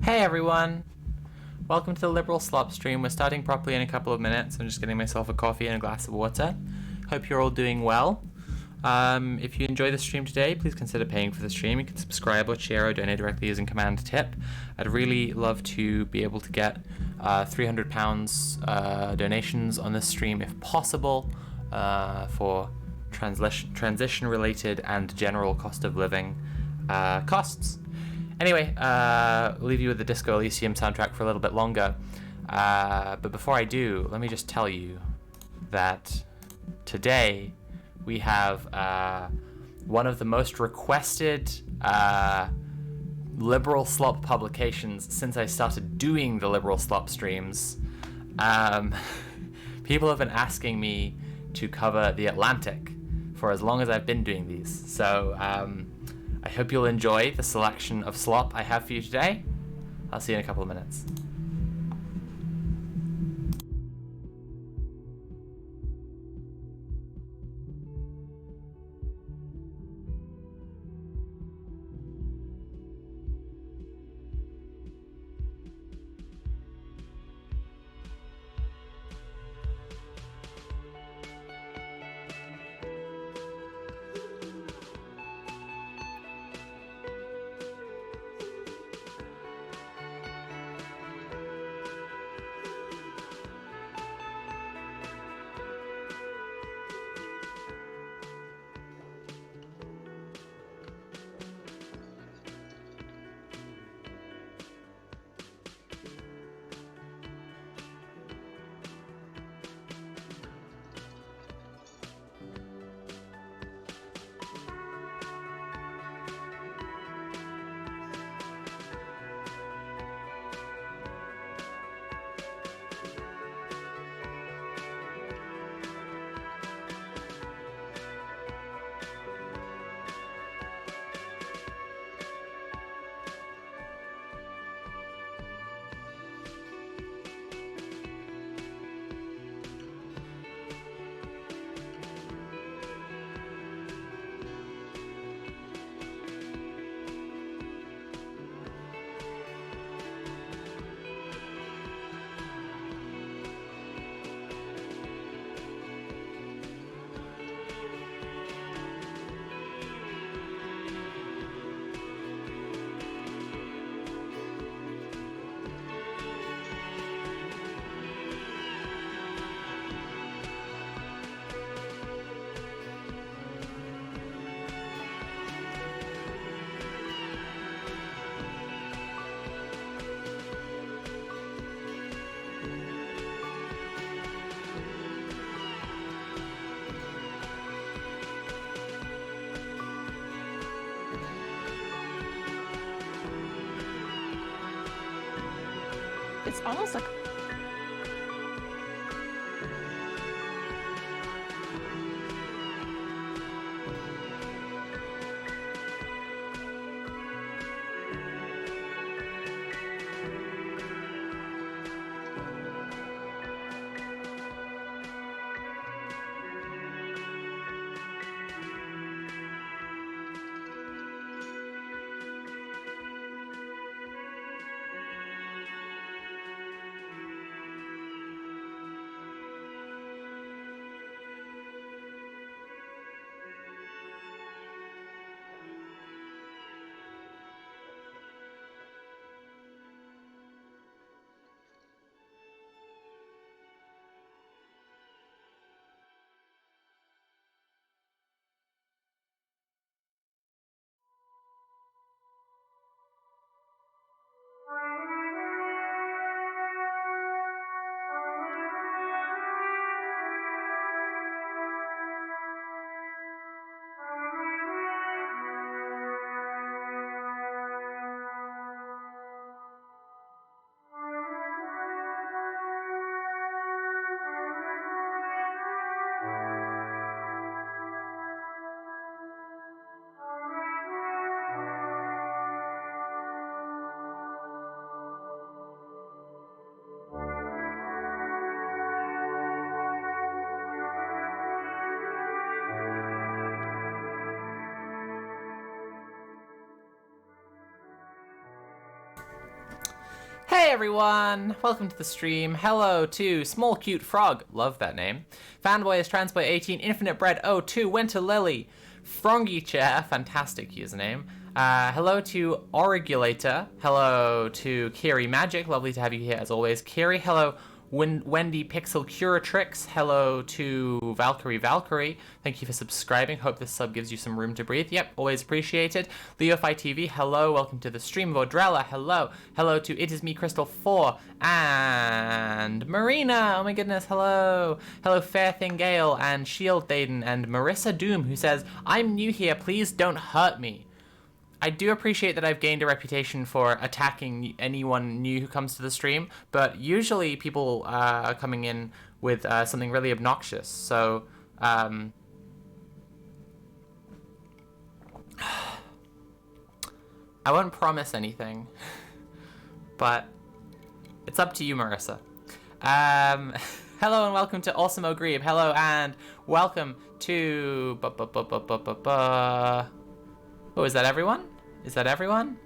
Hey everyone! Welcome to the Liberal Slop Stream. We're starting properly in a couple of minutes. I'm just getting myself a coffee and a glass of water. Hope you're all doing well. If you enjoy the stream today, please consider paying for the stream. You can subscribe or share or donate directly using Command Tip. I'd really love to be able to get £300 donations on this stream if possible for transition-related and general cost of living costs. Anyway, we'll leave you with the Disco Elysium soundtrack for a little bit longer. But before I do, let me just tell you that today we have one of the most requested Liberal Slop publications since I started doing the Liberal Slop streams. People have been asking me to cover the Atlantic for as long as I've been doing these. So I hope you'll enjoy the selection of slop I have for you today. I'll see you in a couple of minutes. It's almost like Hey everyone! Welcome to the stream. Hello to Small Cute Frog, love that name. Fanboy is Transboy 18, Infinite Bread 02, Winter Lily, Frongy Chair, fantastic username. Hello to Origulator. Hello to Kiri Magic, lovely to have you here as always. Kiri, hello. Wendy Pixel Curatrix, hello to Valkyrie, thank you for subscribing, hope this sub gives you some room to breathe, yep, always appreciated. Leofy TV, hello, welcome to the stream. Vodrella, hello to It Is Me Crystal 4, and Marina, oh my goodness, hello Fair Thing Gale, and Shield Thaden, and Marissa Doom, who says, I'm new here, please don't hurt me. I do appreciate that I've gained a reputation for attacking anyone new who comes to the stream, but usually people are coming in with something really obnoxious, so I won't promise anything, but it's up to you, Marissa. Hello and welcome to Awesome O'Greeb. Hello and welcome to... Oh, is that everyone? Is that everyone?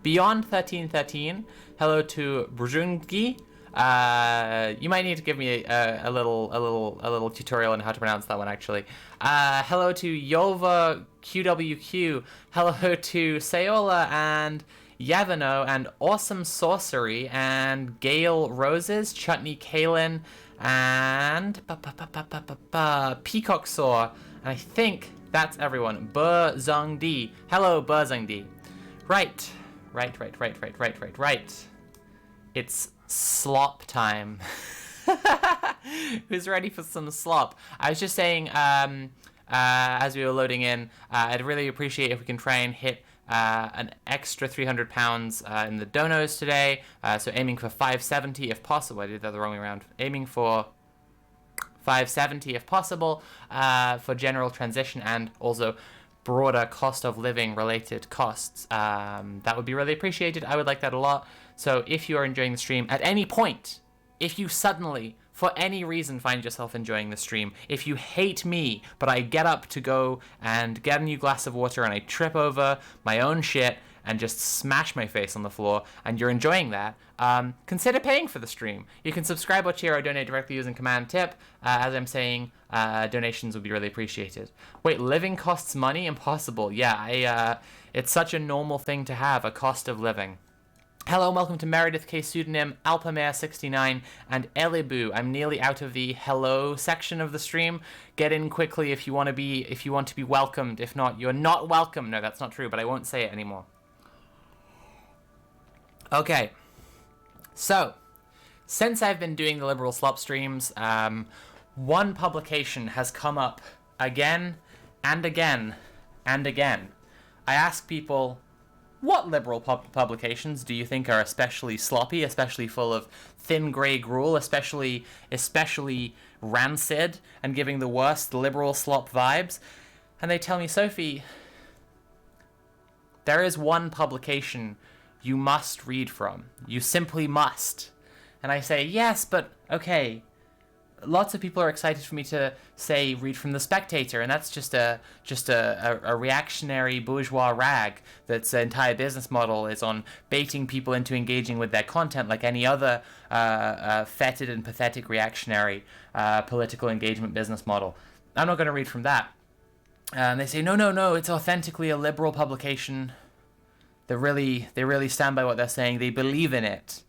Beyond 1313. Hello to Brungi. You might need to give me a little tutorial on how to pronounce that one actually. Hello to Yova QWQ. Hello to Sayola and Yavano and Awesome Sorcery and Gale Roses, Chutney Kalen and Peacock Saw. And I think that's everyone. Burzungdi. Hello, Burzungdi. Right. It's slop time. Who's ready for some slop? I was just saying, as we were loading in, I'd really appreciate if we can try and hit an extra £300 in the donos today. So aiming for 570 if possible. I did that the wrong way around. Aiming for 570 if possible for general transition and also broader cost of living related costs. That would be really appreciated. I would like that a lot. So if you are enjoying the stream at any point, if you suddenly for any reason find yourself enjoying the stream, if you hate me but I get up to go and get a new glass of water and I trip over my own shit and just smash my face on the floor, and you're enjoying that, consider paying for the stream. You can subscribe or cheer or donate directly using command tip. As I'm saying, donations would be really appreciated. Wait, living costs money? Impossible. Yeah, it's such a normal thing to have, a cost of living. Hello and welcome to Meredith K. Pseudonym, Alpamare69, and Elibu. I'm nearly out of the hello section of the stream. Get in quickly if you want to be welcomed. If not, you're not welcome. No, that's not true, but I won't say it anymore. Okay, so since I've been doing the liberal slop streams, one publication has come up again and again and again. I ask people, what liberal publications do you think are especially sloppy, especially full of thin grey gruel, especially rancid and giving the worst liberal slop vibes? And they tell me, Sophie, there is one publication you must read from. You simply must. And I say, yes, but okay. Lots of people are excited for me to say read from The Spectator, and that's just a reactionary bourgeois rag that's entire business model is on baiting people into engaging with their content like any other fetid and pathetic reactionary political engagement business model. I'm not going to read from that. And they say, no, it's authentically a liberal publication. They really stand by what they're saying. They believe in it.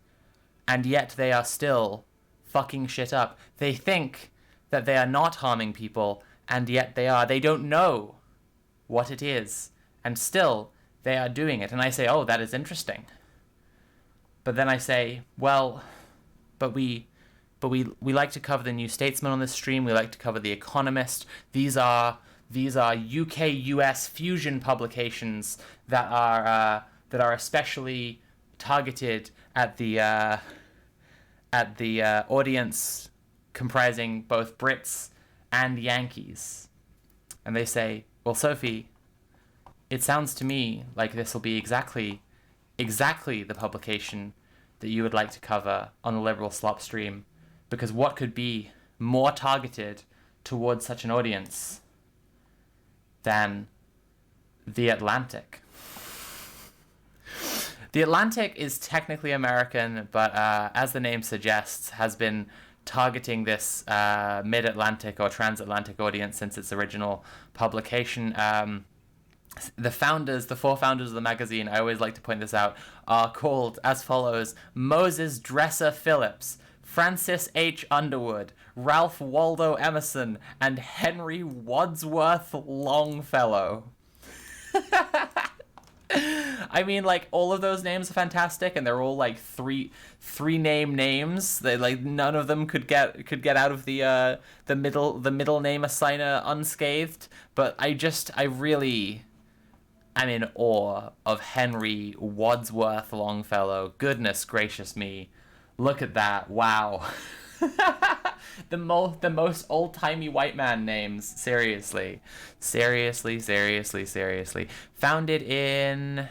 And yet they are still fucking shit up. They think that they are not harming people, and yet they are. They don't know what it is, and still they are doing it. And I say, oh, that is interesting. But then I say, well, but we like to cover the New Statesman on this stream. We like to cover The Economist. These are UK-US fusion publications that are especially targeted at the audience comprising both Brits and Yankees. And they say, well, Sophie, it sounds to me like this will be exactly the publication that you would like to cover on the Liberal Slop stream, because what could be more targeted towards such an audience than The Atlantic? The Atlantic is technically American, but as the name suggests, has been targeting this mid-Atlantic or transatlantic audience since its original publication. The four founders of the magazine, I always like to point this out, are called as follows: Moses Dresser Phillips, Francis H. Underwood, Ralph Waldo Emerson, and Henry Wadsworth Longfellow. I mean, like, all of those names are fantastic, and they're all like three name names. They, like, none of them could get out of the middle name assigner unscathed. But I really am in awe of Henry Wadsworth Longfellow. Goodness gracious me, look at that! Wow. The most old-timey white man names. Seriously. Founded in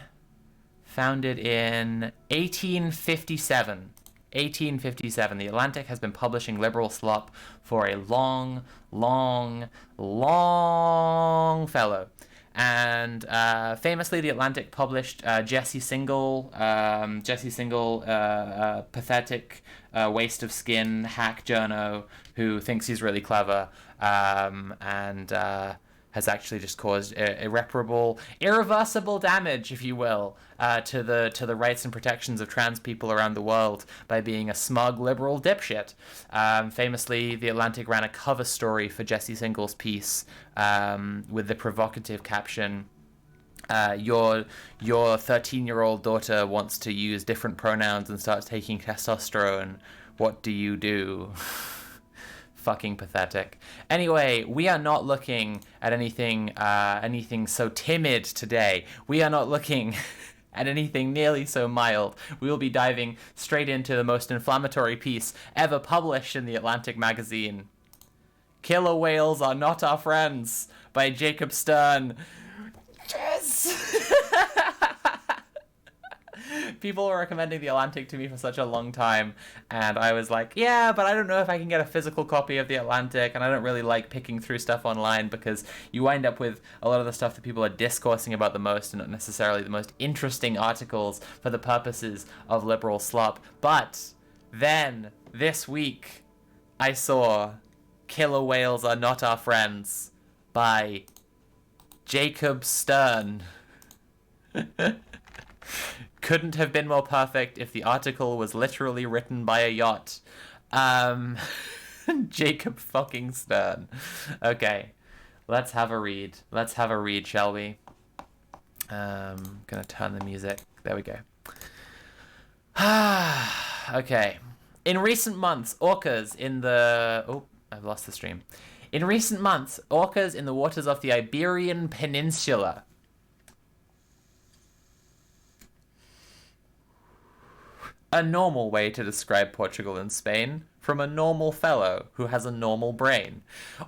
1857. 1857. The Atlantic has been publishing liberal slop for a long fellow. And famously, the Atlantic published Jesse Single, pathetic waste of skin hack journo who thinks he's really clever, and has actually just caused irreversible damage, if you will, to the rights and protections of trans people around the world by being a smug liberal dipshit. Famously, the Atlantic ran a cover story for Jesse Single's piece with the provocative caption, your 13-year-old daughter wants to use different pronouns and starts taking testosterone. What do you do? Fucking pathetic. Anyway, we are not looking at anything so timid today. We are not looking at anything nearly so mild. We will be diving straight into the most inflammatory piece ever published in the Atlantic magazine. Killer Whales Are Not Our Friends by Jacob Stern. Yes! People were recommending the Atlantic to me for such a long time, and I was like, yeah, but I don't know if I can get a physical copy of the Atlantic, and I don't really like picking through stuff online because you wind up with a lot of the stuff that people are discoursing about the most and not necessarily the most interesting articles for the purposes of liberal slop. But then, this week, I saw Killer Whales Are Not Our Friends by Jacob Stern. Couldn't have been more perfect if the article was literally written by a yacht. Jacob fucking Stern. Okay, let's have a read. Shall we? Gonna turn the music. There we go. Okay. In recent months, orcas in the... Oh, I've lost the stream. In recent months, orcas in the waters of the Iberian Peninsula... A normal way to describe Portugal and Spain, from a normal fellow who has a normal brain.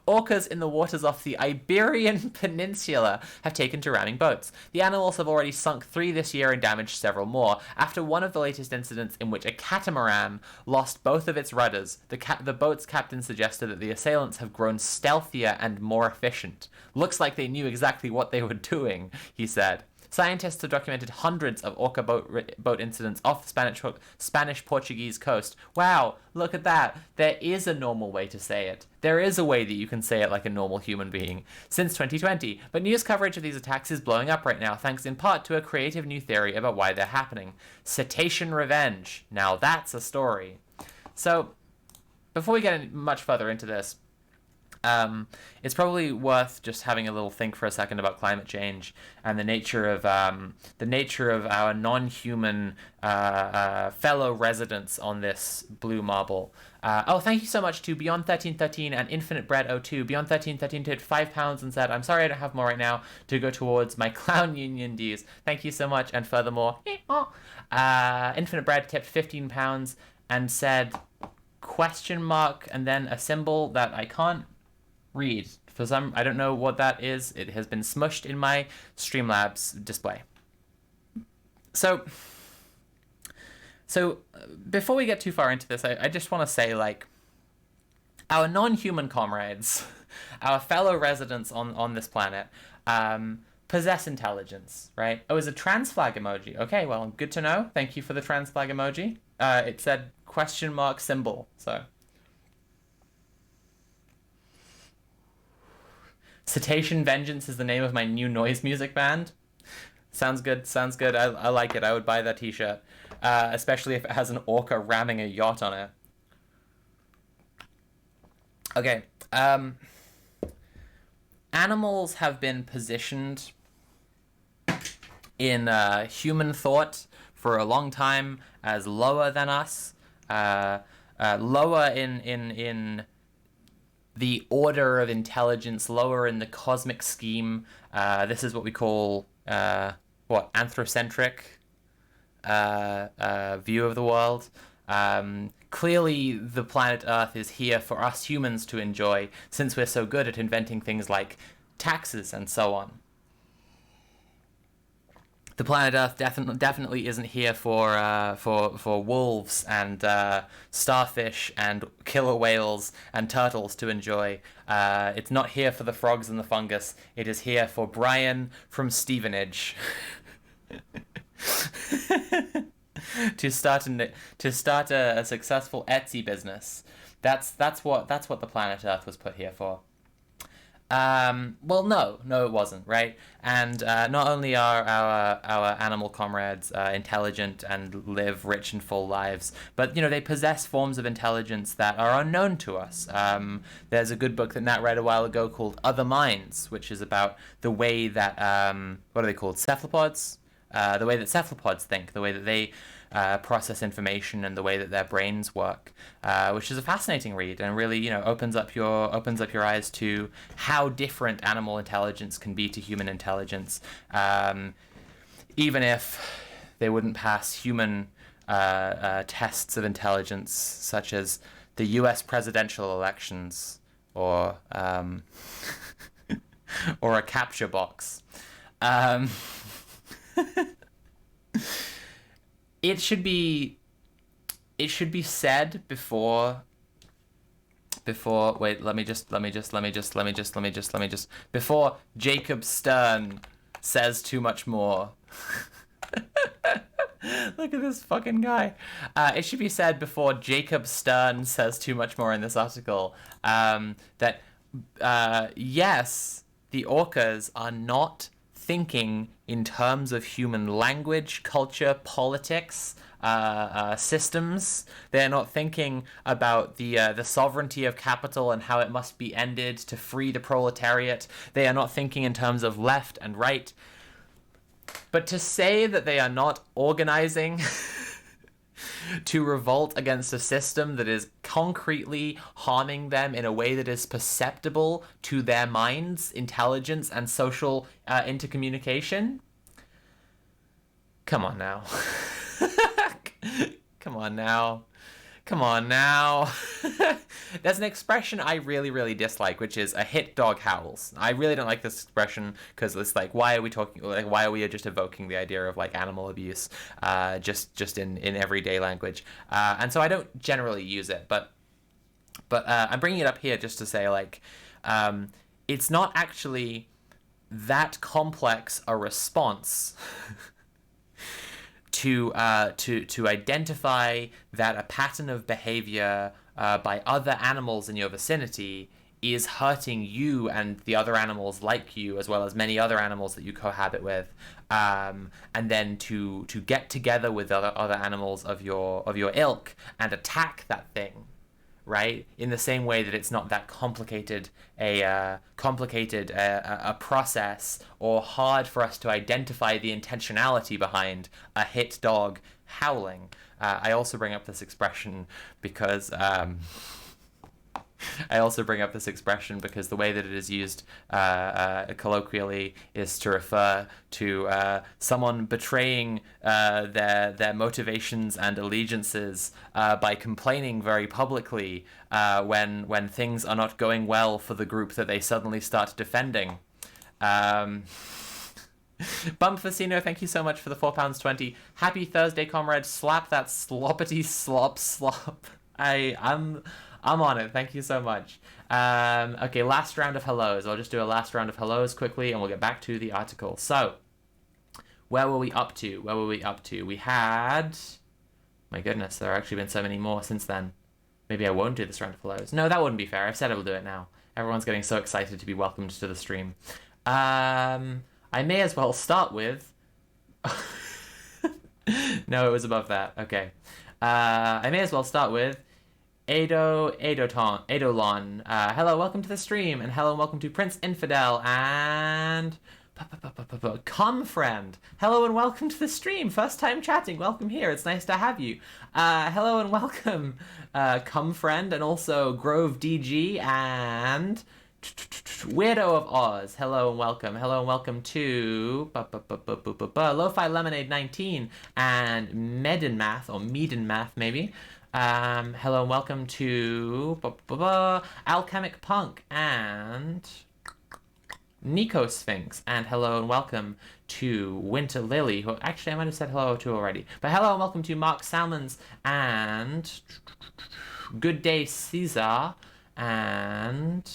Orcas in the waters off the Iberian Peninsula have taken to ramming boats. The animals have already sunk 3 this year and damaged several more, after one of the latest incidents in which a catamaran lost both of its rudders. The boat's captain suggested that the assailants have grown stealthier and more efficient. Looks like they knew exactly what they were doing, he said. Scientists have documented hundreds of orca boat incidents off the Spanish-Portuguese coast. Wow, look at that. There is a normal way to say it. There is a way that you can say it like a normal human being. Since 2020, but news coverage of these attacks is blowing up right now, thanks in part to a creative new theory about why they're happening. Cetacean revenge. Now that's a story. So, before we get much further into this, it's probably worth just having a little think for a second about climate change and the nature of our non-human fellow residents on this blue marble. Thank you so much to Beyond 1313 and Infinite Bread 02. Beyond 1313 tipped £5 and said, "I'm sorry I don't have more right now to go towards my clown union dues." Thank you so much, and furthermore, Infinite Bread tipped £15 and said question mark and then a symbol that I can't read. I don't know what that is. It has been smushed in my Streamlabs display. So before we get too far into this, I just want to say, like, our non-human comrades, our fellow residents on this planet, possess intelligence, right? Oh, it's a trans flag emoji. Okay, well, good to know. Thank you for the trans flag emoji. It said question mark symbol, so. Cetacean Vengeance is the name of my new noise music band. Sounds good, sounds good. I like it. I would buy that t-shirt. Especially if it has an orca ramming a yacht on it. Okay. Animals have been positioned in human thought for a long time as lower than us. Lower in the order of intelligence, lower in the cosmic scheme. This is what we call anthrocentric view of the world. Clearly, the planet Earth is here for us humans to enjoy, since we're so good at inventing things like taxes and so on. The planet Earth definitely isn't here for wolves and starfish and killer whales and turtles to enjoy. It's not here for the frogs and the fungus. It is here for Brian from Stevenage to start a successful Etsy business. That's what the planet Earth was put here for. Well, no, it wasn't, right? And not only are our animal comrades intelligent and live rich and full lives, but they possess forms of intelligence that are unknown to us. There's a good book that Nat read a while ago called Other Minds, which is about the way that what are they called? Cephalopods. The way that cephalopods think, the way that they process information, and the way that their brains work, which is a fascinating read and really opens up your eyes to how different animal intelligence can be to human intelligence, even if they wouldn't pass human tests of intelligence, such as the U.S. presidential elections or or a capture box. It should be said before before Jacob Stern says too much more. Look at this fucking guy. It should be said before Jacob Stern says too much more in this article, that yes, the orcas are not thinking in terms of human language, culture, politics, systems. They're not thinking about the sovereignty of capital and how it must be ended to free the proletariat. They are not thinking in terms of left and right. But to say that they are not organizing to revolt against a system that is concretely harming them in a way that is perceptible to their minds, intelligence, and social intercommunication? Come on now. Come on now. Come on now. There's an expression I really, really dislike, which is a hit dog howls. I really don't like this expression because it's like, why are we just evoking the idea of like animal abuse, just in everyday language? And so I don't generally use it, but I'm bringing it up here just to say like, it's not actually that complex a response to identify that a pattern of behavior by other animals in your vicinity is hurting you and the other animals like you, as well as many other animals that you cohabit with, and then to get together with other animals of your ilk and attack that thing, right? In the same way that it's not that complicated a process or hard for us to identify the intentionality behind a hit dog howling. I also bring up this expression because the way that it is used colloquially is to refer to someone betraying their motivations and allegiances by complaining very publicly when things are not going well for the group that they suddenly start defending. Bump Facino, thank you so much for the £4.20. Happy Thursday, comrades. Slap that sloppity slop. I'm I'm on it. Thank you so much. Okay, last round of hellos. I'll just do a last round of hellos quickly, and we'll get back to the article. So, where were we up to? We had... My goodness, there have actually been so many more since then. Maybe I won't do this round of hellos. No, that wouldn't be fair. I've said I will do it now. Everyone's getting so excited to be welcomed to the stream. I may as well start with... No, it was above that. Okay. I may as well start with Edolon. Hello, welcome to the stream, and hello and welcome to Prince Infidel and Come Friend. Hello and welcome to the stream. First time chatting. Welcome here. It's nice to have you. Hello and welcome, Come Friend, and also Grove DG and Weirdo of Oz. Hello and welcome. Hello and welcome to Lo-Fi Lemonade 19 and Medenmath or Medenmath maybe. Hello and welcome to Alchemic Punk and Nico Sphinx, and hello and welcome to Winter Lily, who actually I might have said hello to already, but hello and welcome to Mark Salmons and Good Day Caesar, and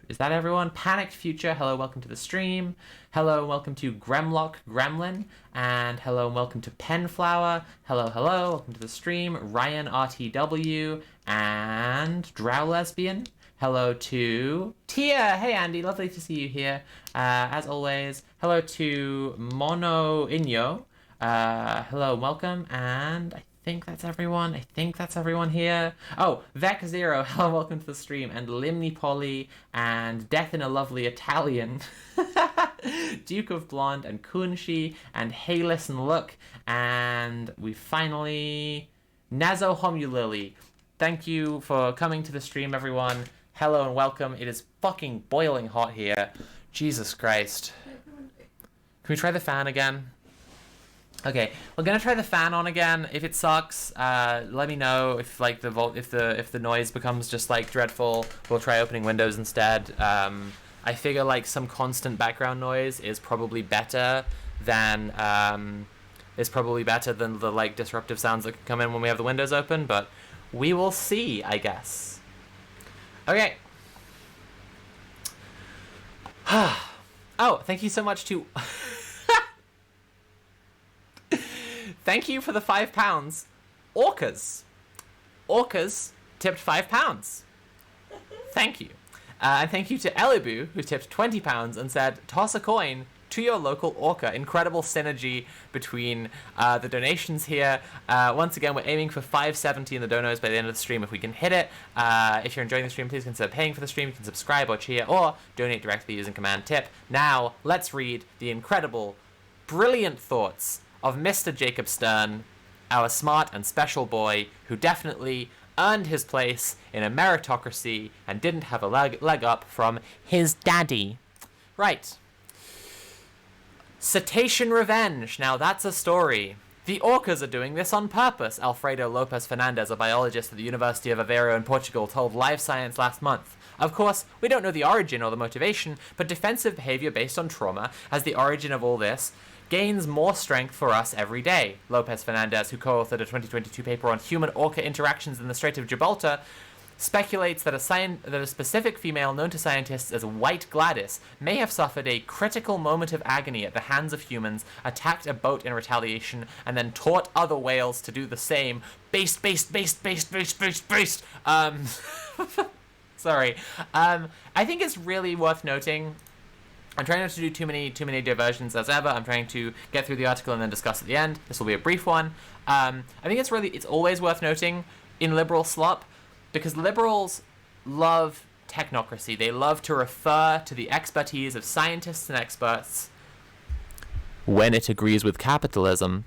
is that everyone? Panicked Future, hello, welcome to the stream. Hello and welcome to Gremlock Gremlin, and hello and welcome to Penflower. Hello, welcome to the stream. Ryan RTW and Drow Lesbian. Hello to Tia. Hey Andy, lovely to see you here. As always, hello to Mono Inyo. Hello, welcome, and I think that's everyone. Here. Oh, Vec Zero, hello, welcome to the stream, and Limni Polly, and Death in a Lovely Italian, Duke of Blonde, and Kunshi, and Hey Listen Look, and we finally Nazo Homulily. Thank you for coming to the stream, everyone. Hello and welcome. It is fucking boiling hot here. Jesus Christ. Can we try the fan again? Okay, we're gonna try the fan on again. If it sucks, let me know. If like if the noise becomes just like dreadful, we'll try opening windows instead. I figure like some constant background noise is probably better than the like disruptive sounds that can come in when we have the windows open. But we will see, I guess. Okay. Oh, thank you so much to... Thank you for the £5. Orcas. Orcas tipped £5. Thank you. And thank you to Elibu, who tipped £20 and said, toss a coin to your local orca. Incredible synergy between the donations here. Once again, we're aiming for 570 in the donos by the end of the stream if we can hit it. If you're enjoying the stream, please consider paying for the stream. You can subscribe or cheer or donate directly using command tip. Now, let's read the incredible, brilliant thoughts of Mr. Jacob Stern, our smart and special boy who definitely earned his place in a meritocracy and didn't have a leg up from his daddy. Right. Cetacean revenge. Now that's a story. The orcas are doing this on purpose, Alfredo Lopez Fernandez, a biologist at the University of Aveiro in Portugal, told Live Science last month. Of course, we don't know the origin or the motivation, but defensive behavior based on trauma as the origin of all this gains more strength for us every day. Lopez Fernandez, who co-authored a 2022 paper on human-orca interactions in the Strait of Gibraltar, speculates that a specific female known to scientists as White Gladys may have suffered a critical moment of agony at the hands of humans, attacked a boat in retaliation, and then taught other whales to do the same. Based. Sorry. I think it's really worth noting. I'm trying not to do too many diversions as ever. I'm trying to get through the article and then discuss at the end. This will be a brief one. I think it's always worth noting in liberal slop, because liberals love technocracy. They love to refer to the expertise of scientists and experts when it agrees with capitalism.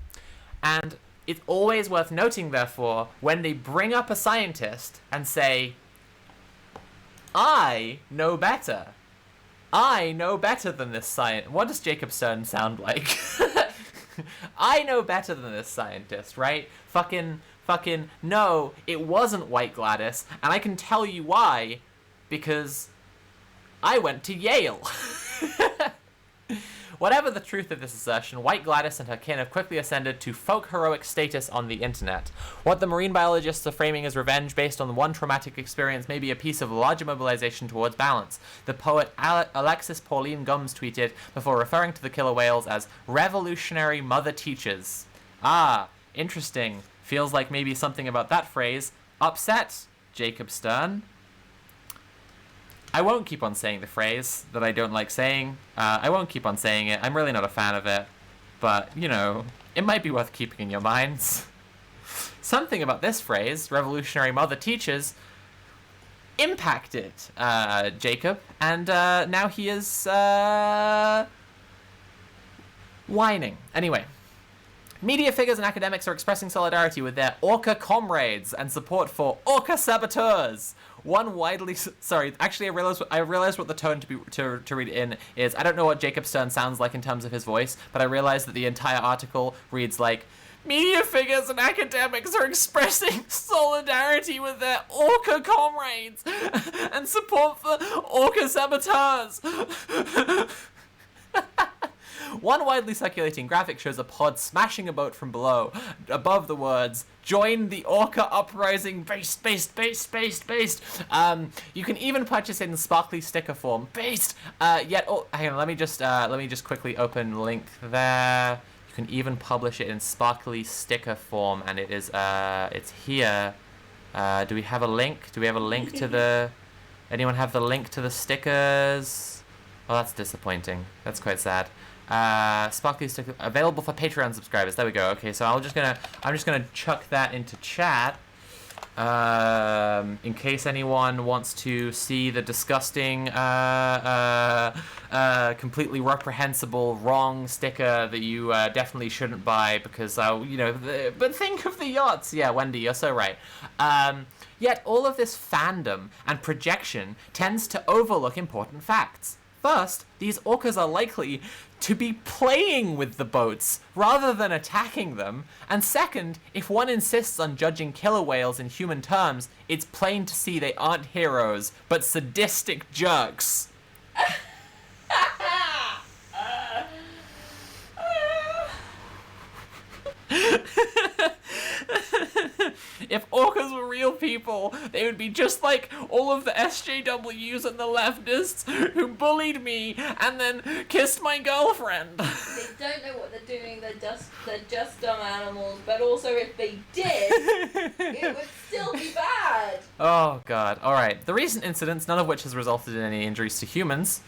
And it's always worth noting, therefore, when they bring up a scientist and say, I know better. I know better than this scientist. What does Jacob Stern sound like? I know better than this scientist, right? Fucking, no, it wasn't White Gladys, and I can tell you why, because I went to Yale. Whatever the truth of this assertion, White Gladys and her kin have quickly ascended to folk heroic status on the internet. What the marine biologists are framing as revenge based on one traumatic experience may be a piece of larger mobilization towards balance. The poet Alexis Pauline Gumbs tweeted before referring to the killer whales as revolutionary mother teachers. Ah, interesting. Feels like maybe something about that phrase upset Jacob Stern. I won't keep on saying the phrase that I don't like saying. I won't keep on saying it. I'm really not a fan of it. But, you know, it might be worth keeping in your minds. Something about this phrase, revolutionary mother teachers, impacted Jacob. And now he is whining. Anyway. Media figures and academics are expressing solidarity with their orca comrades and support for orca saboteurs. One widely... Sorry, actually I realized what the tone to read in is. I don't know what Jacob Stern sounds like in terms of his voice, but I realized that the entire article reads like, media figures and academics are expressing solidarity with their orca comrades and support for orca saboteurs. One widely circulating graphic shows a pod smashing a boat from below, above the words, "Join the Orca uprising, based." You can even purchase it in sparkly sticker form, based. Hang on, let me just quickly open link there. You can even publish it in sparkly sticker form, and it is, it's here. Do we have a link? Do we have a link to the... Anyone have the link to the stickers? Oh, that's disappointing. That's quite sad. Sparkly sticker available for Patreon subscribers. There we go. Okay, so I'm just gonna chuck that into chat. In case anyone wants to see the disgusting, completely reprehensible, wrong sticker that you definitely shouldn't buy because, but think of the yachts. Yeah, Wendy, you're so right. Yet all of this fandom and projection tends to overlook important facts. First, these orcas are likely to be playing with the boats rather than attacking them. And second, if one insists on judging killer whales in human terms, it's plain to see they aren't heroes, but sadistic jerks. If orcas were real people, they would be just like all of the SJWs and the leftists who bullied me and then kissed my girlfriend. They don't know what they're doing, they're just dumb animals, but also if they did, it would still be bad. Oh god, alright. The recent incidents, none of which has resulted in any injuries to humans,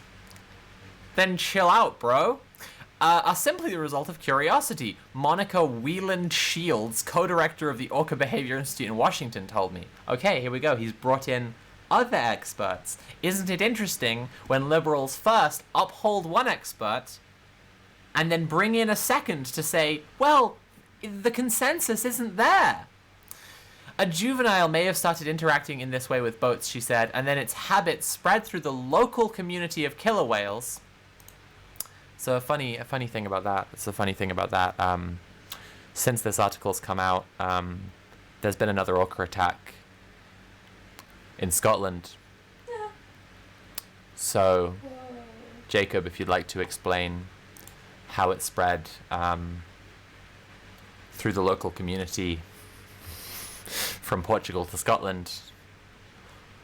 then chill out, bro. Are simply the result of curiosity. Monica Wieland Shields, co-director of the Orca Behavior Institute in Washington, told me. Okay, here we go. He's brought in other experts. Isn't it interesting when liberals first uphold one expert and then bring in a second to say, well, the consensus isn't there? A juvenile may have started interacting in this way with boats, she said, and then its habit spread through the local community of killer whales. So a funny thing about that. It's a funny thing about that. Since this article's come out, there's been another orca attack in Scotland. Yeah. So, Jacob, if you'd like to explain how it spread through the local community from Portugal to Scotland,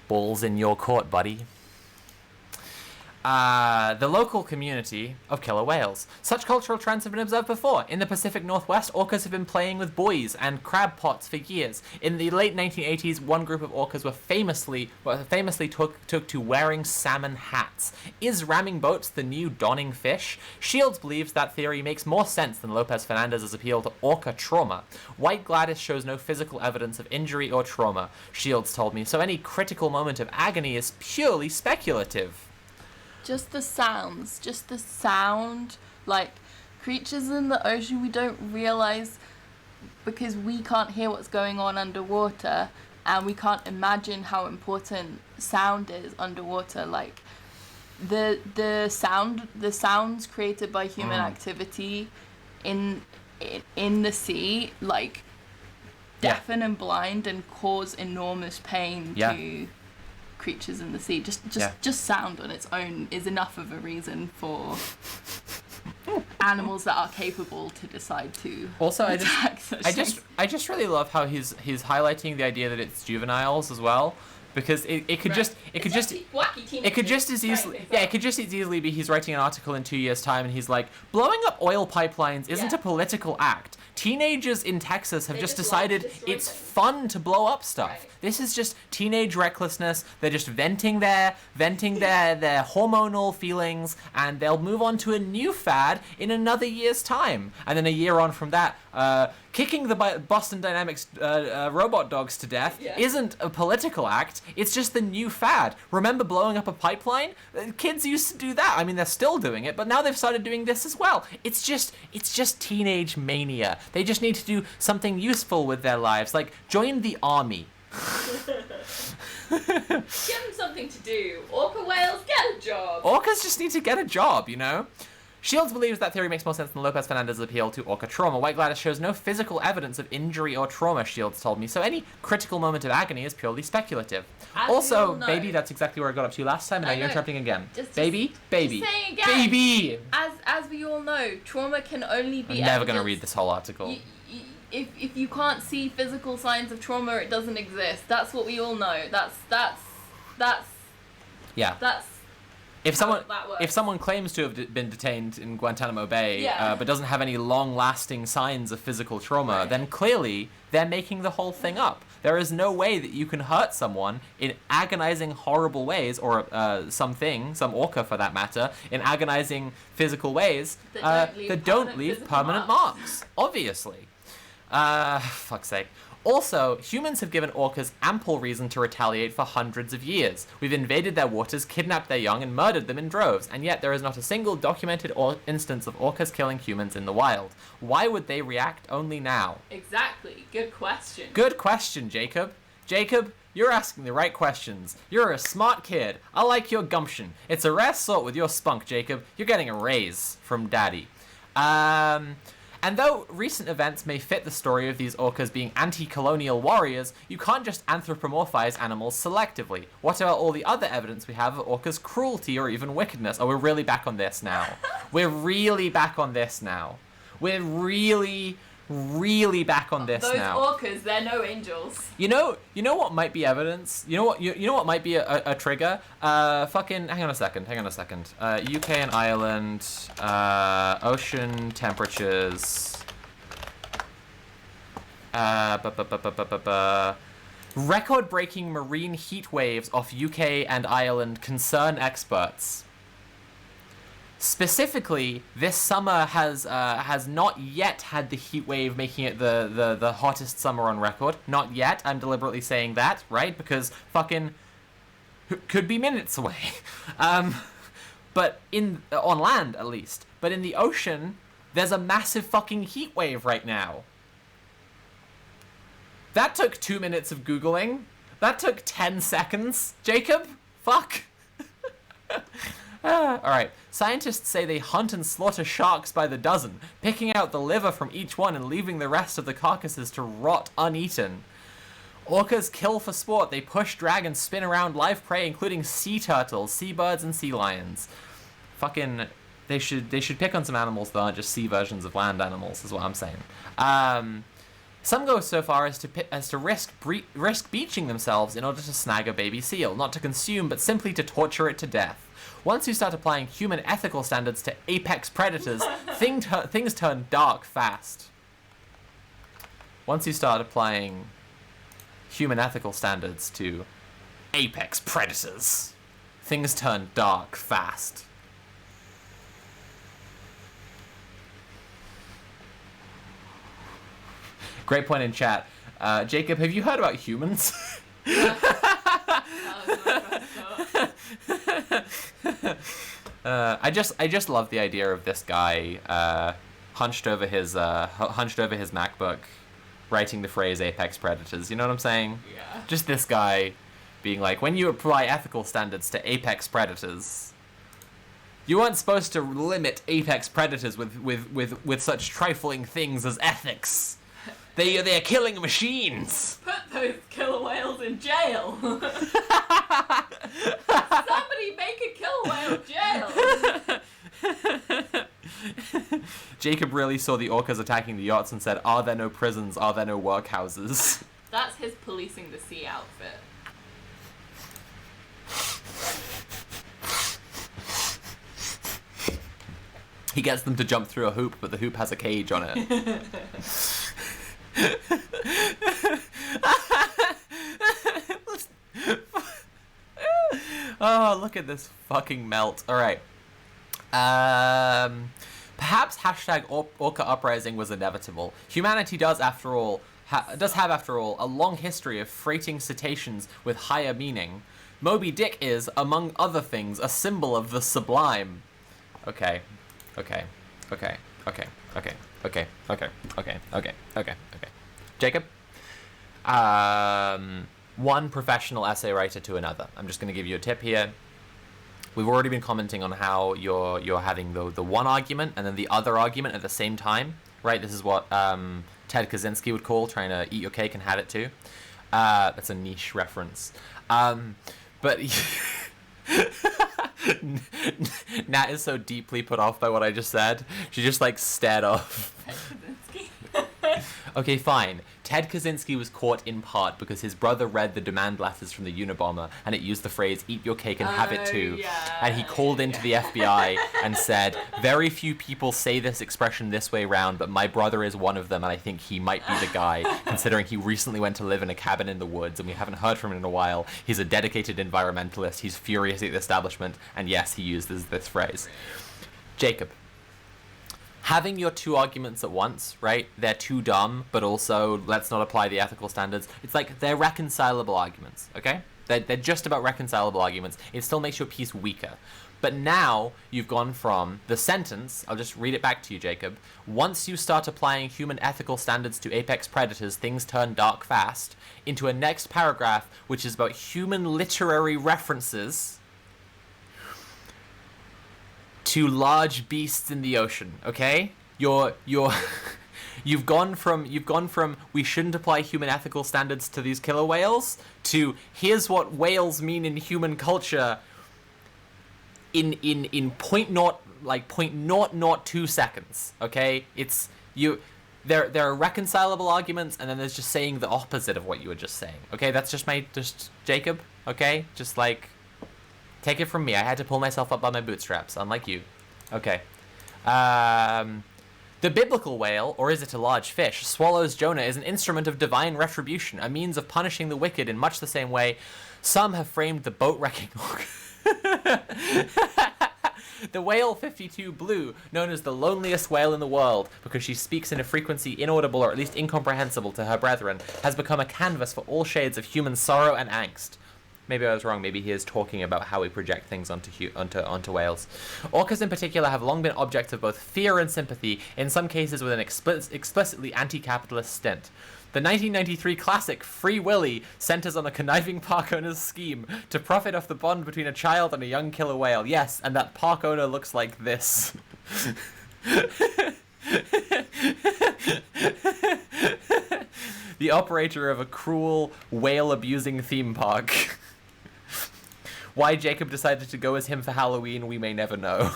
balls in your court, buddy. The local community of killer whales. Such cultural trends have been observed before. In the Pacific Northwest, orcas have been playing with buoys and crab pots for years. In the late 1980s, one group of orcas were famously took to wearing salmon hats. Is ramming boats the new donning fish? Shields believes that theory makes more sense than Lopez Fernandez's appeal to orca trauma. White Gladys shows no physical evidence of injury or trauma, Shields told me, so any critical moment of agony is purely speculative. Just the sound, like creatures in the ocean we don't realize because we can't hear what's going on underwater and we can't imagine how important sound is underwater. Like the sounds created by human activity in the sea, like deafen and blind and cause enormous pain to creatures in the sea. Just sound on its own is enough of a reason for animals that are capable to decide to Also, attack such things. I just really love how he's highlighting the idea that it's juveniles as well, because it could just wacky teenagers it could just as easily it could just as easily be he's writing an article in 2 years' time and he's like, blowing up oil pipelines isn't a political act. Teenagers in Texas have They just just like to decided destroy it's things. fun to blow up stuff. Right. This is just teenage recklessness. They're just venting their hormonal feelings, and they'll move on to a new fad in another year's time. And then a year on from that, kicking the Boston Dynamics robot dogs to death isn't a political act. It's just the new fad. Remember blowing up a pipeline? Kids used to do that. I mean, they're still doing it, but now they've started doing this as well. It's just teenage mania. They just need to do something useful with their lives, like join the army. Give them something to do. Orca whales, get a job. Orcas just need to get a job, you know? Shields believes that theory makes more sense than Lopez Fernandez's appeal to orca trauma. White Gladys shows no physical evidence of injury or trauma, Shields told me, so any critical moment of agony is purely speculative. As we Also, all know. baby, that's exactly where I got up to last time, and now I you're know. interrupting again. Just Baby. saying again. Baby! As we all know, trauma can only be I'm never going to evidence- read this whole article. If you can't see physical signs of trauma, it doesn't exist. That's what we all know. That's Yeah. how that works. If someone claims to have been detained in Guantanamo Bay, Yeah. but doesn't have any long-lasting signs of physical trauma, Right. then clearly they're making the whole thing up. There is no way that you can hurt someone in agonizing, horrible ways, or some orca for that matter, in agonizing physical ways That don't leave leave physical permanent marks. Obviously. Fuck's sake. Also, humans have given orcas ample reason to retaliate for hundreds of years. We've invaded their waters, kidnapped their young, and murdered them in droves, and yet there is not a single documented instance of orcas killing humans in the wild. Why would they react only now? Exactly. Good question. Good question, Jacob. Jacob, you're asking the right questions. You're a smart kid. I like your gumption. It's a rare sort with your spunk, Jacob. You're getting a raise from Daddy. And though recent events may fit the story of these orcas being anti-colonial warriors, you can't just anthropomorphize animals selectively. What about all the other evidence we have of orcas' cruelty or even wickedness? Oh, we're really back on this now. We're really back on this now. We're really back on this Those now. orcas, they're no angels. You know what might be evidence? You know what might be a trigger? Hang on a second. UK and Ireland, ocean temperatures. Record-breaking marine heat waves off UK and Ireland concern experts. Specifically, this summer has not yet had the heat wave making it the hottest summer on record. Not yet. I'm deliberately saying that, right? Because fucking could be minutes away. But on land at least. But in the ocean, there's a massive fucking heat wave right now. That took 2 minutes of Googling. That took 10 seconds. Jacob? Fuck. Alright, scientists say they hunt and slaughter sharks by the dozen, picking out the liver from each one and leaving the rest of the carcasses to rot uneaten. Orcas kill for sport. They push, drag, and spin around live prey, including sea turtles, seabirds, and sea lions. Fucking, they should pick on some animals that aren't just sea versions of land animals, is what I'm saying. Some go so far as to risk beaching themselves in order to snag a baby seal, not to consume, but simply to torture it to death. Once you start applying human ethical standards to apex predators, things turn dark fast. Once you start applying human ethical standards to apex predators, things turn dark fast. Great point in chat. Jacob, have you heard about humans? I just love the idea of this guy hunched over his MacBook, writing the phrase "apex predators." You know what I'm saying? Yeah. Just this guy being like, when you apply ethical standards to apex predators, you weren't supposed to limit apex predators with such trifling things as ethics. They're killing machines. Put those killer whales in jail. Somebody make a killer whale jail. Jacob really saw the orcas attacking the yachts and said, "Are there no prisons? Are there no workhouses?" That's his policing the sea outfit. He gets them to jump through a hoop, but the hoop has a cage on it. Oh, look at this fucking melt. Alright. Perhaps hashtag Orca Uprising was inevitable. Humanity does, after all, have, a long history of freighting cetaceans with higher meaning. Moby Dick is, among other things, a symbol of the sublime. Okay. Jacob? One professional essay writer to another. I'm just going to give you a tip here. We've already been commenting on how you're having the one argument and then the other argument at the same time, right? This is what Ted Kaczynski would call trying to eat your cake and have it too. That's a niche reference. But Nat is so deeply put off by what I just said. She just like stared off. Okay, fine. Ted Kaczynski was caught in part because his brother read the demand letters from the Unabomber and it used the phrase, "eat your cake and have it too." Yeah, and he called into the FBI and said, "Very few people say this expression this way round, but my brother is one of them and I think he might be the guy, considering he recently went to live in a cabin in the woods and we haven't heard from him in a while. He's a dedicated environmentalist, he's furious at the establishment, and yes, he uses this phrase." Jacob. Having your two arguments at once, right? They're too dumb, but also let's not apply the ethical standards. It's like they're reconcilable arguments, okay? They're just about reconcilable arguments. It still makes your piece weaker. But now you've gone from the sentence, I'll just read it back to you, Jacob. "Once you start applying human ethical standards to apex predators, things turn dark fast," into a next paragraph, which is about human literary references to large beasts in the ocean, okay? You've gone from we shouldn't apply human ethical standards to these killer whales to here's what whales mean in human culture in 0.002 seconds, okay? It's there are reconcilable arguments and then there's just saying the opposite of what you were just saying. Okay, that's just Jacob, okay? Just like take it from me. I had to pull myself up by my bootstraps, unlike you. Okay. The biblical whale, or is it a large fish, swallows Jonah is an instrument of divine retribution, a means of punishing the wicked in much the same way some have framed the boat-wrecking orca. The whale 52 Blue, known as the loneliest whale in the world because she speaks in a frequency inaudible or at least incomprehensible to her brethren, has become a canvas for all shades of human sorrow and angst. Maybe I was wrong. Maybe he is talking about how we project things onto whales. Orcas in particular have long been objects of both fear and sympathy, in some cases with an explicitly anti-capitalist stint. The 1993 classic Free Willy centers on a conniving park owner's scheme to profit off the bond between a child and a young killer whale. Yes, and that park owner looks like this. The operator of a cruel, whale-abusing theme park. Why Jacob decided to go as him for Halloween, we may never know.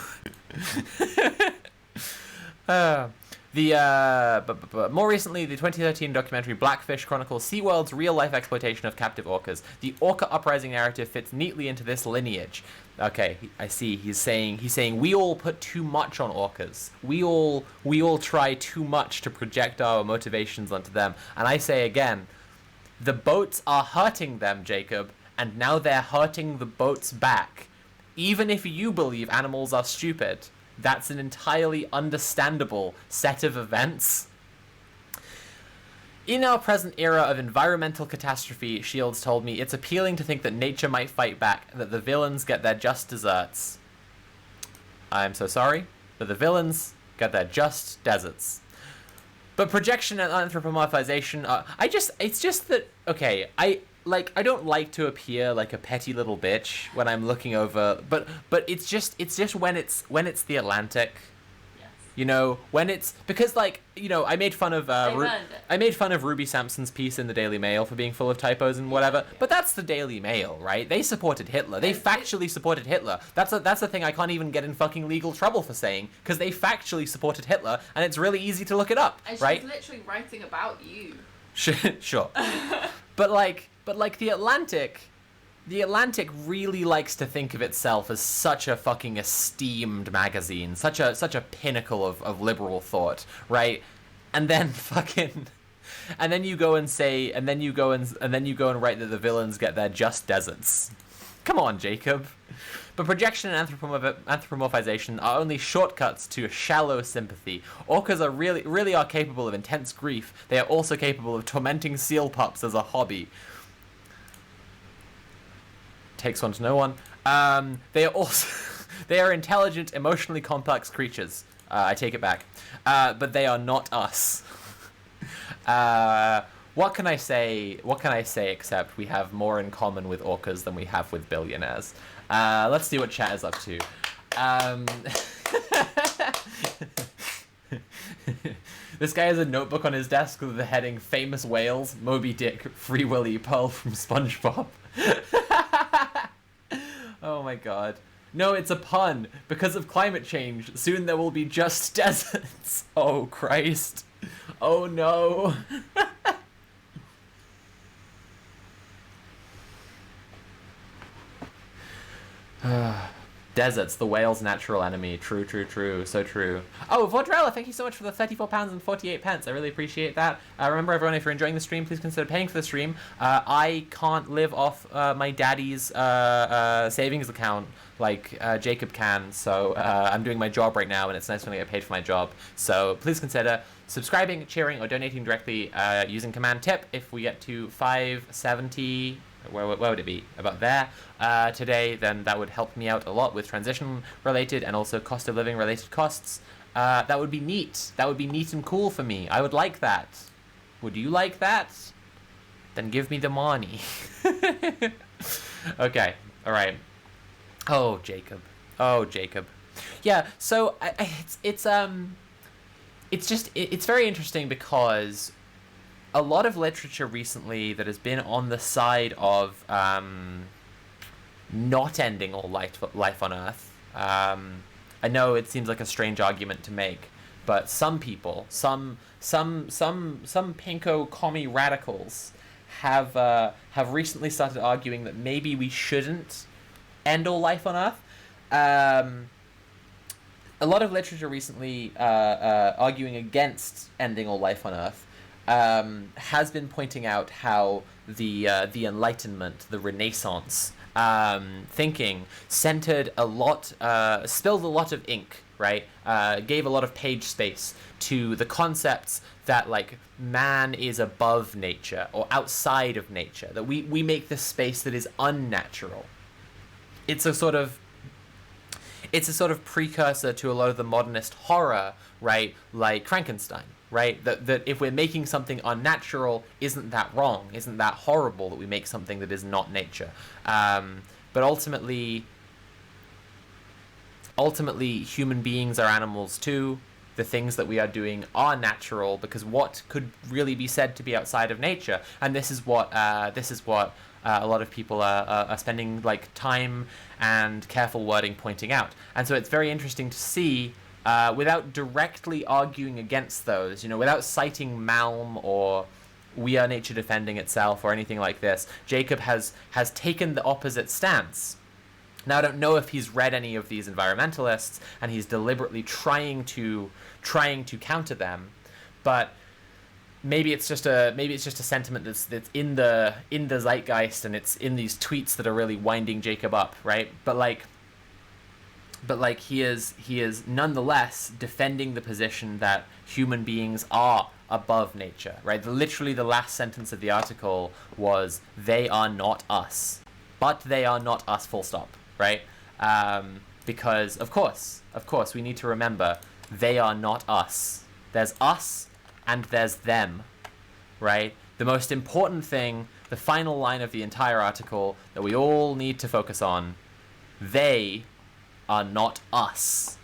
More recently, the 2013 documentary Blackfish chronicles SeaWorld's real-life exploitation of captive orcas. The Orca Uprising narrative fits neatly into this lineage. Okay, I see. He's saying we all put too much on orcas. We all try too much to project our motivations onto them. And I say again, the boats are hurting them, Jacob, and now they're hurting the boats back. Even if you believe animals are stupid, that's an entirely understandable set of events. In our present era of environmental catastrophe, Shields told me, it's appealing to think that nature might fight back, and that the villains get their just desserts. I'm so sorry, but the villains get their just deserts. But projection and anthropomorphization, it's just that, okay, I don't like to appear like a petty little bitch when I'm looking over, but it's just when it's the Atlantic, Yes. You know, when it's because, like, you know, I made fun of I made fun of Ruby Sampson's piece in the Daily Mail for being full of typos and whatever. But that's the Daily Mail, right? They supported Hitler. They factually supported Hitler. That's a thing I can't even get in fucking legal trouble for saying, because they factually supported Hitler, and it's really easy to look it up, and right? she's literally writing about you. Sure. But like the Atlantic really likes to think of itself as such a fucking esteemed magazine, such a pinnacle of liberal thought, right? And then you go and write that the villains get their just deserts. Come on, Jacob. But projection and anthropomorphization are only shortcuts to shallow sympathy. Orcas are really are capable of intense grief. They are also capable of tormenting seal pups as a hobby. Takes one to know one. They are intelligent, emotionally complex creatures. I take it back. But they are not us. What can I say except we have more in common with orcas than we have with billionaires? Let's see what chat is up to. This guy has a notebook on his desk with the heading Famous Whales, Moby Dick, Free Willy, Pearl from SpongeBob. Oh my god. No, it's a pun. Because of climate change, soon there will be just deserts. Oh Christ. Oh no. Deserts, the whale's natural enemy. True. So true. Oh, Vaudrella, thank you so much for the £34 and 48 pence. I really appreciate that. Remember, everyone, if you're enjoying the stream, please consider paying for the stream. I can't live off my daddy's savings account like Jacob can, so I'm doing my job right now, and it's nice when I get paid for my job. So please consider subscribing, cheering, or donating directly using command tip. If we get to 570... where would it be? About there today, then that would help me out a lot with transition related and also cost of living related costs. That would be neat. That would be neat and cool for me. I would like that. Would you like that? Then give me the money. Okay. All right. Oh, Jacob. Yeah. So it's very interesting because a lot of literature recently that has been on the side of not ending all life on Earth. I know it seems like a strange argument to make, but some people, some pinko commie radicals have recently started arguing that maybe we shouldn't end all life on Earth. A lot of literature recently arguing against ending all life on Earth has been pointing out how the Enlightenment, the Renaissance thinking centered a lot, spilled a lot of ink, right? Gave a lot of page space to the concepts that, like, man is above nature or outside of nature, that we make this space that is unnatural. It's a sort of precursor to a lot of the modernist horror, right? Like Frankenstein, right? That if we're making something unnatural, isn't that wrong? Isn't that horrible that we make something that is not nature? But ultimately, human beings are animals too. The things that we are doing are natural, because what could really be said to be outside of nature? And this is what a lot of people are spending like time and careful wording pointing out. And so it's very interesting to see, without directly arguing against those, without citing Malm or We Are Nature Defending Itself or anything like this, Jacob has taken the opposite stance. Now, I don't know if he's read any of these environmentalists and he's deliberately trying to counter them, but maybe it's just a sentiment that's in the zeitgeist, and it's in these tweets that are really winding Jacob up, right? But he is nonetheless defending the position that human beings are above nature, right? Literally the last sentence of the article was, "They are not us, but they are not us, full stop," right? Because of course we need to remember they are not us. There's us and there's them, right? The most important thing, the final line of the entire article that we all need to focus on: they are not us.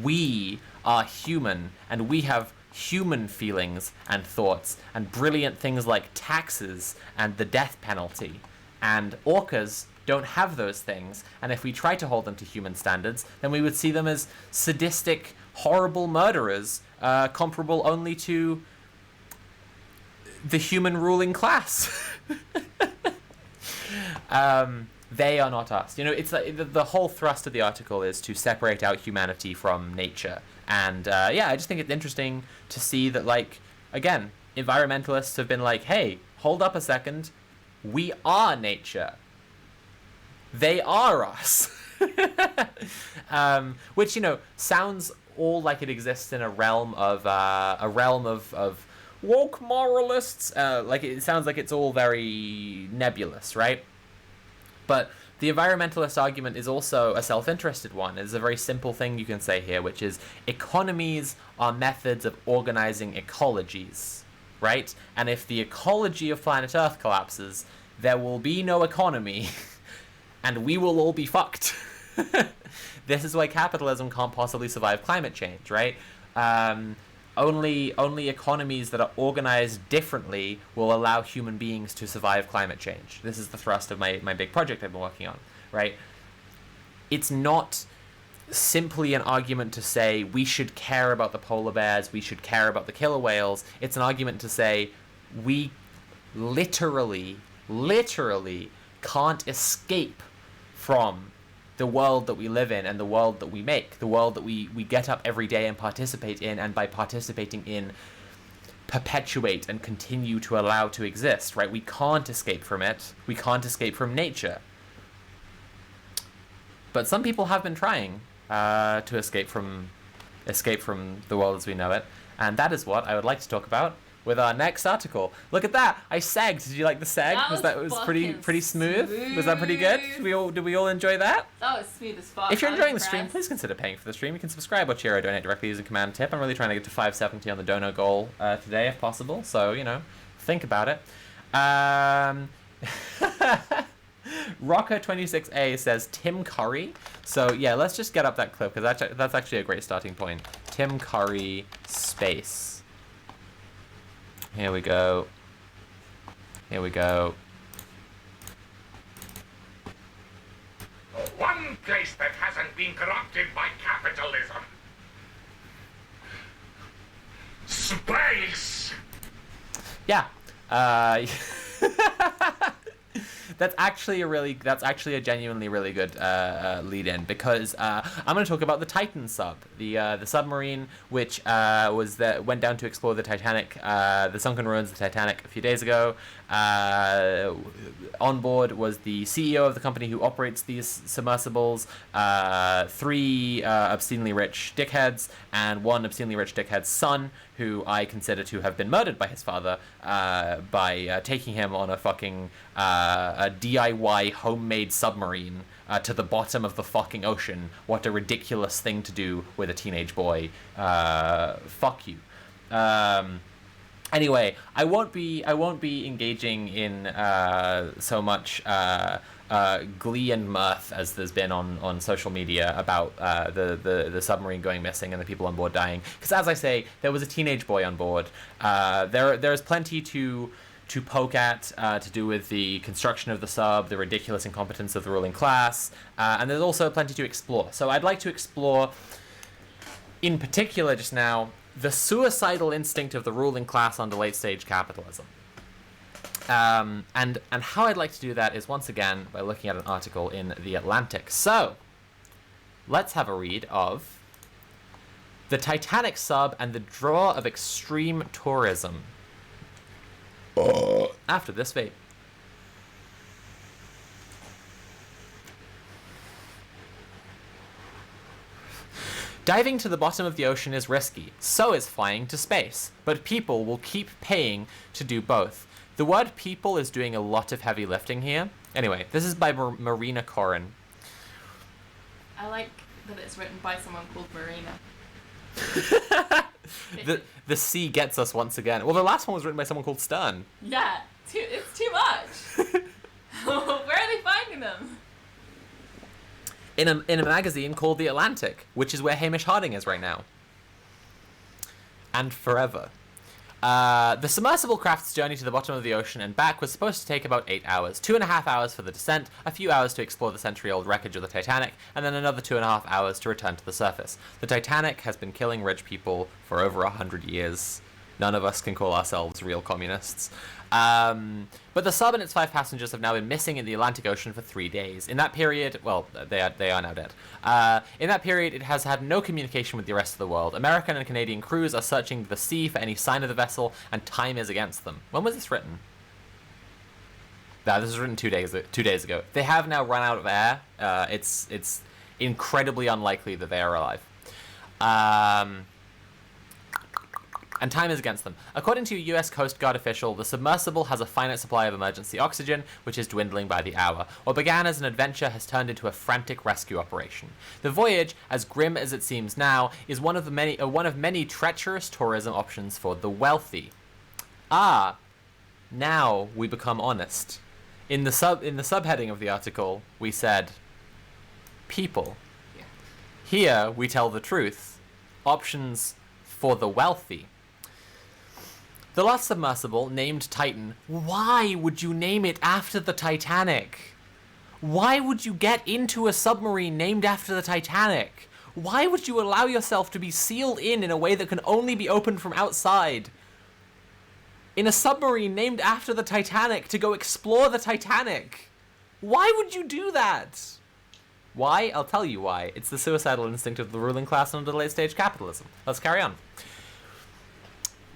We are human, and we have human feelings and thoughts, and brilliant things like taxes and the death penalty. And orcas don't have those things, and if we try to hold them to human standards, then we would see them as sadistic, horrible murderers, comparable only to the human ruling class. They are not us. You know, it's like the whole thrust of the article is to separate out humanity from nature. And yeah, I just think it's interesting to see that, like, again, environmentalists have been like, hey, hold up a second. We are nature. They are us. Which, you know, sounds all like it exists in a realm of woke moralists. Like, it sounds like it's all very nebulous, right? But the environmentalist argument is also a self-interested one. It's a very simple thing you can say here, which is economies are methods of organizing ecologies, right? And if the ecology of planet Earth collapses, there will be no economy, and we will all be fucked. This is why capitalism can't possibly survive climate change, right? Only economies that are organized differently will allow human beings to survive climate change. This is the thrust of my big project I've been working on, right? It's not simply an argument to say we should care about the polar bears, we should care about the killer whales. It's an argument to say we literally can't escape from the world that we live in and the world that we make, the world that we get up every day and participate in, and by participating in, perpetuate and continue to allow to exist, right? We can't escape from it. We can't escape from nature. But some people have been trying to escape from the world as we know it, and that is what I would like to talk about with our next article. Look at that! I segged. Did you like the seg? That was pretty smooth? Was that pretty good? Did we all enjoy that? That was smooth as fuck. If you're enjoying the stream, please consider paying for the stream. You can subscribe or cheer or donate directly using Command Tip. I'm really trying to get to 570 on the dono goal today, if possible. So, you know, think about it. Rocker26A says Tim Curry. So yeah, let's just get up that clip, because that's actually a great starting point. Tim Curry space. Here we go. One place that hasn't been corrupted by capitalism. Space! Yeah. That's actually a genuinely really good lead-in, because I'm going to talk about the Titan sub, the submarine which went down to explore the Titanic, the sunken ruins of the Titanic a few days ago. On board was the CEO of the company who operates these submersibles, 3 obscenely rich dickheads, and 1 obscenely rich dickhead's son, who I consider to have been murdered by his father by taking him on a fucking a DIY homemade submarine to the bottom of the fucking ocean. What a ridiculous thing to do with a teenage boy. Fuck you. Anyway, I won't be engaging in so much glee and mirth as there's been on social media about the submarine going missing and the people on board dying. Because as I say, there was a teenage boy on board. There's plenty to poke at to do with the construction of the sub, the ridiculous incompetence of the ruling class, and there's also plenty to explore. So I'd like to explore, in particular just now, the suicidal instinct of the ruling class under late-stage capitalism. And how I'd like to do that is, once again, by looking at an article in The Atlantic. So, let's have a read of The Titanic Sub and the Draw of Extreme Tourism. After this vape. Diving to the bottom of the ocean is risky, so is flying to space, but people will keep paying to do both. The word people is doing a lot of heavy lifting here. Anyway, this is by Marina Corin. I like that it's written by someone called Marina. The C gets us once again. Well, the last one was written by someone called Stern. Yeah, it's too much. Where are they finding them? In a magazine called The Atlantic, which is where Hamish Harding is right now. and forever. The submersible craft's journey to the bottom of the ocean and back was supposed to take about 8 hours. 2.5 hours for the descent, a few hours to explore the century-old wreckage of the Titanic, and then another 2.5 hours to return to the surface. The Titanic has been killing rich people for over 100 years. None of us can call ourselves real communists. But the sub and its 5 passengers have now been missing in the Atlantic Ocean for 3 days. In that period, well, they are now dead. In that period, it has had no communication with the rest of the world. American and Canadian crews are searching the sea for any sign of the vessel, and time is against them. When was this written? No, this was written 2 days ago. They have now run out of air. It's incredibly unlikely that they are alive. And time is against them. According to a US Coast Guard official, the submersible has a finite supply of emergency oxygen, which is dwindling by the hour. What began as an adventure has turned into a frantic rescue operation. The voyage, as grim as it seems now, is one of many treacherous tourism options for the wealthy. Now we become honest. In the subheading of the article, we said, people. Yeah. Here we tell the truth. Options for the wealthy. The last submersible, named Titan. Why would you name it after the Titanic? Why would you get into a submarine named after the Titanic? Why would you allow yourself to be sealed in a way that can only be opened from outside? In a submarine named after the Titanic to go explore the Titanic? Why would you do that? Why? I'll tell you why. It's the suicidal instinct of the ruling class under late-stage capitalism. Let's carry on.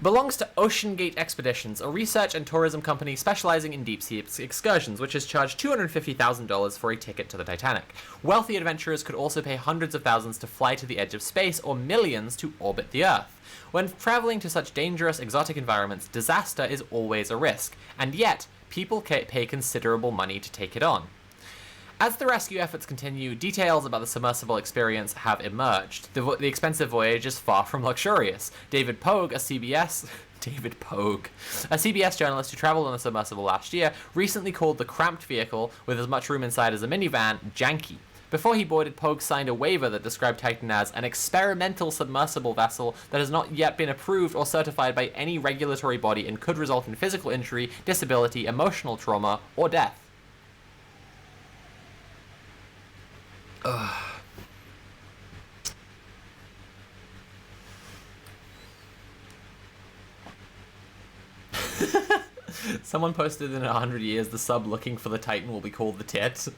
Belongs to Ocean Gate Expeditions, a research and tourism company specializing in deep-sea excursions, which has charged $250,000 for a ticket to the Titanic. Wealthy adventurers could also pay hundreds of thousands to fly to the edge of space, or millions to orbit the Earth. When traveling to such dangerous, exotic environments, disaster is always a risk, and yet, people pay considerable money to take it on. As the rescue efforts continue, details about the submersible experience have emerged. The expensive voyage is far from luxurious. David Pogue, a CBS journalist who traveled on the submersible last year, recently called the cramped vehicle, with as much room inside as a minivan, janky. Before he boarded, Pogue signed a waiver that described Titan as an experimental submersible vessel that has not yet been approved or certified by any regulatory body and could result in physical injury, disability, emotional trauma, or death. Someone posted in 100 years the sub looking for the Titan will be called the Tit.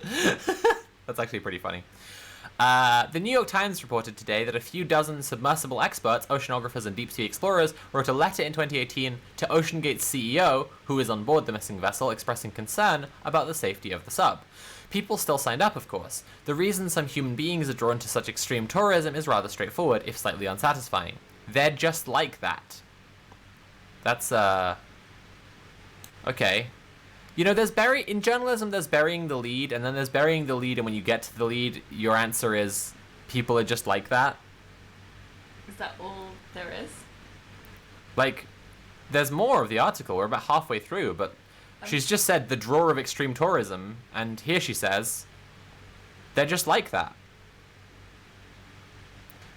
That's actually pretty funny. The New York Times reported today that a few dozen submersible experts, oceanographers, and deep-sea explorers wrote a letter in 2018 to OceanGate's CEO, who is on board the missing vessel, expressing concern about the safety of the sub. People still signed up, of course. The reason some human beings are drawn to such extreme tourism is rather straightforward, if slightly unsatisfying. They're just like that. That's, okay. You know, in journalism, there's burying the lead, and then there's burying the lead, and when you get to the lead, your answer is, people are just like that. Is that all there is? Like, there's more of the article. We're about halfway through, but she's just said the drawer of extreme tourism, and here she says, they're just like that.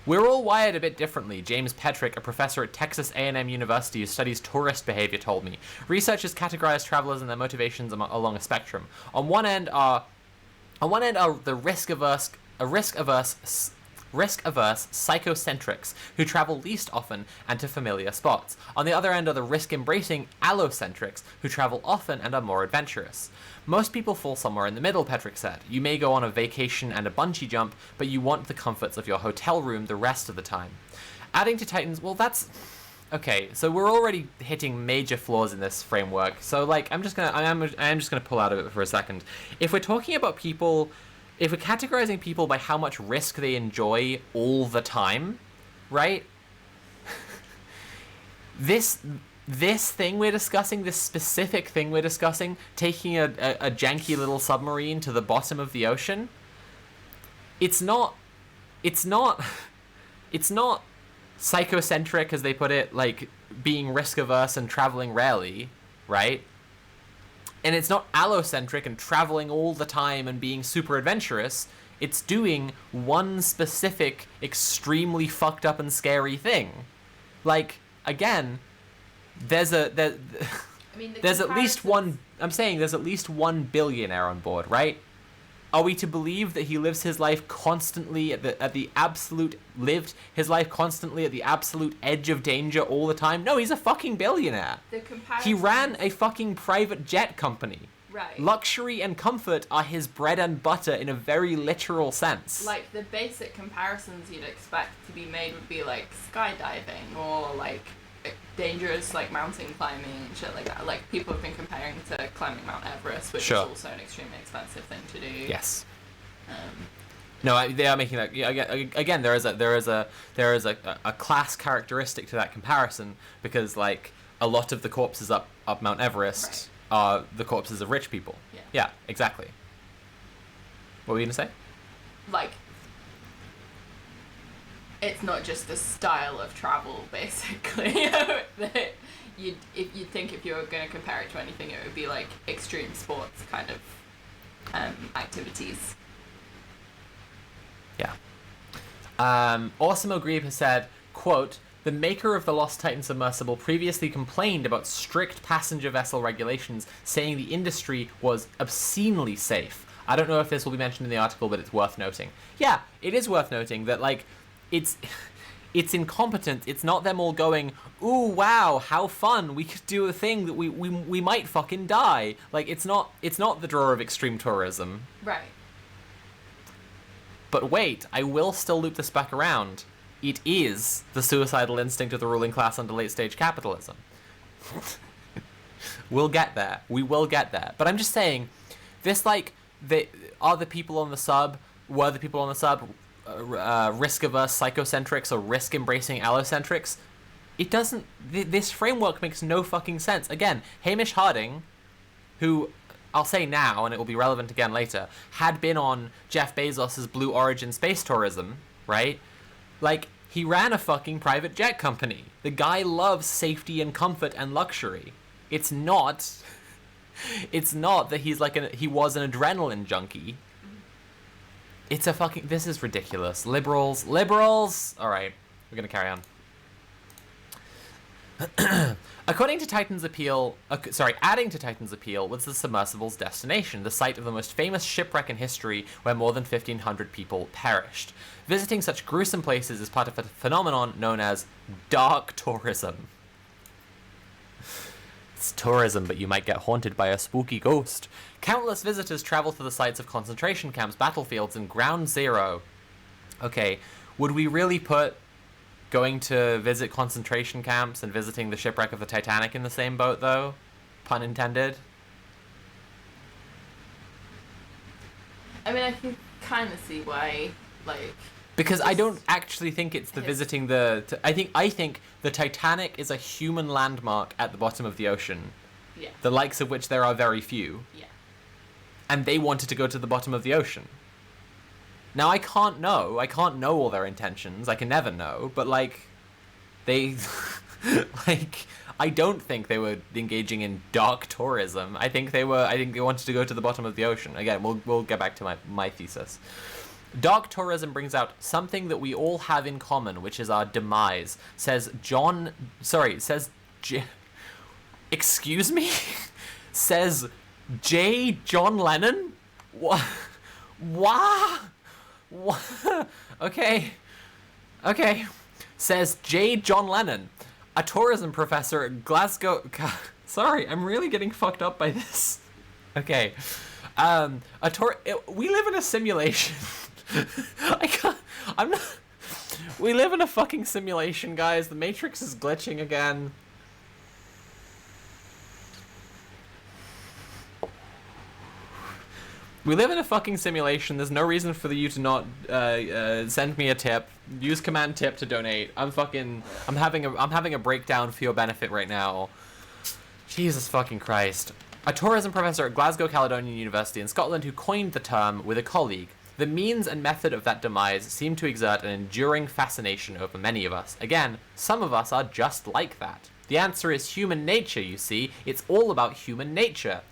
We're all wired a bit differently, James Petrick, a professor at Texas A&M University who studies tourist behavior, told me. Researchers categorize travelers and their motivations along a spectrum. On one end are the risk-averse psychocentrics who travel least often and to familiar spots. On the other end are the risk-embracing allocentrics who travel often and are more adventurous. Most people fall somewhere in the middle, Petrick said. You may go on a vacation and a bungee jump, but you want the comforts of your hotel room the rest of the time. Adding to Titans, well, that's... Okay, so we're already hitting major flaws in this framework. So, like, I am just gonna pull out of it for a second. If we're talking about people... If we're categorizing people by how much risk they enjoy all the time, right? This thing we're discussing, this specific thing we're discussing, taking a janky little submarine to the bottom of the ocean, it's not psychocentric, as they put it, like being risk averse and traveling rarely, right? And it's not allocentric and traveling all the time and being super adventurous. It's doing one specific, extremely fucked up and scary thing. Like, again, there's I mean, there's at least comparisons- one. I'm saying there's at least one billionaire on board, right? Are we to believe that he lives his life constantly at the absolute edge of danger all the time? No, he's a fucking billionaire. The comparisons, He ran a fucking private jet company. right. Luxury and comfort are his bread and butter in a very literal sense. Like, the basic comparisons you'd expect to be made would be, like, skydiving or, like, dangerous, like, mountain climbing and shit like that. Like, people have been comparing to climbing Mount Everest, which Sure. is also an extremely expensive thing to do. Yes. Um, No, they are making that. Yeah, again, there is a class characteristic to that comparison, because like a lot of the corpses up Mount Everest are the corpses of rich people. Yeah. Yeah, exactly. What were you gonna say? like, it's not just the style of travel, basically. That you'd think if you were going to compare it to anything, it would be like extreme sports kind of activities. Yeah. Awesome O'Greeb has said, quote, "The maker of the Lost Titan submersible previously complained about strict passenger vessel regulations, saying the industry was obscenely safe. I don't know if this will be mentioned in the article, but it's worth noting." Yeah, it is worth noting that, like, it's incompetent. It's not them all going, "Ooh, wow, how fun, we could do a thing that we might fucking die." Like, it's not the draw of extreme tourism. Right. But wait, I will still loop this back around. It is the suicidal instinct of the ruling class under late-stage capitalism. We'll get there. We will get there. But I'm just saying, this, like, were the people on the sub, risk-averse psychocentrics or risk-embracing allocentrics? It doesn't... This framework makes no fucking sense. Again, Hamish Harding, who... I'll say now, and it will be relevant again later, had been on Jeff Bezos' Blue Origin space tourism, right? Like, he ran a fucking private jet company. The guy loves safety and comfort and luxury. It's not that he's like he was an adrenaline junkie. It's a fucking... This is ridiculous. Liberals! Alright, we're gonna carry on. Adding to Titan's appeal was the submersible's destination, the site of the most famous shipwreck in history where more than 1,500 people perished. Visiting such gruesome places is part of a phenomenon known as dark tourism. It's tourism, but you might get haunted by a spooky ghost. Countless visitors travel to the sites of concentration camps, battlefields, and Ground Zero. Okay, would we really put going to visit concentration camps and visiting the shipwreck of the Titanic in the same boat, though? Pun intended. I mean, I can kind of see why, like... Because I don't actually think it's the visiting the... I think the Titanic is a human landmark at the bottom of the ocean. Yeah. The likes of which there are very few. Yeah. And they wanted to go to the bottom of the ocean. Now, I can't know all their intentions. I can never know. But, like, they... like, I don't think they were engaging in dark tourism. I think they wanted to go to the bottom of the ocean. Again, we'll get back to my thesis. Dark tourism brings out something that we all have in common, which is our demise, excuse me? Says J. John Lennon? What? Okay. Says J. John Lennon, a tourism professor at Glasgow... Sorry, I'm really getting fucked up by this. Okay. We live in a simulation. We live in a fucking simulation, guys. The Matrix is glitching again. We live in a fucking simulation. There's no reason for you to not send me a tip. Use command tip to donate. I'm having a breakdown for your benefit right now. Jesus fucking Christ. A tourism professor at Glasgow Caledonian University in Scotland who coined the term with a colleague. The means and method of that demise seem to exert an enduring fascination over many of us. Again, some of us are just like that. The answer is human nature, you see. It's all about human nature.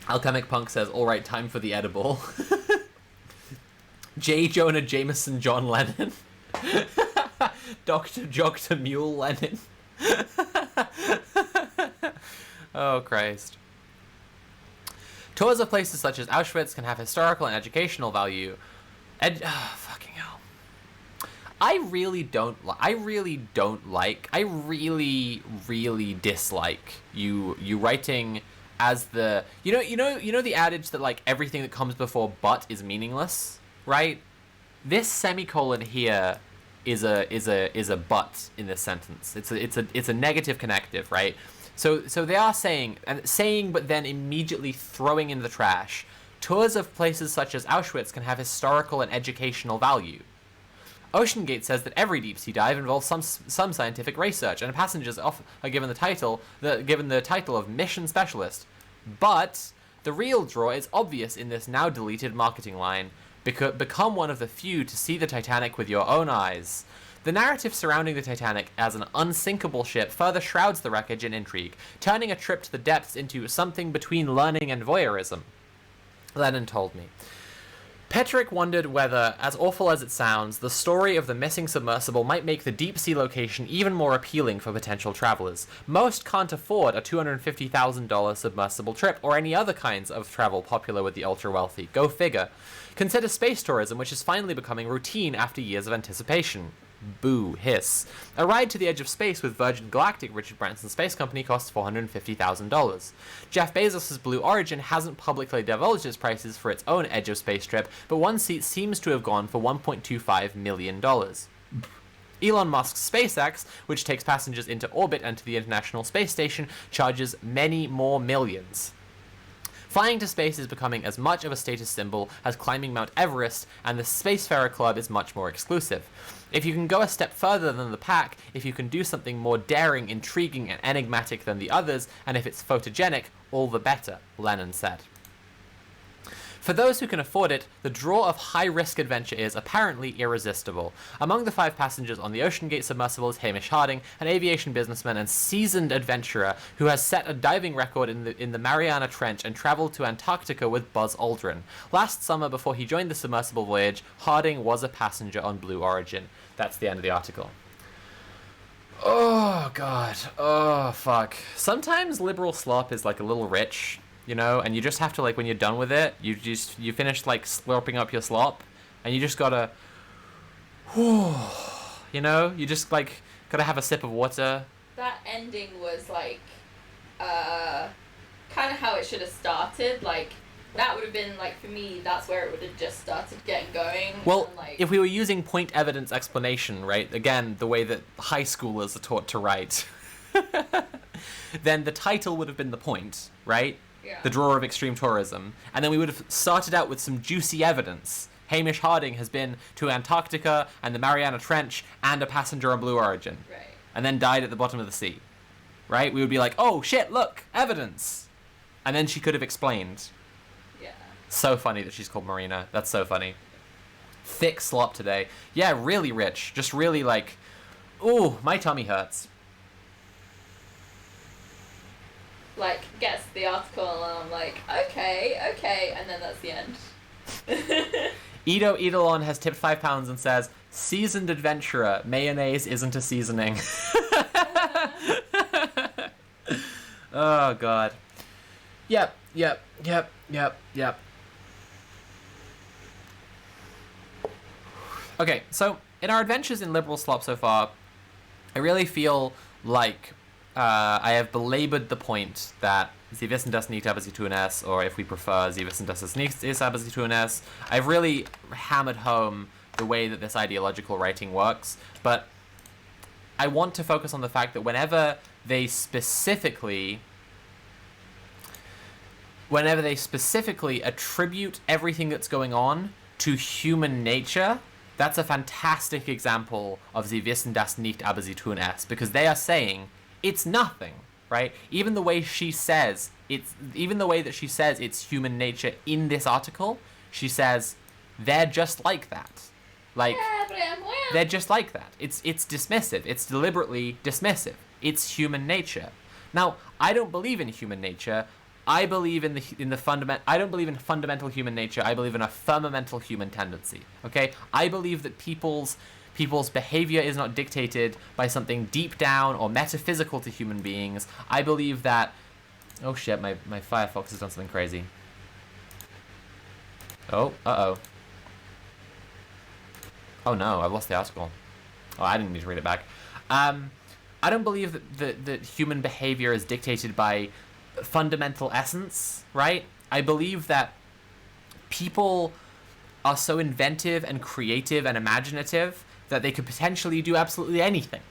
Alchemic Punk says, alright, time for the edible. J. Jonah Jameson John Lennon. Dr. Mule Lennon. Oh, Christ. Tours of places such as Auschwitz can have historical and educational value. Fucking hell. I really dislike you writing as the you know the adage that like everything that comes before but is meaningless, right? This semicolon here is a but in this sentence. It's a negative connective, right? So they are saying but then immediately throwing in the trash. Tours of places such as Auschwitz can have historical and educational value. OceanGate says that every deep-sea dive involves some scientific research, and passengers are given the title of mission specialist. But the real draw is obvious in this now deleted marketing line. Become one of the few to see the Titanic with your own eyes. The narrative surrounding the Titanic as an unsinkable ship further shrouds the wreckage in intrigue, turning a trip to the depths into something between learning and voyeurism. Lennon told me. Petrick wondered whether, as awful as it sounds, the story of the missing submersible might make the deep-sea location even more appealing for potential travelers. Most can't afford a $250,000 submersible trip or any other kinds of travel popular with the ultra-wealthy. Go figure. Consider space tourism, which is finally becoming routine after years of anticipation. Boo, hiss. A ride to the edge of space with Virgin Galactic Richard Branson's space company costs $450,000. Jeff Bezos' Blue Origin hasn't publicly divulged its prices for its own edge of space trip, but one seat seems to have gone for $1.25 million. Elon Musk's SpaceX, which takes passengers into orbit and to the International Space Station, charges many more millions. Flying to space is becoming as much of a status symbol as climbing Mount Everest, and the Spacefarer Club is much more exclusive. If you can go a step further than the pack, if you can do something more daring, intriguing, and enigmatic than the others, and if it's photogenic, all the better, Lennon said. For those who can afford it, the draw of high-risk adventure is apparently irresistible. Among the 5 passengers on the OceanGate submersible is Hamish Harding, an aviation businessman and seasoned adventurer who has set a diving record in the Mariana Trench and traveled to Antarctica with Buzz Aldrin. Last summer, before he joined the submersible voyage, Harding was a passenger on Blue Origin. That's the end of the article. Oh, God. Oh, fuck. Sometimes liberal slop is like a little rich, you know, and you just have to, like, when you're done with it, you finish, like, slurping up your slop, and you just gotta, you know, you just, like, gotta have a sip of water. That ending was, like, kind of how it should have started, like, that would have been, like, for me, that's where it would have just started getting going. Well, and, like, if we were using point evidence explanation, right, again, the way that high schoolers are taught to write, then the title would have been the point, right? Yeah. The drawer of extreme tourism. And then we would have started out with some juicy evidence. Hamish Harding has been to Antarctica and the Mariana Trench and a passenger on Blue Origin. Right. And then died at the bottom of the sea. Right? We would be like, oh shit, look, evidence. And then she could have explained. Yeah. So funny that she's called Marina. That's so funny. Thick slop today. Yeah, really rich. Just really like, ooh, my tummy hurts. Like, gets the article and I'm like, okay, and then that's the end. Edo Eidolon has tipped £5 and says, seasoned adventurer, mayonnaise isn't a seasoning. Oh, God. Yep. Okay, so in our adventures in liberal slop so far, I really feel like I have belabored the point that Sie wissen das nicht, aber Sie tun es, or if we prefer, Sie wissen, dass es nichts ist, aber Sie tun es. I've really hammered home the way that this ideological writing works, but I want to focus on the fact that whenever they specifically attribute everything that's going on to human nature, that's a fantastic example of Sie wissen das nicht, aber Sie tun es, because they are saying it's nothing, right? Even the way that she says it's human nature in this article, she says they're just like that. Like, they're just like that. It's dismissive. It's deliberately dismissive. It's human nature. Now, I don't believe in human nature. I believe in the fundament. I don't believe in fundamental human nature. I believe in a fundamental human tendency. Okay, I believe that people's behavior is not dictated by something deep down or metaphysical to human beings. I believe that. Oh shit! My Firefox has done something crazy. Oh, uh-oh. Oh no, I've lost the article. Oh, I didn't need to read it back. I don't believe that human behavior is dictated by fundamental essence, right? I believe that people are so inventive and creative and imaginative that they could potentially do absolutely anything,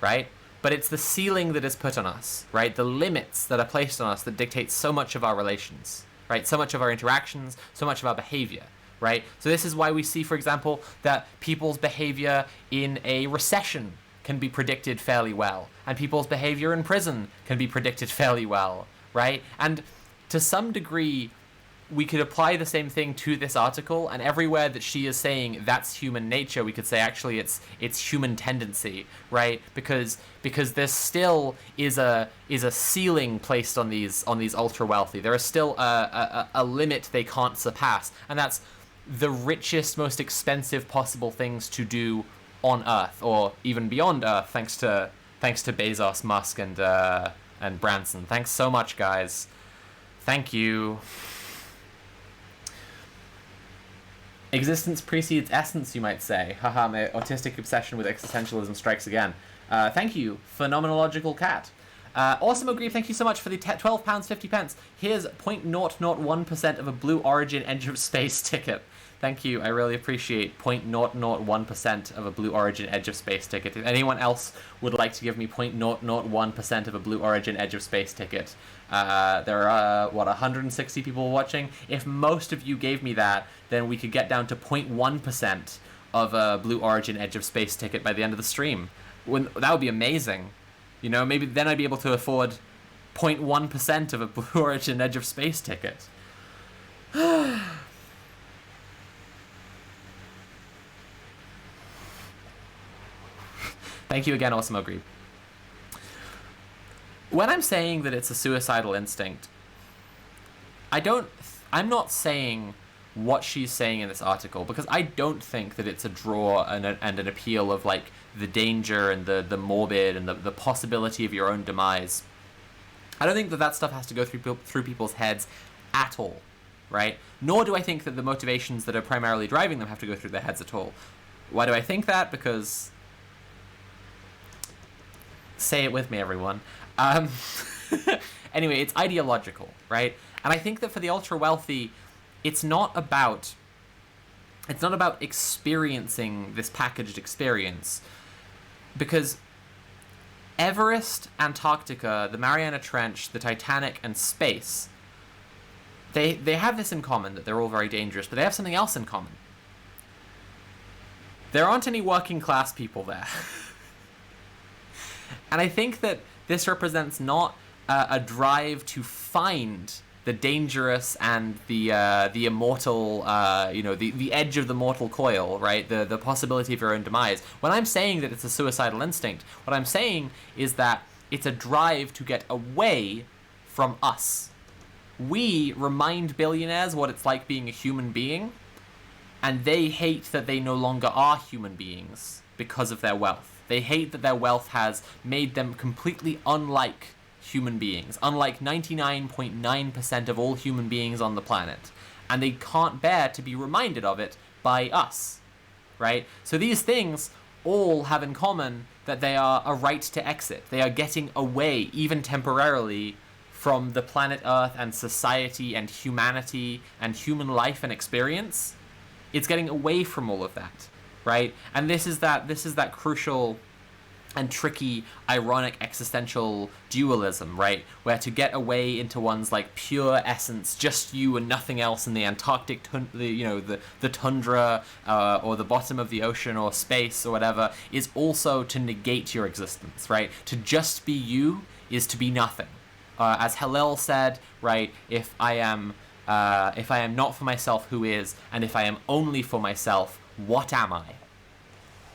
right? But it's the ceiling that is put on us, right? The limits that are placed on us that dictate so much of our relations, right? So much of our interactions, so much of our behavior, right? So this is why we see, for example, that people's behavior in a recession can be predicted fairly well, and people's behavior in prison can be predicted fairly well, right? And to some degree, we could apply the same thing to this article, and everywhere that she is saying that's human nature, we could say actually it's human tendency, right? Because there still is a ceiling placed on these ultra wealthy. There is still a limit they can't surpass, and that's the richest, most expensive possible things to do on Earth, or even beyond Earth, thanks to Bezos, Musk, and Branson. Thanks so much, guys. Thank you. Existence precedes essence, you might say. Haha, my autistic obsession with existentialism strikes again. Thank you, Phenomenological Cat. Awesome Agree, thank you so much for the £12.50. Here's 0.001% of a Blue Origin Edge of Space ticket. Thank you, I really appreciate 0.001% of a Blue Origin Edge of Space ticket. If anyone else would like to give me 0.001% of a Blue Origin Edge of Space ticket, there are, 160 people watching? If most of you gave me that, then we could get down to 0.1% of a Blue Origin Edge of Space ticket by the end of the stream. That would be amazing. You know, maybe then I'd be able to afford 0.1% of a Blue Origin Edge of Space ticket. Thank you again, Awesome Agree. When I'm saying that it's a suicidal instinct, I'm not saying what she's saying in this article, because I don't think that it's a draw and an appeal of like the danger and the morbid and the possibility of your own demise. I don't think that stuff has to go through people's heads at all, right? Nor do I think that the motivations that are primarily driving them have to go through their heads at all. Why do I think that? Because... say it with me, everyone. Anyway, it's ideological, right? And I think that for the ultra-wealthy, it's not about experiencing this packaged experience, because Everest, Antarctica, the Mariana Trench, the Titanic, and space, they have this in common, that they're all very dangerous, but they have something else in common. There aren't any working class people there. And I think that this represents not a drive to find the dangerous and the immortal, the edge of the mortal coil, right? The possibility of your own demise. When I'm saying that it's a suicidal instinct, what I'm saying is that it's a drive to get away from us. We remind billionaires what it's like being a human being, and they hate that they no longer are human beings because of their wealth. They hate that their wealth has made them completely unlike human beings, unlike 99.9% of all human beings on the planet. And they can't bear to be reminded of it by us, right? So these things all have in common that they are a right to exit. They are getting away, even temporarily, from the planet Earth and society and humanity and human life and experience. It's getting away from all of that, right? And this is that crucial and tricky, ironic, existential dualism, right? Where to get away into one's like pure essence, just you and nothing else in the Antarctic, the tundra, or the bottom of the ocean or space or whatever, is also to negate your existence, right? To just be you is to be nothing. As Hillel said, right? If I am not for myself, who is? And if I am only for myself, what am I?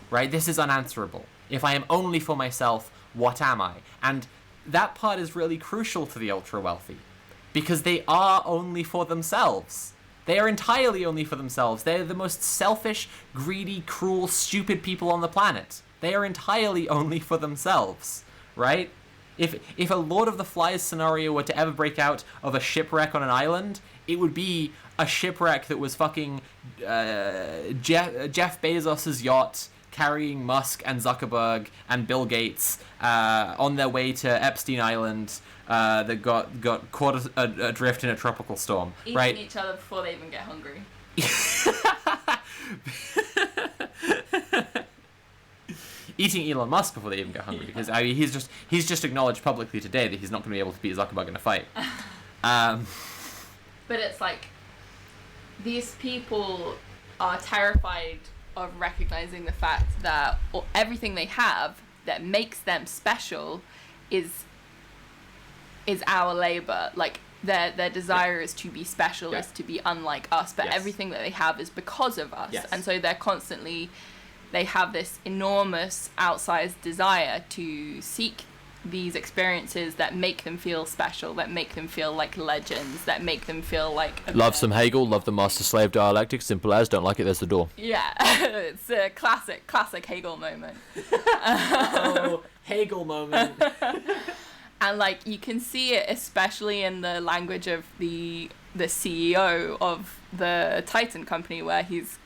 Right? This is unanswerable. If I am only for myself, what am I? And that part is really crucial to the ultra-wealthy. because they are only for themselves. They are entirely only for themselves. They're the most selfish, greedy, cruel, stupid people on the planet. They are entirely only for themselves, right? If a Lord of the Flies scenario were to ever break out of a shipwreck on an island, it would be a shipwreck that was fucking Jeff Bezos' yacht carrying Musk and Zuckerberg and Bill Gates on their way to Epstein Island that got caught adrift in a tropical storm. Eating each other before they even get hungry. Eating Elon Musk before they even get hungry, because I mean, he's just acknowledged publicly today that he's not going to be able to beat Zuckerberg in a fight. But it's like, these people are terrified of recognizing the fact that everything they have that makes them special is our labor. Like, their desire is to be special, is to be unlike us, but everything that they have is because of us. And so they have this enormous outsized desire to seek these experiences that make them feel special, that make them feel like legends, that make them feel like... Love some Hegel, love the master-slave dialectic, simple as, don't like it, there's the door. Yeah, it's a classic Hegel moment. Oh, Hegel moment. And, like, you can see it especially in the language of the CEO of the Titan company, where he's,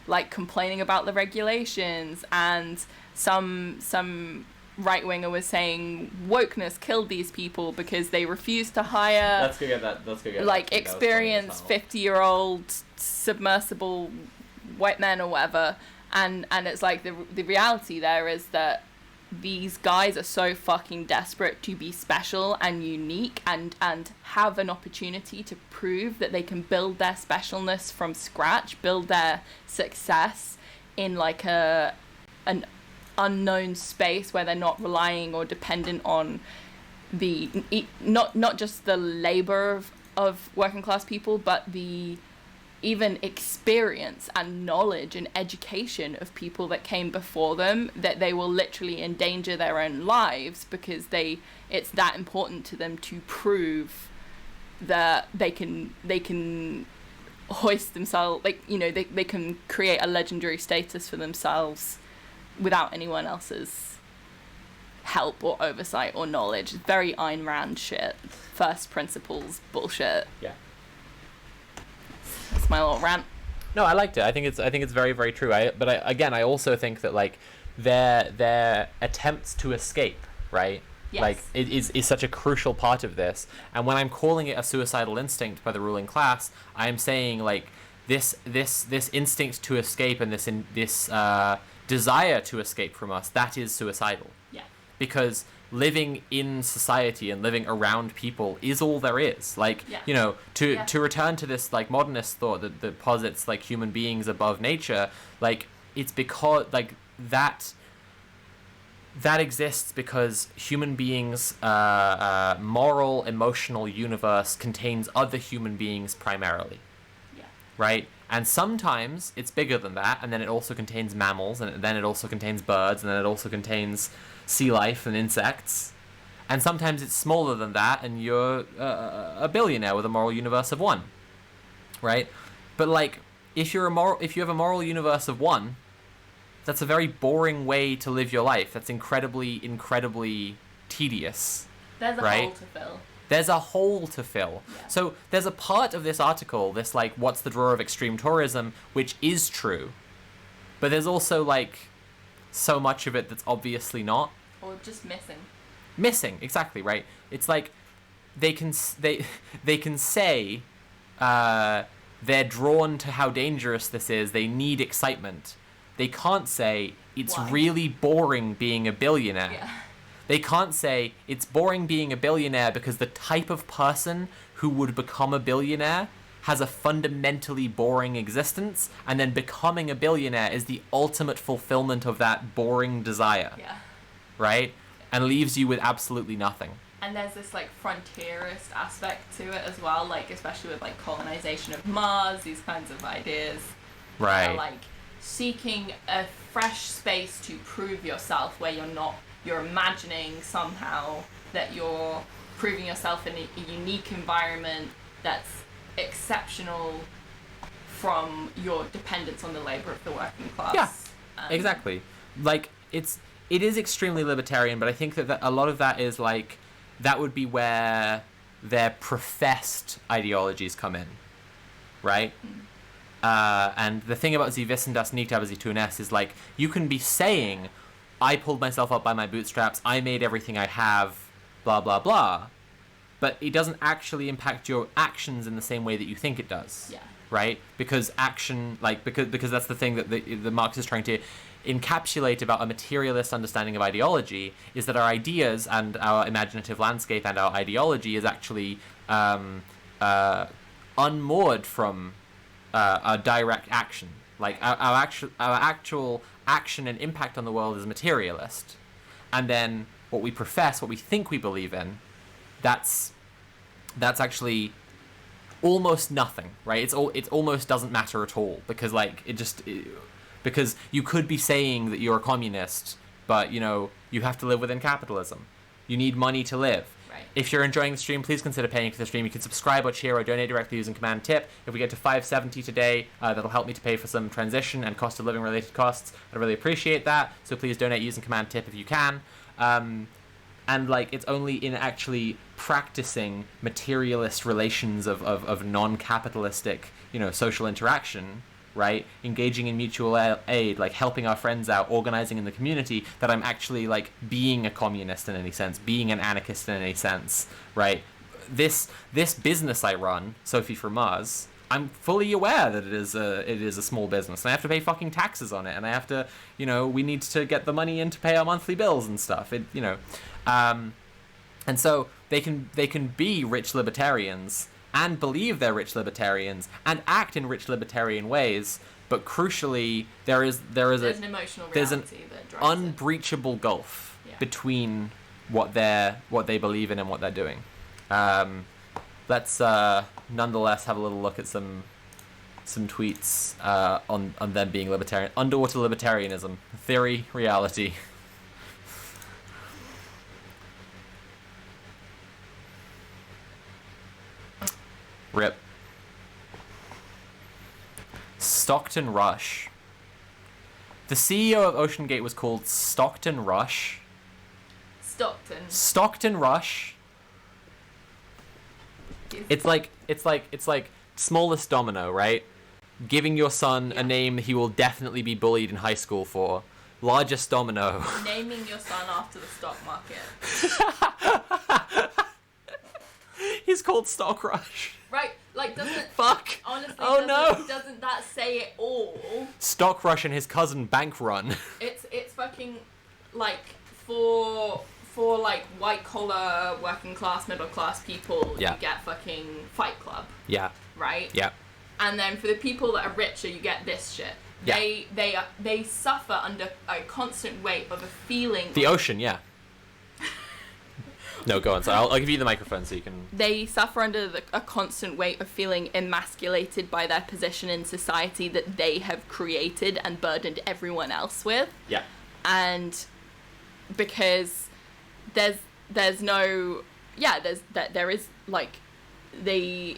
like, complaining about the regulations, and some right-winger was saying wokeness killed these people because they refused to hire... Let's go get that. Like, experienced 50-year-old submersible white men or whatever. And it's like, the reality there is that these guys are so fucking desperate to be special and unique and have an opportunity to prove that they can build their specialness from scratch, build their success in, like, an unknown space where they're not relying or dependent on the not just the labor of working class people, but the even experience and knowledge and education of people that came before them, that they will literally endanger their own lives because it's that important to them to prove that they can hoist themselves, like, you know, they can create a legendary status for themselves without anyone else's help or oversight or knowledge. Very Ayn Rand shit. First principles bullshit. Yeah. That's my little rant. No, I liked it. I think it's very, very true. I also think that, like, their attempts to escape, right? Yes. Like, it is such a crucial part of this. And when I'm calling it a suicidal instinct by the ruling class, I'm saying, like, this instinct to escape and this desire to escape from us, that is suicidal. Yeah. Because living in society and living around people is all there is. Like, you know, to return to this, like, modernist thought that posits, like, human beings above nature, like, it's because, like, that exists because human beings' moral, emotional universe contains other human beings primarily. Yeah. Right? And sometimes it's bigger than that, and then it also contains mammals, and then it also contains birds, and then it also contains sea life and insects. And sometimes it's smaller than that, and you're a billionaire with a moral universe of 1. Right? But, like, if you have a moral universe of 1, that's a very boring way to live your life. That's incredibly, incredibly tedious. There's a hole to fill. There's a hole to fill. Yeah. So there's a part of this article, this, like, what's the draw of extreme tourism, which is true. But there's also, like, so much of it that's obviously not. Or just missing. Missing, exactly, right? It's like they can say they're drawn to how dangerous this is. They need excitement. They can't say it's Why? really boring being a billionaire. Yeah. They can't say it's boring being a billionaire because the type of person who would become a billionaire has a fundamentally boring existence, and then becoming a billionaire is the ultimate fulfillment of that boring desire. Yeah. Right? And leaves you with absolutely nothing. And there's this, like, frontierist aspect to it as well, like, especially with, like, colonization of Mars, these kinds of ideas. Right. Like, seeking a fresh space to prove yourself where you're imagining somehow that you're proving yourself in a unique environment that's exceptional from your dependence on the labor of the working class. Yeah, exactly. Like, it is extremely libertarian, but I think that a lot of that is, like, that would be where their professed ideologies come in, right? And the thing about Sie wissen das nicht, aber sie tun es is, like, you can be saying, I pulled myself up by my bootstraps, I made everything I have, blah, blah, blah, but it doesn't actually impact your actions in the same way that you think it does. Yeah. Right? Because action, like, because that's the thing that the Marx is trying to encapsulate about a materialist understanding of ideology, is that our ideas and our imaginative landscape and our ideology is actually unmoored from a direct action. Like, our actual action and impact on the world is materialist. And then what we profess, what we think we believe in, that's actually almost nothing, right? It almost doesn't matter at all, because, like, because you could be saying that you're a communist, but, you know, you have to live within capitalism. You need money to live. Right. If you're enjoying the stream, please consider paying for the stream. You can subscribe or cheer or donate directly using command tip. If we get to 570 today, that'll help me to pay for some transition and cost of living related costs. I'd really appreciate that, so please donate using command tip if you can. And, like, it's only in actually practicing materialist relations of non-capitalistic, you know, social interaction, right? Engaging in mutual aid, like helping our friends out, organizing in the community, that I'm actually, like, being a communist in any sense, being an anarchist in any sense, right? This business I run, Sophie from Mars, I'm fully aware that it is a small business, and I have to pay fucking taxes on it, and I have to, you know, we need to get the money in to pay our monthly bills and stuff. It, you know, and so they can be rich libertarians and believe they're rich libertarians and act in rich libertarian ways, but crucially there's an emotional reality that drives unbreachable gulf between what they believe in and what they're doing. Let's nonetheless have a little look at some tweets on them being libertarian. Underwater libertarianism, theory, reality. Rip. Stockton Rush. The CEO of OceanGate was called Stockton Rush. Stockton Rush. It's like smallest domino, right? Giving your son a name he will definitely be bullied in high school for. Largest domino. Naming your son after the stock market. He's called Stock Rush. Right, like, doesn't... Fuck. Honestly, doesn't that say it all? Stock Rush and his cousin Bank Run. It's fucking, like, for like, white-collar, working-class, middle-class people, you get fucking Fight Club. Yeah. Right? Yeah. And then for the people that are richer, you get this shit. Yeah. They suffer under a constant weight of a feeling... The ocean, yeah. No, go on. So I'll give you the microphone so you can... They suffer under a constant weight of feeling emasculated by their position in society that they have created and burdened everyone else with. Yeah. And because there's no... Yeah, there is, like, they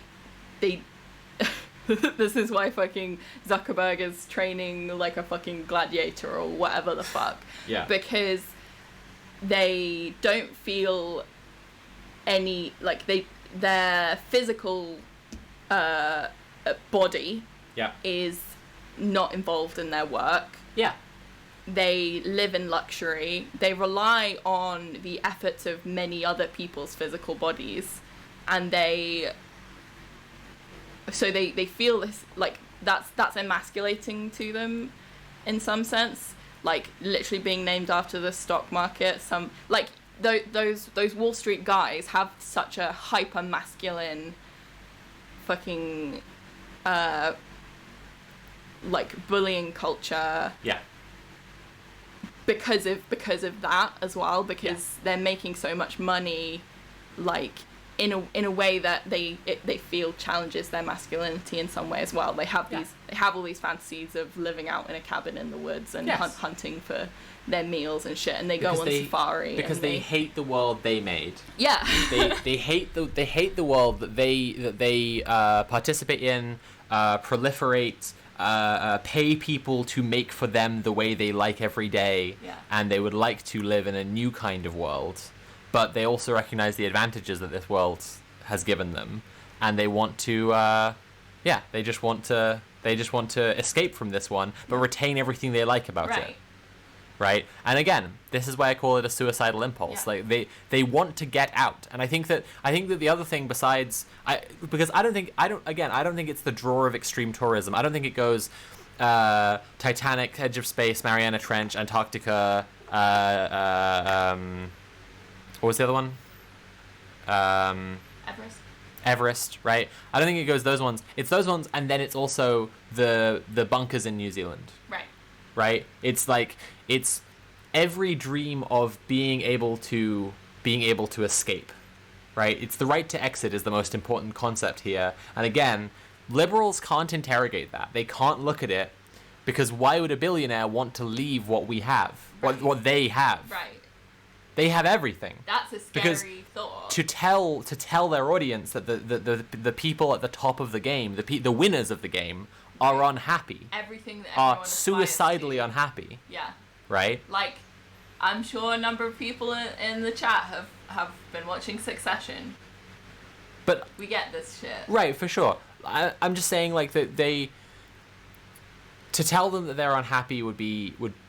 this is why fucking Zuckerberg is training like a fucking gladiator or whatever the fuck. Yeah. Because they don't feel any, like, their physical body is not involved in their work. Yeah. They live in luxury. They rely on the efforts of many other people's physical bodies, and they feel this, like, that's emasculating to them in some sense, like literally being named after the stock market. Some, like, those Wall Street guys have such a hyper masculine fucking like bullying culture. Yeah. Because of that as well, because they're making so much money, like, in a way that they feel challenges their masculinity in some way as well. They have all these fantasies of living out in a cabin in the woods and hunting for their meals and shit, and they go on safari because they hate the world they made. Yeah. they hate the world that they participate in, proliferate, pay people to make for them the way they like every day, and they would like to live in a new kind of world, but they also recognize the advantages that this world has given them, and they want to they just want to escape from this one but retain everything they like about it. Right? And again, this is why I call it a suicidal impulse. Like they want to get out. And I think that the other thing besides because I don't think it's the draw of extreme tourism. I don't think it goes Titanic, Edge of Space, Mariana Trench, Antarctica, what was the other one? Everest, right? I don't think it goes those ones. It's those ones, and then it's also the bunkers in New Zealand. Right? It's like it's every dream of being able to escape, right? It's the right to exit is the most important concept here. And again, liberals can't interrogate that. They can't look at it because why would a billionaire want to leave what we have, what they have? Right. They have everything. That's a scary thought. To tell their audience that the people at the top of the game, the winners of the game, are unhappy. Everything that are suicidally unhappy. Yeah. Right? Like, I'm sure a number of people in the chat have been watching Succession. But we get this shit. Right, for sure. I'm just saying, like, that to tell them that they're unhappy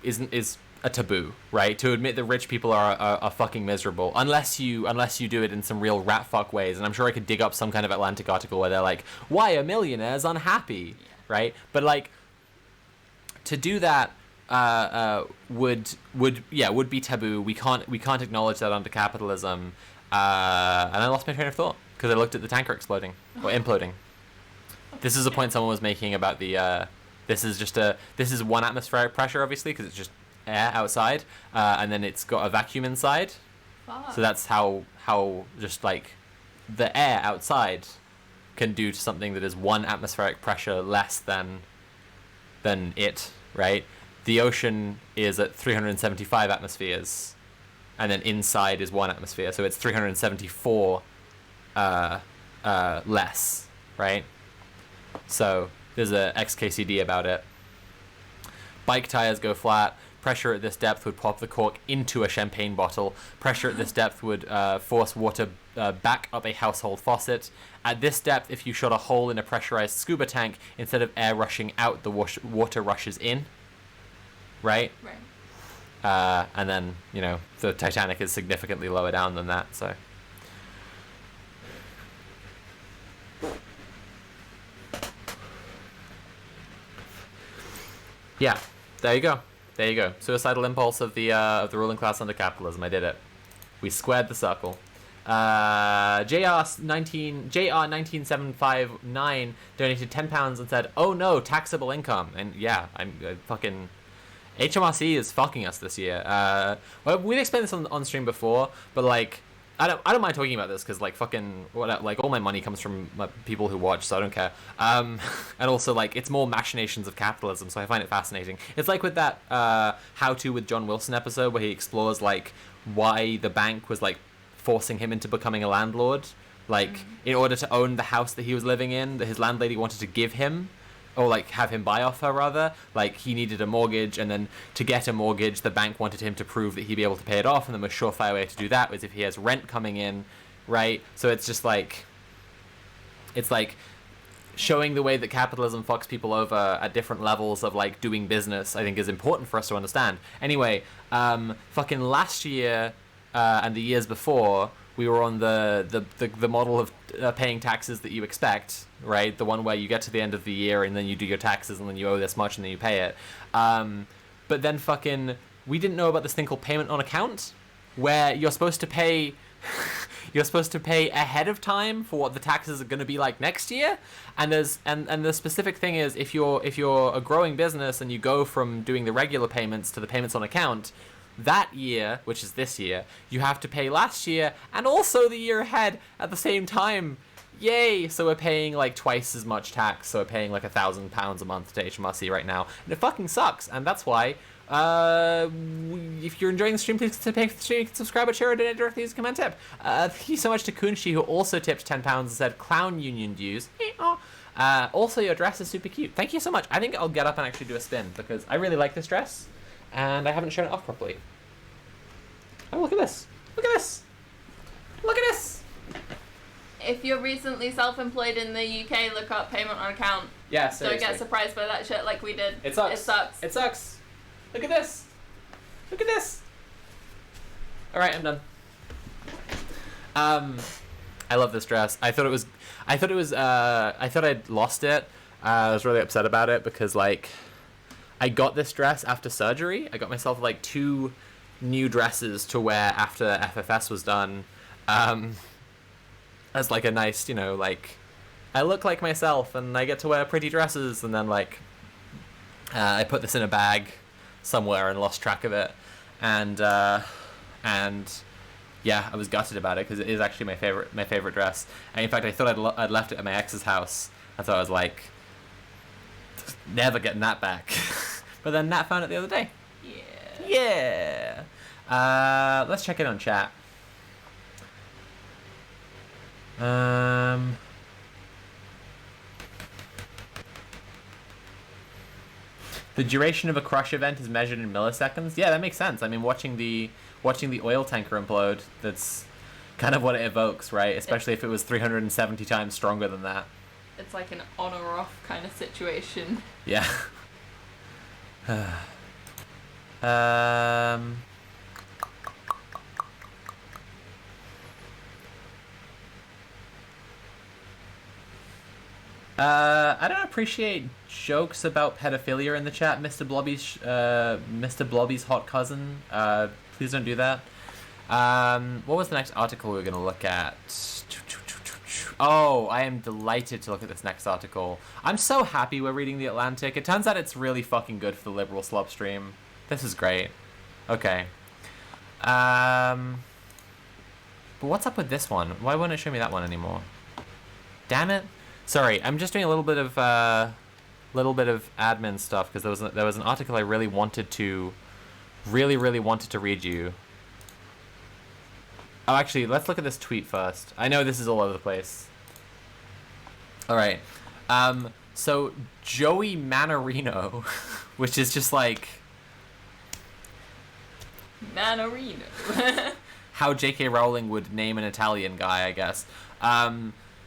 is a taboo, right? To admit that rich people are fucking miserable, unless you do it in some real rat fuck ways. And I'm sure I could dig up some kind of Atlantic article where they're like, why are millionaires unhappy? Yeah. Right? But like, to do that would be taboo. We can't acknowledge that under capitalism. And I lost my train of thought because I looked at the tanker exploding or imploding. This is a point someone was making about the this is one atmospheric pressure, obviously, because it's just air outside, and then it's got a vacuum inside. Fuck. So that's how just like the air outside can do to something that is one atmospheric pressure less than it, right? The ocean is at 375 atmospheres, and then inside is 1 atmosphere, so it's 374 less, right? So there's a XKCD about it. Bike tires go flat. Pressure at this depth would pop the cork into a champagne bottle. Pressure at this depth would force water back up a household faucet. At this depth, if you shot a hole in a pressurized scuba tank, instead of air rushing out, the water rushes in. Right? Right. And then, the Titanic is significantly lower down than that, so... Yeah, there you go. Suicidal impulse of the ruling class under capitalism. I did it. We squared the circle. JR19759 donated £10 and said, "Oh no, taxable income." And yeah, I'm fucking HMRC is fucking us this year. Well, we've explained this on stream before, but like, I don't mind talking about this because like fucking all my money comes from people who watch, so I don't care. And also like it's more machinations of capitalism, so I find it fascinating. It's like with that How To with John Wilson episode where he explores like why the bank was like forcing him into becoming a landlord, like in order to own the house that he was living in that his landlady wanted to give him. Or like have him buy off her rather. Like he needed a mortgage, and then to get a mortgage the bank wanted him to prove that he'd be able to pay it off, and the most surefire way to do that was if he has rent coming in, right? So it's just like, it's like showing the way that capitalism fucks people over at different levels of like doing business, I think is important for us to understand. Anyway, fucking last year and the years before, we were on the model of paying taxes that you expect, right? The one where you get to the end of the year and then you do your taxes and then you owe this much and then you pay it. But then fucking, we didn't know about this thing called payment on account, where you're supposed to pay ahead of time for what the taxes are going to be like next year. And the specific thing is, if you're a growing business and you go from doing the regular payments to the payments on account, that year, which is this year, you have to pay last year and also the year ahead at the same time. Yay! So we're paying like twice as much tax. So we're paying like £1,000 a month to HMRC right now, and it fucking sucks. And that's why, if you're enjoying the stream, please pay for the stream, subscribe, or share, or donate directly as a comment tip. Thank you so much to Kunshi, who also tipped £10 and said clown union dues. Also, your dress is super cute. Thank you so much. I think I'll get up and actually do a spin because I really like this dress, and I haven't shown it off properly. Oh, look at this! Look at this! Look at this! If you're recently self-employed in the UK, look up payment on account. Yeah, seriously. Don't get surprised by that shit like we did. It sucks. It sucks. It sucks. Look at this. Look at this. All right, I'm done. I love this dress. I thought I'd lost it. I was really upset about it because like I got this dress after surgery. I got myself like 2 new dresses to wear after FFS was done. As like a nice, you know, like I look like myself and I get to wear pretty dresses, and then like I put this in a bag somewhere and lost track of it, and yeah, I was gutted about it because it is actually my favorite dress. And in fact, I thought I'd left it at my ex's house, and so I was like, never getting that back. But then Nat found it the other day. Yeah. Let's check in on chat. The duration of a crush event is measured in milliseconds. Yeah, that makes sense. I mean, watching the oil tanker implode, that's kind of what it evokes, right? Especially if it was 370 times stronger than that. It's like an on or off kind of situation. Yeah. I don't appreciate jokes about pedophilia in the chat, Mr. Blobby's hot cousin. Please don't do that. What was the next article we were going to look at? Oh, I am delighted to look at this next article. I'm so happy we're reading The Atlantic. It turns out it's really fucking good for the liberal slop stream. This is great. Okay. But what's up with this one? Why won't it show me that one anymore? Damn it. Sorry, I'm just doing a little bit of admin stuff because there was an article I really wanted to read you. Oh, actually, let's look at this tweet first. I know this is all over the place. All right. So Joey Manorino, which is just like Manorino. how J.K. Rowling would name an Italian guy, I guess.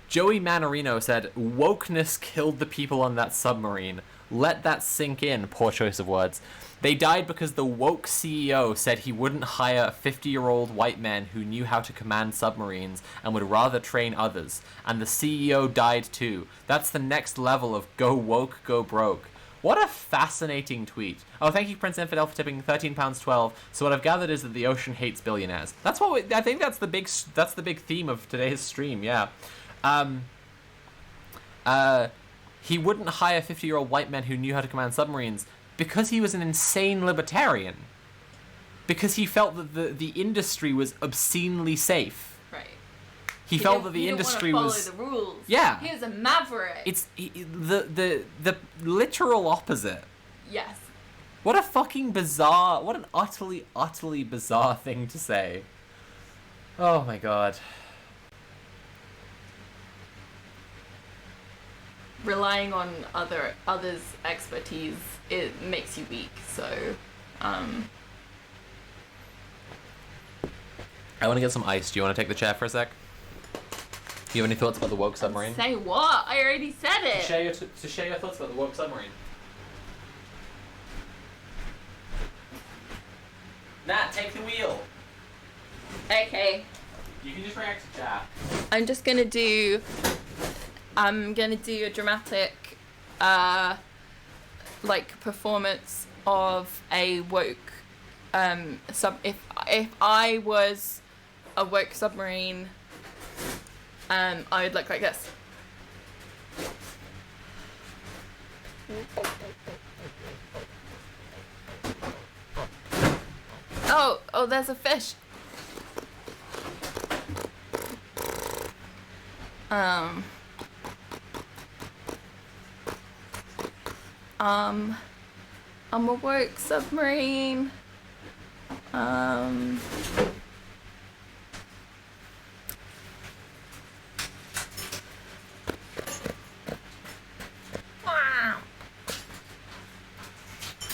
Joey Manorino said, "Wokeness killed the people on that submarine. Let that sink in." Poor choice of words. "They died because the woke CEO said he wouldn't hire 50-year-old white men who knew how to command submarines and would rather train others. And the CEO died too. That's the next level of go woke, go broke." What a fascinating tweet. Oh, thank you, Prince Infidel, for tipping £13.12. So what I've gathered is that the ocean hates billionaires. That's what I think. That's the big theme of today's stream. Yeah. He wouldn't hire 50-year-old white men who knew how to command submarines because he was an insane libertarian. Because he felt that the industry was obscenely safe. Right. He felt that the industry was... He didn't want to follow the rules. Yeah. He was a maverick. It's the literal opposite. Yes. What a fucking bizarre... What an utterly bizarre thing to say. Oh my god. Relying on others' expertise, it makes you weak. So, I want to get some ice. Do you want to take the chair for a sec? Do you have any thoughts about the woke submarine? Say what? I already said it. To share your thoughts about the woke submarine. Nat, take the wheel. Okay. You can just react to chat. I'm gonna do a dramatic, like performance of a woke, if I was a woke submarine, I would look like this. Oh, there's a fish. I'm a woke submarine.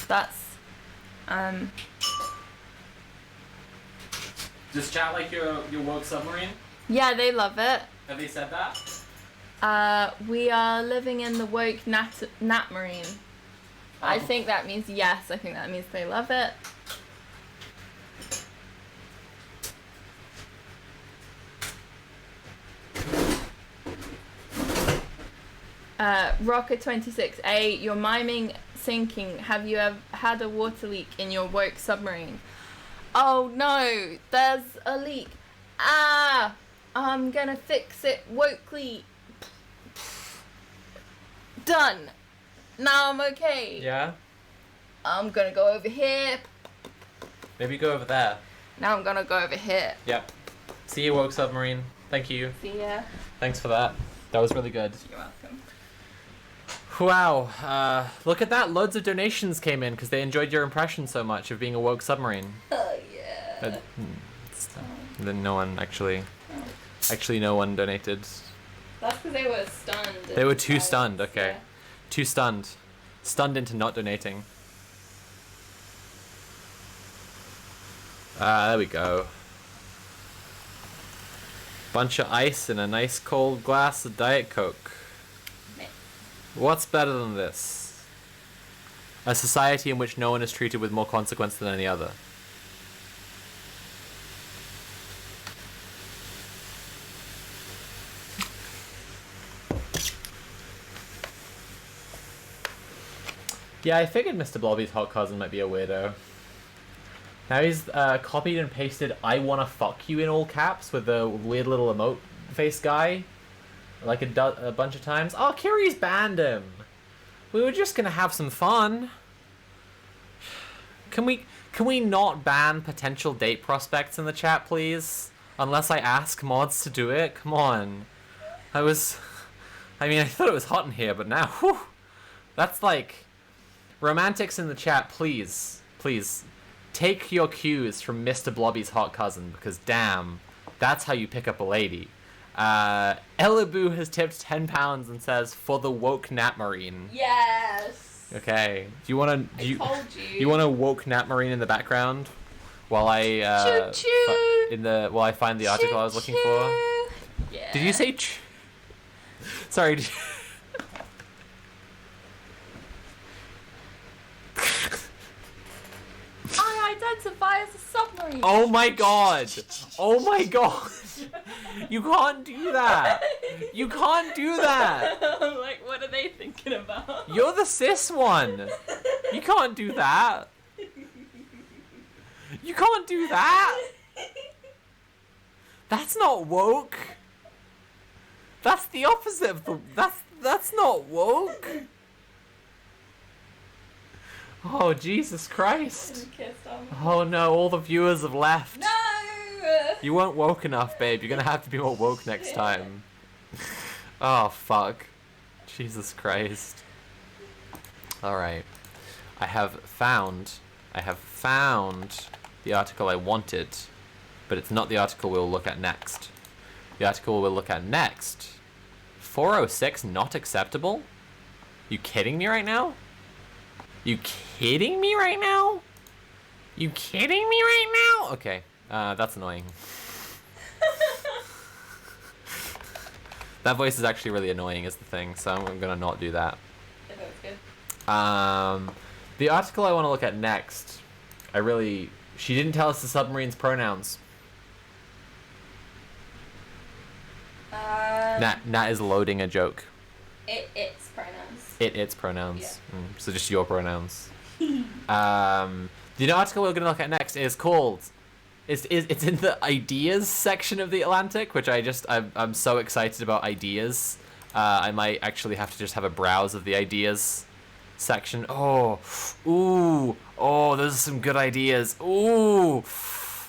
That's, Does chat like your woke submarine? yeah, they love it. Have they said that? We are living in the woke nat marine. I think that means yes. I think that means they love it. Rocket26A, you're miming sinking. Have you ever had a water leak in your woke submarine? Oh no, there's a leak. Ah, I'm gonna fix it wokely. Done. Now I'm okay. Yeah? I'm gonna go over here. Maybe go over there. Now I'm gonna go over here. Yep. See you, woke submarine. Thank you. See ya. Thanks for that. That was really good. You're welcome. Wow. Look at that. Loads of donations came in because they enjoyed your impression so much of being a woke submarine. Oh yeah. Then no one actually no one donated. That's because they were stunned. They were too stunned. Okay. Yeah. Too stunned. Stunned into not donating. There we go. Bunch of ice and a nice cold glass of Diet Coke. What's better than this? A society in which no one is treated with more consequence than any other. Yeah, I figured Mr. Blobby's hot cousin might be a weirdo. Now he's copied and pasted "I wanna fuck you" in all caps with a weird little emote face guy, like a bunch of times. Oh, Kiri's banned him. We were just gonna have some fun. Can we not ban potential date prospects in the chat, please? Unless I ask mods to do it. Come on. I thought it was hot in here, but now, whew, that's like. Romantics in the chat, please, take your cues from Mr. Blobby's hot cousin, because damn, that's how you pick up a lady. Elaboo has tipped £10 and says, for the woke nat marine. Yes. Okay, do you want to, told you. You want a woke nat marine in the background? While I, while I find the article I was looking for? Yeah. Did you say Sorry, I identify as a submarine. Oh my god! Oh my god! You can't do that! You can't do that! I'm like, what are they thinking about? You're the cis one! You can't do that! You can't do that! That's not woke! That's the opposite of the... That's not woke! Oh, Jesus Christ. Oh no, all the viewers have left. No! You weren't woke enough, babe. You're gonna have to be more woke next time. Oh, fuck. Jesus Christ. Alright. I have found the article I wanted, but it's not the article we'll look at next. The article we'll look at next. 406 not acceptable? You kidding me right now? You kidding me right now? You kidding me right now? Okay, that's annoying. That voice is actually really annoying is the thing, so I'm gonna not do that. I thought it was good. The article I want to look at next, she didn't tell us the submarine's pronouns. Nat is loading a joke. It's pronouns. Its pronouns. Yeah. So just your pronouns. The article we're going to look at next is called... It's in the ideas section of The Atlantic, which I'm so excited about ideas. I might actually have to just have a browse of the ideas section. Oh, ooh, oh, those are some good ideas. Ooh,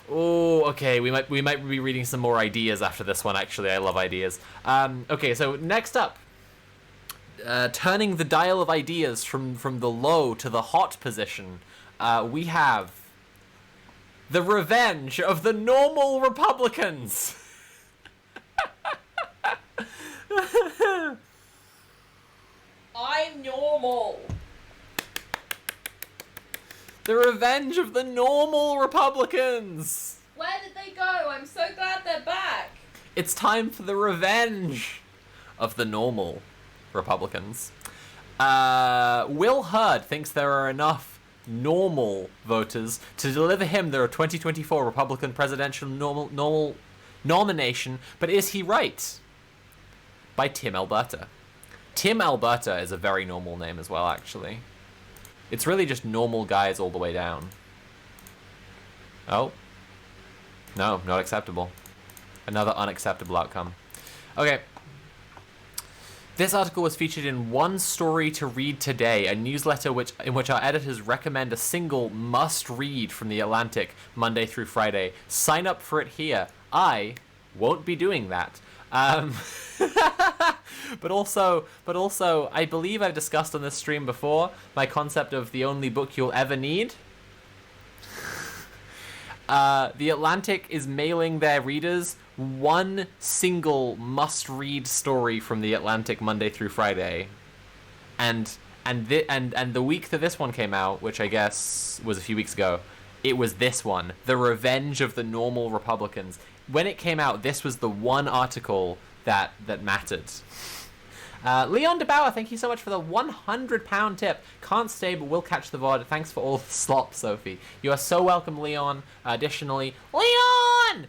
oh, okay. We might be reading some more ideas after this one. Actually, I love ideas. Okay, so next up, turning the dial of ideas from the low to the hot position, we have the revenge of the normal Republicans. I'm normal. The revenge of the normal Republicans. Where did they go? I'm so glad they're back. It's time for the revenge of the normal Republicans. Will Hurd thinks there are enough normal voters to deliver him the 2024 Republican presidential normal nomination, but is he right? By Tim Alberta. Tim Alberta is a very normal name as well, actually. It's really just normal guys all the way down. Oh. No, not acceptable. Another unacceptable outcome. Okay. This article was featured in One Story to Read Today, a newsletter in which our editors recommend a single must-read from The Atlantic, Monday through Friday. Sign up for it here. I won't be doing that. But also, I believe I've discussed on this stream before my concept of the only book you'll ever need. The Atlantic is mailing their readers one single must-read story from The Atlantic Monday through Friday, and the week that this one came out, which I guess was a few weeks ago, it was this one, The Revenge of the Normal Republicans. When it came out, this was the one article that mattered. Leon DeBauer, thank you so much for the £100 tip. Can't stay, but will catch the VOD. Thanks for all the slop, Sophie. You are so welcome, Leon. Additionally, Leon!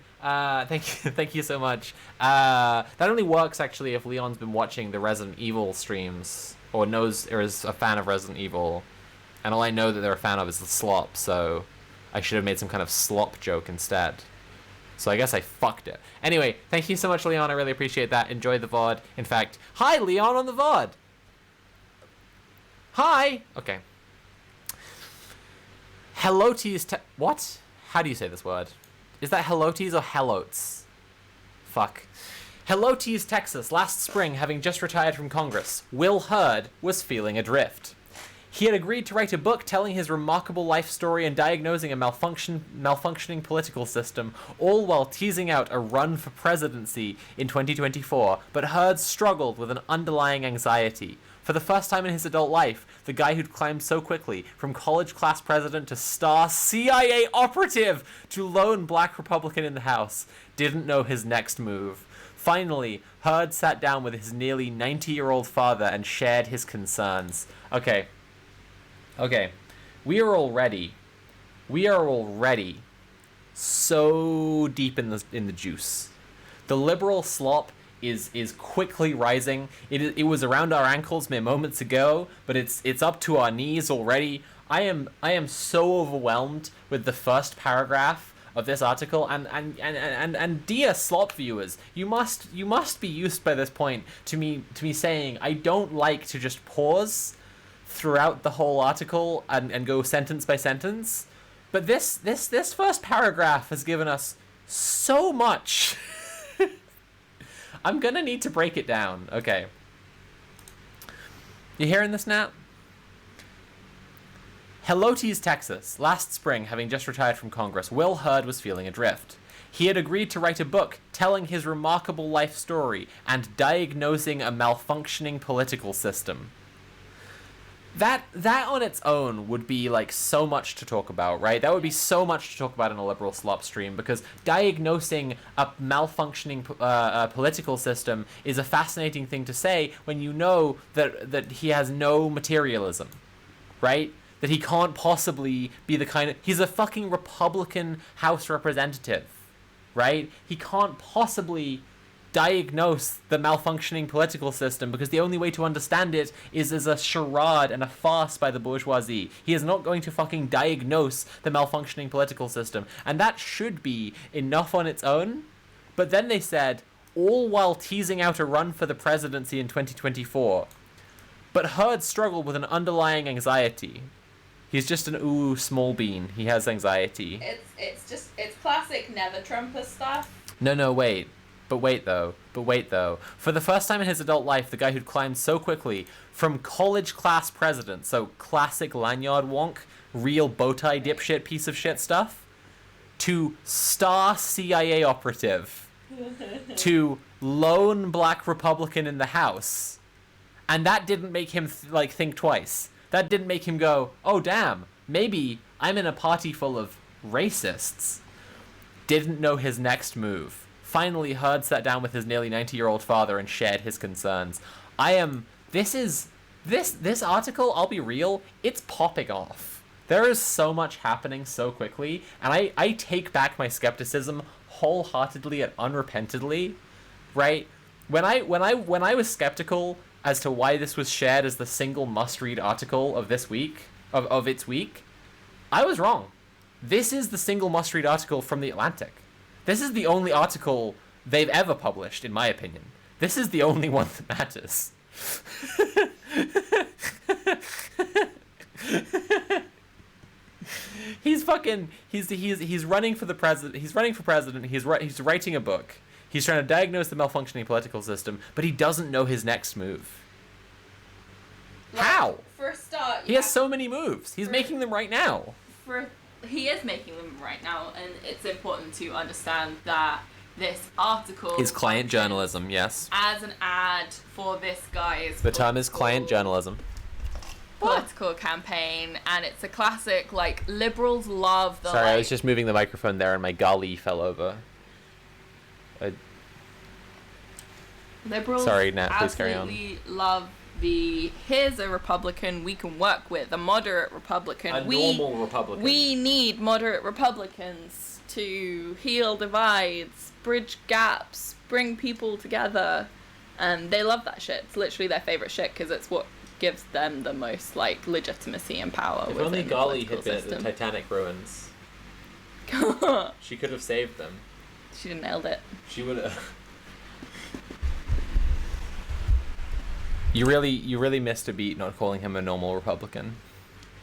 Thank you so much. That only works, actually, if Leon's been watching the Resident Evil streams, or knows or is a fan of Resident Evil. And all I know that they're a fan of is the slop, so I should have made some kind of slop joke instead. So I guess I fucked it. Anyway, thank you so much, Leon. I really appreciate that. Enjoy the VOD. In fact, hi, Leon on the VOD. Hi. Okay. Helotes what? How do you say this word? Is that Helotes or Helotes? Fuck. Helotes, Texas. Last spring, having just retired from Congress, Will Hurd was feeling adrift. He had agreed to write a book telling his remarkable life story and diagnosing a malfunctioning political system, all while teasing out a run for presidency in 2024, but Hurd struggled with an underlying anxiety. For the first time in his adult life, the guy who'd climbed so quickly, from college class president to star CIA operative to lone black Republican in the House, didn't know his next move. Finally, Hurd sat down with his nearly 90-year-old father and shared his concerns. Okay, we are already so deep in the juice. The liberal slop is quickly rising. It was around our ankles mere moments ago, but it's up to our knees already. I am so overwhelmed with the first paragraph of this article, and dear slop viewers, you must be used by this point to me saying I don't like to just pause throughout the whole article and go sentence by sentence, but this first paragraph has given us so much. I'm gonna need to break it down. Okay, you hearing this, Nat? Helotes, Texas. Last spring, having just retired from Congress, Will Hurd was feeling adrift. He had agreed to write a book telling his remarkable life story and diagnosing a malfunctioning political system. That on its own would be like so much to talk about, right? That would be so much to talk about in a liberal slop stream, because diagnosing a malfunctioning political system is a fascinating thing to say when you know that he has no materialism, right? That he can't possibly be the kind of... He's a fucking Republican House representative, right? He can't possibly diagnose the malfunctioning political system, because the only way to understand it is as a charade and a farce by the bourgeoisie. He is not going to fucking diagnose the malfunctioning political system, and that should be enough on its own. But then they said, all while teasing out a run for the presidency in 2024. But Hurd struggled with an underlying anxiety. He's just an small bean. He has anxiety. It's classic never Trumper stuff. No, wait. But wait though. For the first time in his adult life, the guy who'd climbed so quickly from college class president, so classic lanyard wonk, real bowtie dipshit piece of shit stuff, to star CIA operative, to lone black Republican in the House. And that didn't make him think twice. That didn't make him go, oh damn, maybe I'm in a party full of racists. Didn't know his next move. Finally, Hurd sat down with his nearly 90-year-old father and shared his concerns. This article, I'll be real, it's popping off. There is so much happening so quickly, and I take back my skepticism wholeheartedly and unrepentantly, right? When I was skeptical as to why this was shared as the single must-read article of this week, of its week, I was wrong. This is the single must-read article from The Atlantic. This is the only article they've ever published, in my opinion. This is the only one that matters. He's running for the president. He's running for president. He's writing a book. He's trying to diagnose the malfunctioning political system, but he doesn't know his next move. How? For a start, he has so many moves. He's making them right now. He is making them right now, and it's important to understand that this article is client journalism, yes. As an ad for this guy's The term is client journalism. Political campaign, and it's a classic, liberals love the... Sorry, I was just moving the microphone there and my golly fell over. Liberals Sorry, Nat, please carry on. absolutely love here's a Republican we can work with, a moderate Republican. Normal Republican. We need moderate Republicans to heal divides, bridge gaps, bring people together. And they love that shit. It's literally their favorite shit because it's what gives them the most, legitimacy and power. If only Golly had been at the Titanic ruins. She could have saved them. She nailed it. She would have... You really missed a beat not calling him a normal Republican.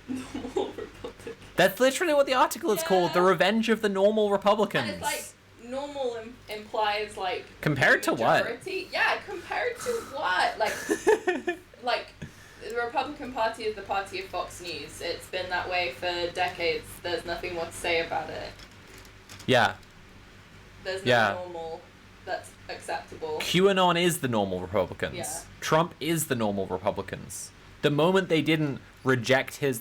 Normal Republican. That's literally what the article is called, The Revenge of the Normal Republicans. And it's normal implies compared to what? Yeah, compared to what? The Republican Party is the party of Fox News. It's been that way for decades. There's nothing more to say about it. Yeah. There's no normal that's acceptable. QAnon is the normal Republicans. Yeah. Trump is the normal Republicans. The moment they didn't reject him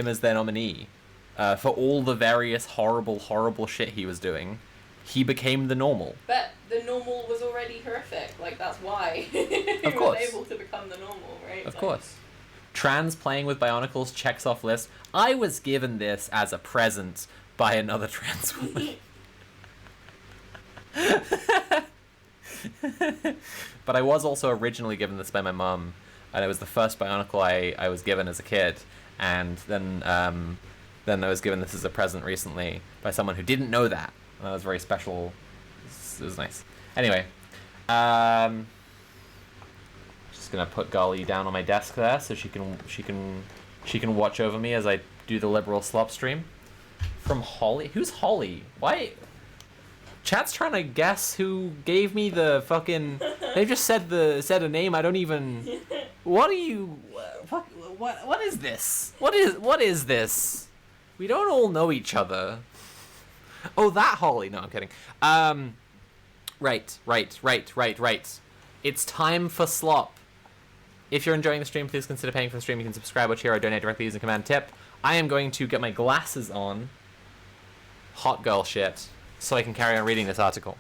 as their nominee, for all the various horrible shit he was doing, he became the normal. But the normal was already horrific. That's why he Of course. was able to become the normal, right? Of course. Trans playing with Bionicles checks off list. I was given this as a present by another trans woman. But I was also originally given this by my mum, and it was the first Bionicle I was given as a kid, and then I was given this as a present recently by someone who didn't know that. And that was very special. It was nice. Anyway, just gonna put Golly down on my desk there so she can watch over me as I do the liberal slop stream. From Holly? Who's Holly? Why? Chat's trying to guess who gave me the fucking... They just said a name. I don't even... What are you... What is this? What is this? We don't all know each other. Oh, that Holly. No, I'm kidding. Right. It's time for slop. If you're enjoying the stream, please consider paying for the stream. You can subscribe, watch here, or donate directly using command tip. I am going to get my glasses on. Hot girl shit. So I can carry on reading this article.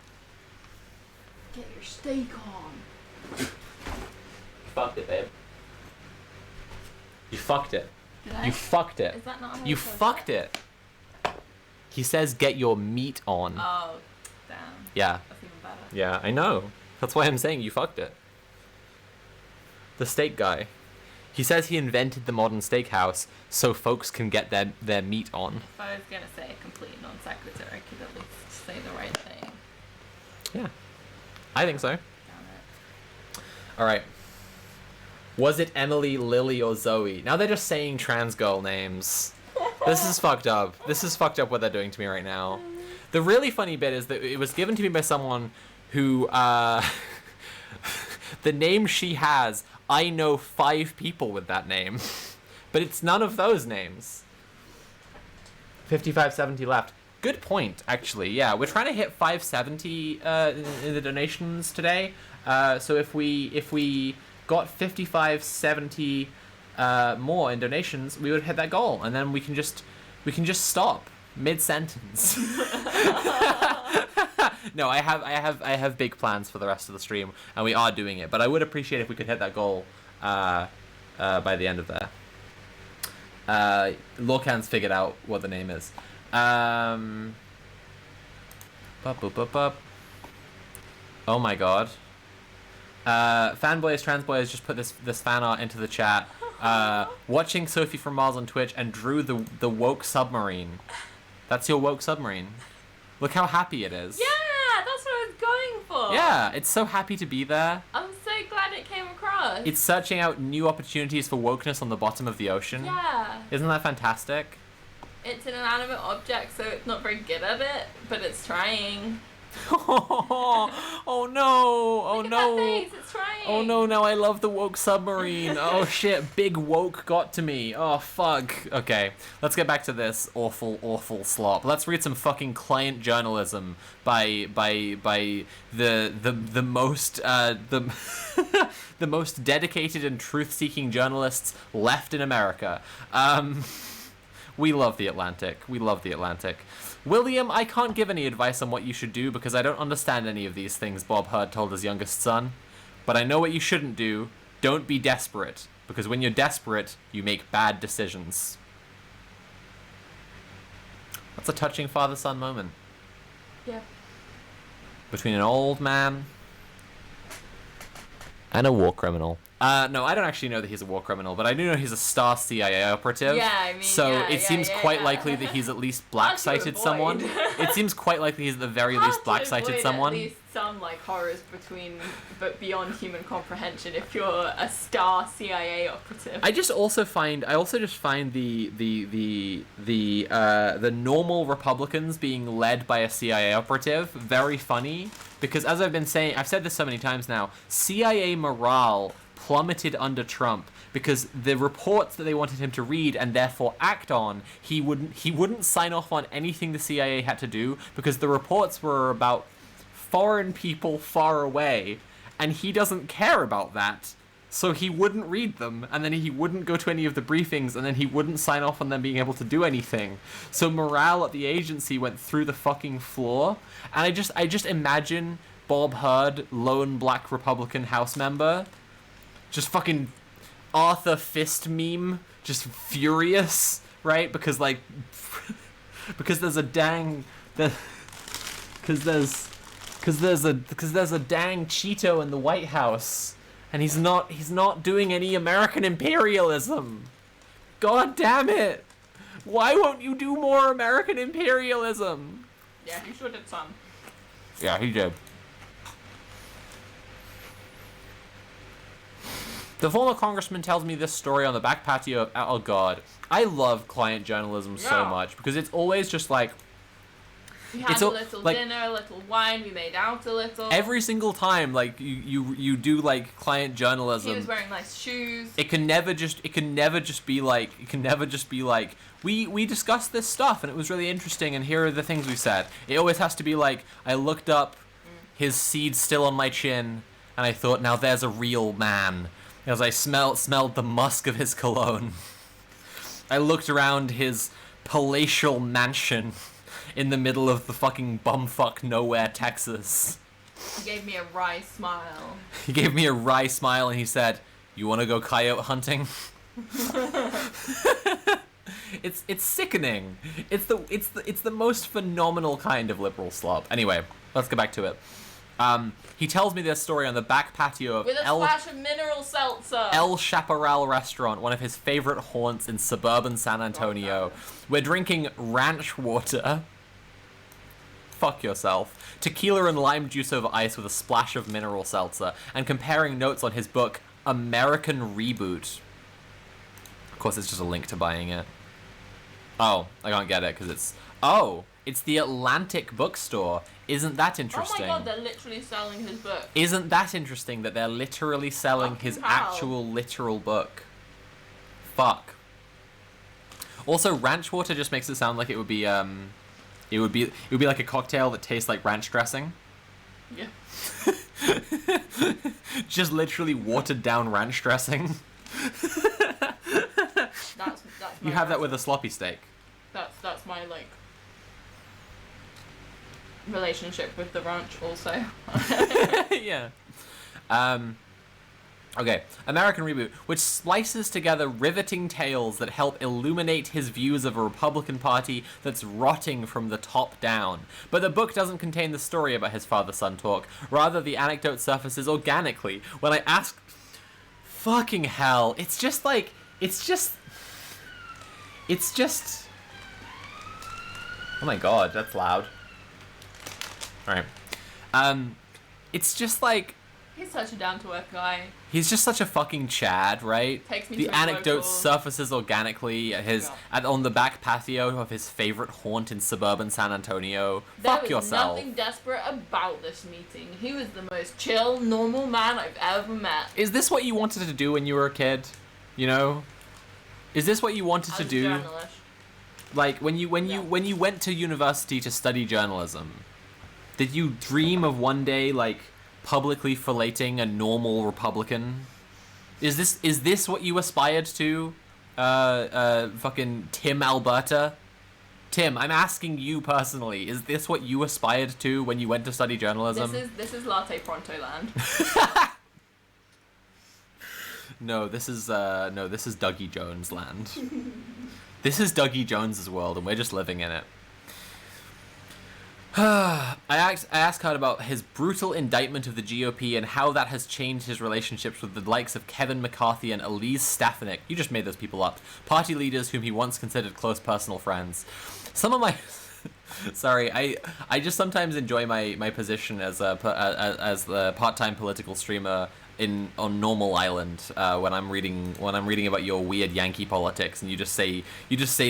Get your steak on. You fucked it, babe. You fucked it. Did I? You fucked it. Is that not how You it says fucked that? it. He says get your meat on. Oh, damn. Yeah. That's even better. Yeah, I know. That's why I'm saying you fucked it. The steak guy. He says he invented the modern steakhouse so folks can get their meat on. If I was going to say a complete non sequitur, I could at least say the right thing. Yeah. I think so. Damn it. All right. Was it Emily, Lily, or Zoe? Now they're just saying trans girl names. This is fucked up. This is fucked up what they're doing to me right now. The really funny bit is that it was given to me by someone who, the name she has, I know 5 people with that name. But it's none of those names. 5570 left. Good point, actually. Yeah, we're trying to hit 570 in the donations today. So if we got 5570 more in donations, we would hit that goal, and then we can just stop mid-sentence. No, I have big plans for the rest of the stream, and we are doing it. But I would appreciate if we could hit that goal by the end of there. Lorcan's figured out what the name is. Oh my god. Fanboys Transboys just put this fan art into the chat. Watching Sophie from Mars on Twitch and drew the woke submarine. That's your woke submarine. Look how happy it is. Yeah, that's what I was going for. Yeah, it's so happy to be there. I'm so glad it came across. It's searching out new opportunities for wokeness on the bottom of the ocean. Yeah. Isn't that fantastic? It's an inanimate object, so it's not very good at it, but it's trying. Oh no! Oh Look at no! that face, it's trying. Oh no! Now I love the woke submarine. Oh shit! Big woke got to me. Oh fuck. Okay, let's get back to this awful slop. Let's read some fucking client journalism by the most the most dedicated and truth-seeking journalists left in America. We love the Atlantic. We love the Atlantic. William, I can't give any advice on what you should do because I don't understand any of these things, Bob Hurd told his youngest son. But I know what you shouldn't do. Don't be desperate, because when you're desperate, you make bad decisions. That's a touching father-son moment. Yeah. Between an old man and a war criminal. No, I don't actually know that he's a war criminal, but I do know he's a star CIA operative. Yeah, I mean, so yeah, it seems quite likely that he's at least black-sighted someone. It seems quite likely he's at the very least black-sighted someone. At least some horrors but beyond human comprehension if you're a star CIA operative. I also just find the normal Republicans being led by a CIA operative very funny, because as I've been saying, I've said this so many times now, CIA morale plummeted under Trump because the reports that they wanted him to read and therefore act on, he wouldn't sign off on anything the CIA had to do because the reports were about foreign people far away, and he doesn't care about that. So he wouldn't read them, and then he wouldn't go to any of the briefings, and then he wouldn't sign off on them being able to do anything. So morale at the agency went through the fucking floor, and I just imagine Bob Hurd, lone black Republican House member, just fucking Arthur Fist meme, just furious, right? Because because there's a dang because there's a dang Cheeto in the White House, and he's not doing any American imperialism. God damn it! Why won't you do more American imperialism? Yeah, he sure did some. Yeah, he did. The former congressman tells me this story on the back patio of... Oh, God. I love client journalism so much, because it's always just like... We had a little dinner, a little wine, we made out a little. Every single time, like, you do, like, client journalism... He was wearing nice shoes. It can never just be like, we discussed this stuff, and it was really interesting, and here are the things we said. It always has to be like, I looked up, his seed still on my chin, and I thought, now there's a real man. As I smelled the musk of his cologne. I looked around his palatial mansion in the middle of the fucking bumfuck nowhere, Texas. He gave me a wry smile. He gave me a wry smile and he said, "You want to go coyote hunting?" It's sickening. It's the most phenomenal kind of liberal slop. Anyway, let's get back to it. He tells me this story on the back patio of with a splash of mineral seltzer. El Chaparral restaurant, one of his favorite haunts in suburban San Antonio. We're drinking ranch water. Fuck yourself. Tequila and lime juice over ice with a splash of mineral seltzer, and comparing notes on his book, American Reboot. Of course, it's just a link to buying it. Oh, I can't get it because it's... Oh, it's the Atlantic bookstore. Isn't that interesting? Oh my god, they're literally selling his book. Isn't that interesting that they're literally selling his hell. actual literal book? Fuck. Also, ranch water just makes it sound like it would be like a cocktail that tastes like ranch dressing. Yeah. Just literally watered down ranch dressing. That's You have that with a sloppy steak. That's my like relationship with the ranch also. Yeah. Okay, American Reboot, which splices together riveting tales that help illuminate his views of a Republican Party that's rotting from the top down. But the book doesn't contain the story about his father-son talk. Rather, the anecdote surfaces organically. When I ask... Fucking hell. It's just... Oh my god, that's loud. Alright. It's just like... He's such a down-to-earth guy. He's just such a fucking Chad, right? Takes me the to a anecdote local- surfaces organically on the back patio of his favorite haunt in suburban San Antonio. Fuck There was yourself. nothing desperate about this meeting. He was the most chill, normal man I've ever met. Is this what you wanted to do when you were a kid? You know? Is this what you wanted I to was a do? journalist. Like when you went to university to study journalism, did you dream of one day like publicly filleting a normal Republican? Is this what you aspired to? Fucking Tim Alberta? Tim, I'm asking you personally, is this what you aspired to when you went to study journalism? This is Latte Pronto land. No, this is Dougie Jones land. This is Dougie Jones's world, and we're just living in it. I asked Kurt about his brutal indictment of the GOP and how that has changed his relationships with the likes of Kevin McCarthy and Elise Stefanik. You just made those people up. Party leaders whom he once considered close personal friends. Some of my... Sorry, I just sometimes enjoy my position as the part-time political streamer on Normal Island when I'm reading about your weird Yankee politics, and you just say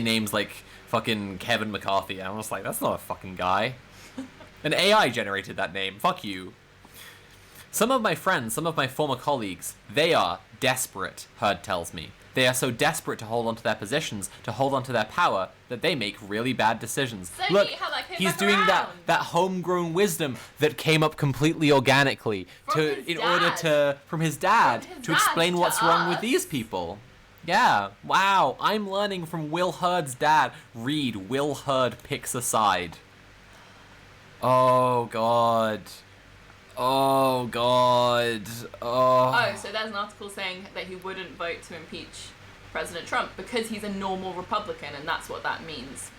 names like fucking Kevin McCarthy, and I'm just like, that's not a fucking guy. An AI generated that name. Fuck you. Some of my friends, some of my former colleagues, they are desperate, Hurd tells me. They are so desperate to hold on to their positions, to hold on to their power, that they make really bad decisions. So Look, neat how that came he's back doing around. that homegrown wisdom that came up completely organically From his dad From his to dad explain to what's wrong with us. these people. Yeah, wow, I'm learning from Will Hurd's dad. Read Will Hurd Picks a Side. Oh god. Oh god. Oh, so there's an article saying that he wouldn't vote to impeach President Trump because he's a normal Republican, and that's what that means.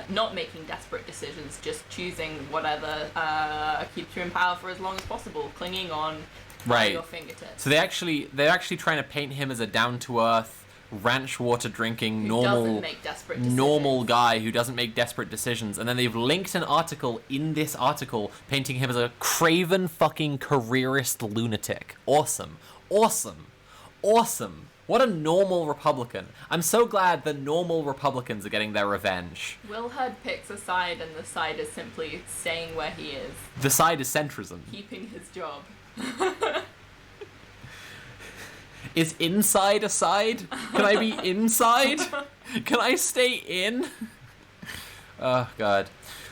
Not making desperate decisions, just choosing whatever keeps you in power for as long as possible, clinging on by your fingertips. So they're actually trying to paint him as a down-to-earth, ranch water drinking, Who doesn't make desperate decisions. normal guy who doesn't make desperate decisions. And then they've linked an article in this article painting him as a craven fucking careerist lunatic. Awesome. Awesome. Awesome. What a normal Republican. I'm so glad the normal Republicans are getting their revenge. Will Hurd picks a side, and the side is simply staying where he is, The side is centrism. keeping his job. Is inside a side? Can I be inside? Can I stay in? Oh, God.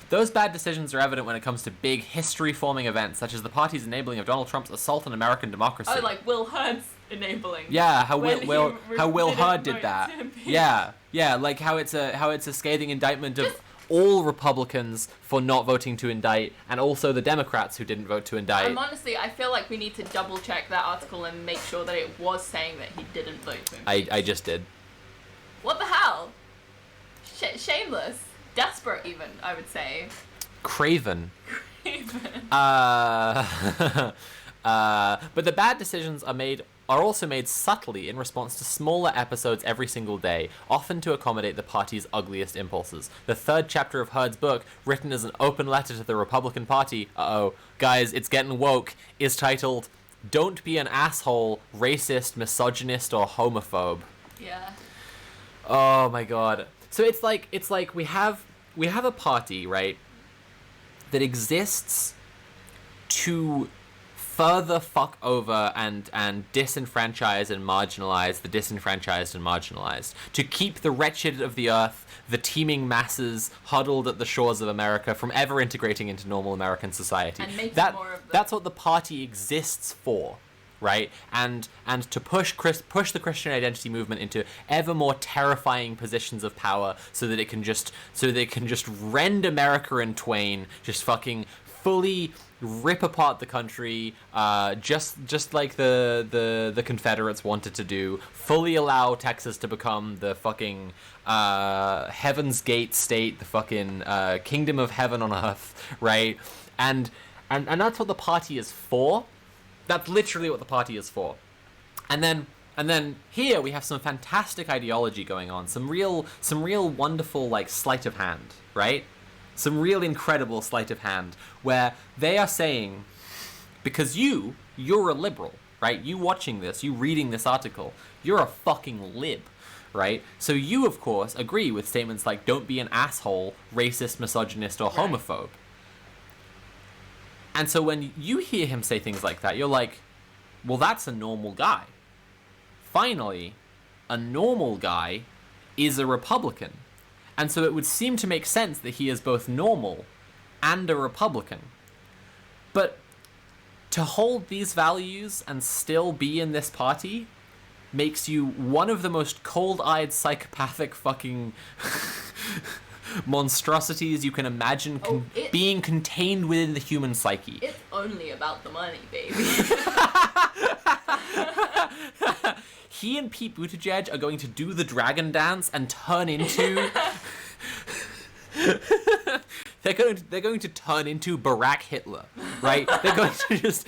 Those bad decisions are evident when it comes to big history-forming events, such as the party's enabling of Donald Trump's assault on American democracy. Oh, like Will Hurd's enabling. Yeah, how When Will he how Will didn't Hurd vote did that. to impeach. Yeah, like how it's a scathing indictment of all Republicans for not voting to indict, and also the Democrats who didn't vote to indict. Honestly, I feel like we need to double check that article and make sure that it was saying that he didn't vote to impeach. I just did. What the hell? Shameless. Desperate, even, I would say. Craven. Even. But the bad decisions are also made subtly in response to smaller episodes every single day, often to accommodate the party's ugliest impulses. The third chapter of Hurd's book, written as an open letter to the Republican Party, guys, it's getting woke, is titled don't be an asshole, racist, misogynist, or homophobe. Yeah. Oh my god. So it's like we have a party, right, that exists to further fuck over and disenfranchise and marginalize the disenfranchised and marginalized, to keep the wretched of the earth, the teeming masses huddled at the shores of America, from ever integrating into normal American society. And making more of them. That's what the party exists for, right? And to push the Christian identity movement into ever more terrifying positions of power, so that it can just rend America in twain, just fucking fully rip apart the country, just like the Confederates wanted to do, fully allow Texas to become the fucking Heaven's Gate state, the fucking kingdom of heaven on earth, right? And that's what the party is for. That's literally what the party is for. And then here we have some fantastic ideology going on, some real wonderful, like, sleight of hand, right? Some real incredible sleight of hand, where they are saying, because you're a liberal, right? You watching this, you reading this article, you're a fucking lib, right? So you, of course, agree with statements like, don't be an asshole, racist, misogynist, or homophobe. And so when you hear him say things like that, you're like, well, that's a normal guy. Finally, a normal guy is a Republican. And so it would seem to make sense that he is both normal and a Republican. But to hold these values and still be in this party makes you one of the most cold-eyed, psychopathic fucking monstrosities you can imagine being contained within the human psyche. It's only about the money, baby. He and Pete Buttigieg are going to do the dragon dance and turn into... They're going to turn into Barack Hitler, right? They're just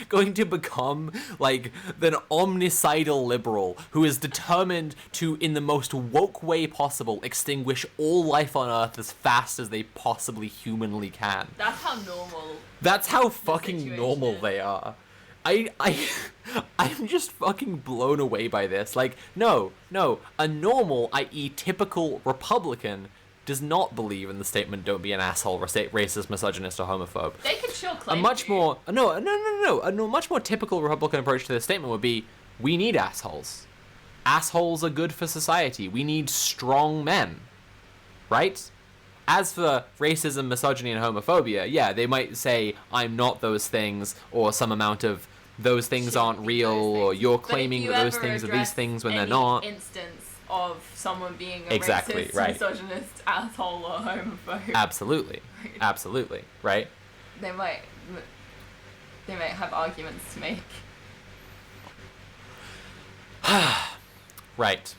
going to become like an omnicidal liberal who is determined to, in the most woke way possible, extinguish all life on Earth as fast as they possibly humanly can. That's how normal. That's how fucking normal they are. I'm just fucking blown away by this. Like, no, a normal, i.e. typical Republican does not believe in the statement, don't be an asshole, racist, misogynist, or homophobe. They can sure claim a much more typical Republican approach to this statement would be, we need assholes. Assholes are good for society. We need strong men. Right? As for racism, misogyny, and homophobia, yeah, they might say, I'm not those things, or some amount of those things aren't real, or you're claiming that those things are these things when they're not. Instance of someone being a exactly, racist, right. misogynist, asshole, or homophobe. Absolutely. Right. Absolutely, right? They might have arguments to make. Right.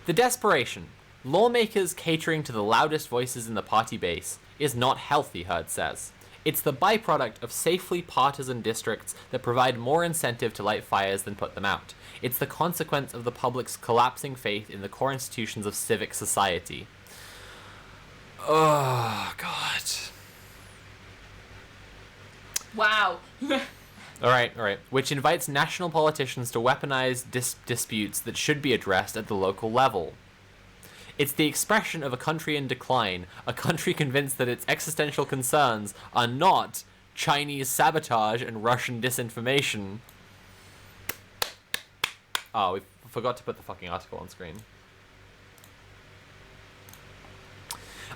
The desperation, lawmakers catering to the loudest voices in the party base, is not healthy, Hurd says. It's the byproduct of safely partisan districts that provide more incentive to light fires than put them out. It's the consequence of the public's collapsing faith in the core institutions of civic society. Oh, God. Wow. All right. Which invites national politicians to weaponize disputes that should be addressed at the local level. It's the expression of a country in decline, a country convinced that its existential concerns are not Chinese sabotage and Russian disinformation. Oh, we forgot to put the fucking article on screen.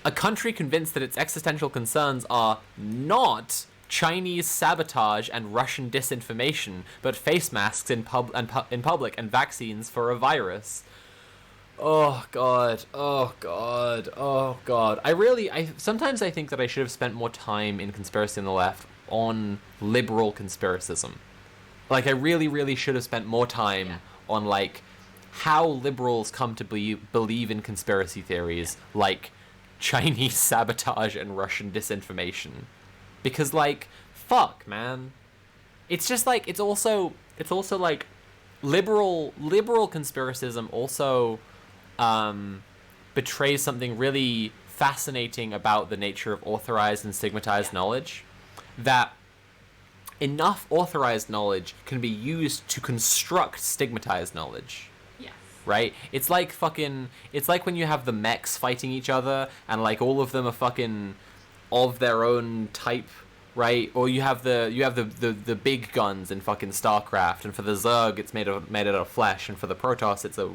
A country convinced that its existential concerns are not Chinese sabotage and Russian disinformation, but face masks in public and vaccines for a virus. Oh god. Sometimes I think that I should have spent more time in Conspiracy on the Left on liberal conspiracism. Like, I really should have spent more time on, like, how liberals come to believe in conspiracy theories, like Chinese sabotage and Russian disinformation. Because, like, fuck, man. It's just, like, it's also, like, liberal conspiracism also betrays something really fascinating about the nature of authorized and stigmatized knowledge, that enough authorized knowledge can be used to construct stigmatized knowledge. Yes. Right? It's like when you have the mechs fighting each other and like all of them are fucking of their own type, right? Or you have the big guns in fucking StarCraft, and for the Zerg it's made out of flesh, and for the Protoss it's a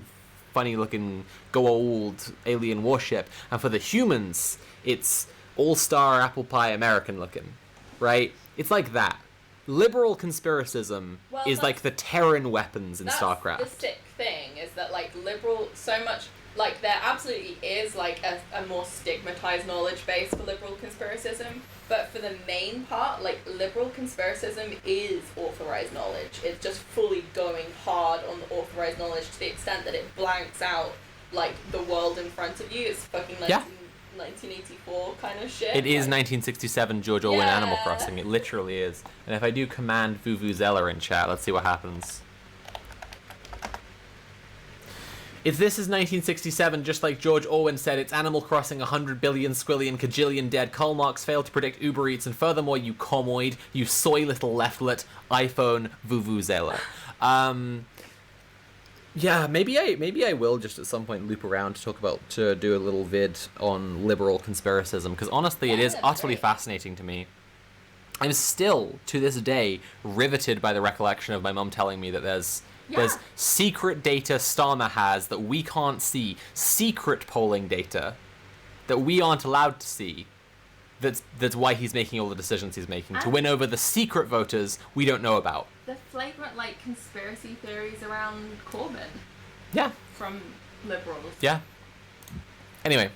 funny looking Goa'uld alien warship, and for the humans it's all-star apple pie American looking, right? It's like that. Liberal conspiracism is like the Terran weapons in StarCraft. That's the sick thing, is that, like, liberal, so much, like, there absolutely is, like, a more stigmatized knowledge base for liberal conspiracism, but for the main part, like, liberal conspiracism is authorized knowledge. It's just fully going hard on the authorized knowledge to the extent that it blanks out, like, the world in front of you. It's fucking, like, 1984 kind of shit. It is 1967 George Orwell Animal Crossing. It literally is. And if I do command Vuvuzela in chat, let's see what happens. If this is 1967, just like George Orwell said, it's Animal Crossing, 100 billion, squillion, cajillion dead. Karl Marx failed to predict Uber Eats, and furthermore, you comoid, you soy little leftlet, iPhone, Vuvuzela. Yeah, maybe I will just at some point loop around to do a little vid on liberal conspiracism, because honestly, it is utterly fascinating to me. I'm still, to this day, riveted by the recollection of my mum telling me that there's secret data Starmer has that we can't see, secret polling data that we aren't allowed to see. That's why he's making all the decisions he's making, to win over the secret voters we don't know about. The flagrant, like, conspiracy theories around Corbyn. Yeah. From liberals. Yeah. Anyway.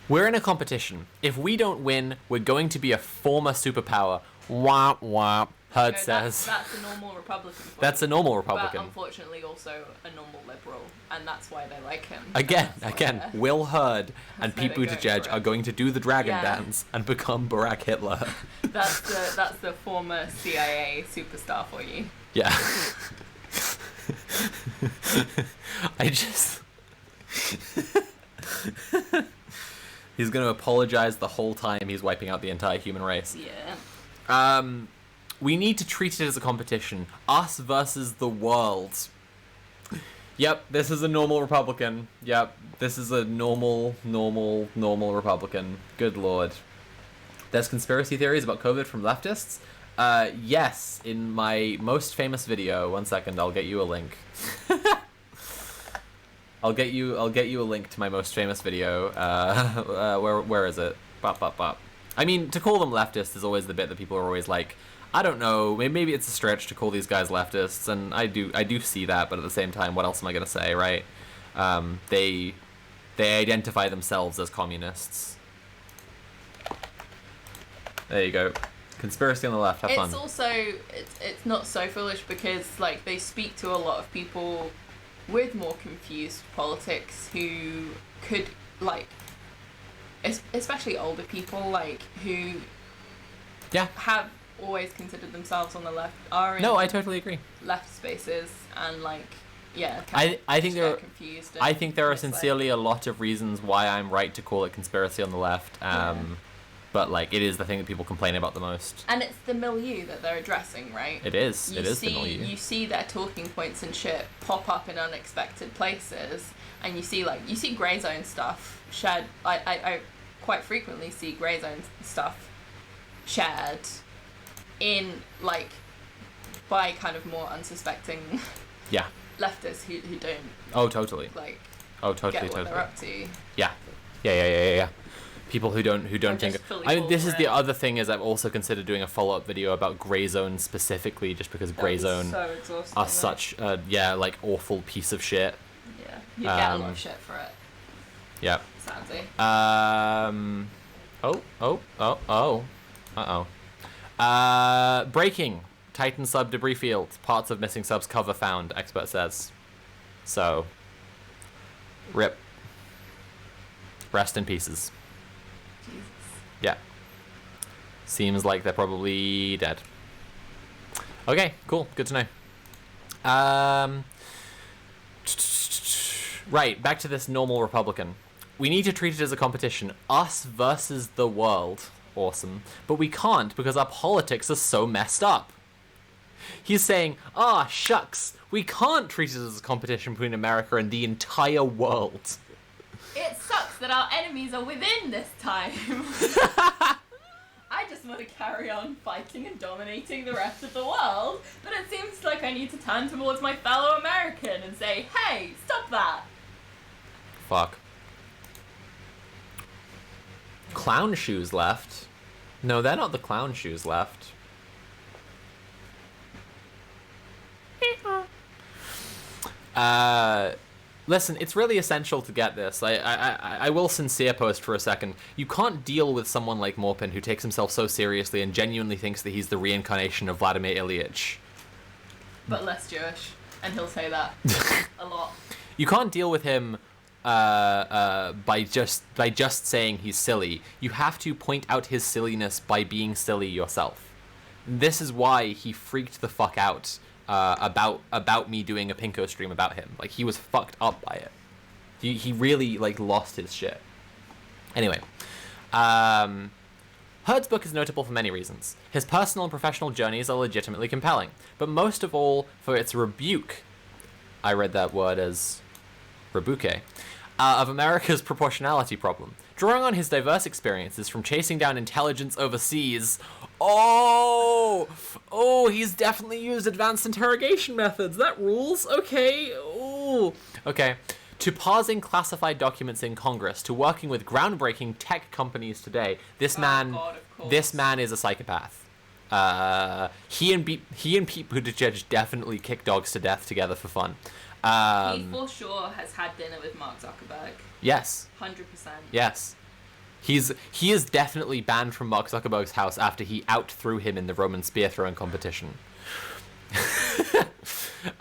We're in a competition. If we don't win, we're going to be a former superpower. Womp womp. Herd says. That's a normal Republican. That's a normal Republican. But unfortunately also a normal liberal, and that's why they like him. Again, Will Hurd and Pete Buttigieg are going to do the dragon Yeah. dance and become Barack Hitler. That's the former CIA superstar for you. Yeah. I just... He's going to apologize the whole time he's wiping out the entire human race. Yeah. We need to treat it as a competition. Us versus the world. Yep, this is a normal Republican. Yep, this is a normal Republican. Good lord. There's conspiracy theories about COVID from leftists? Yes, in my most famous video. 1 second, I'll get you a link. I'll get you a link to my most famous video. Where is it? Bop. I mean, to call them leftists is always the bit that people are always like, I don't know, maybe it's a stretch to call these guys leftists, and I do see that, but at the same time, what else am I gonna say, right? They identify themselves as communists. There you go. Conspiracy on the left, have fun. It's also, it's not so foolish because, like, they speak to a lot of people with more confused politics who could, like, especially older people, like, who have always considered themselves on the left, are in No, I totally agree. left spaces, and, like, I think there confused. I think there are sincerely a lot of reasons why I'm right to call it conspiracy on the left. But, like, it is the thing that people complain about the most. And it's the milieu that they're addressing, right? It is. It is the milieu. You see their talking points and shit pop up in unexpected places, and you see grey zone stuff shared. I quite frequently see grey zone stuff shared in, like, by kind of more unsuspecting leftists who don't. Oh, totally. Like, totally. Get what they're up to. Yeah. People who don't think. I mean, this is the it. other thing is I've also considered doing a follow-up video about grey zone specifically, just because grey zone so exhausting, are such like awful piece of shit. Yeah, you get a lot of shit for it. Yeah. Sadly. Breaking. Titan sub debris field. Parts of missing subs cover found, expert says. So, rip. Rest in pieces. Jesus. Yeah. Seems like they're probably dead. Okay, cool. Good to know. Right, back to this normal Republican. We need to treat it as a competition. Us versus the world. awesome, but we can't because our politics are so messed up. He's saying, shucks, we can't treat it as a competition between America and the entire world. It sucks that our enemies are within this time. I just want to carry on fighting and dominating the rest of the world, but it seems like I need to turn towards my fellow American and say, hey, stop that. Fuck. Clown shoes left. No, they're not the clown shoes left. Listen, it's really essential to get this. I will sincere post for a second. You can't deal with someone like Morpin who takes himself so seriously and genuinely thinks that he's the reincarnation of Vladimir Ilyich. But less Jewish, and he'll say that a lot. You can't deal with him by just saying he's silly. You have to point out his silliness by being silly yourself. This is why he freaked the fuck out about me doing a Pinko stream about him. Like, he was fucked up by it. He really, like, lost his shit. Anyway, Hurd's book is notable for many reasons. His personal and professional journeys are legitimately compelling, but most of all for its rebuke, I read that word as rebuke, of America's proportionality problem. Drawing on his diverse experiences from chasing down intelligence overseas. Oh, he's definitely used advanced interrogation methods. That rules. Okay. Oh, okay. To parsing classified documents in Congress, to working with groundbreaking tech companies today. This man is a psychopath. He and Pete Buttigieg definitely kick dogs to death together for fun. He for sure has had dinner with Mark Zuckerberg. Yes. 100%. Yes. He is definitely banned from Mark Zuckerberg's house after he out-threw him in the Roman spear throwing competition.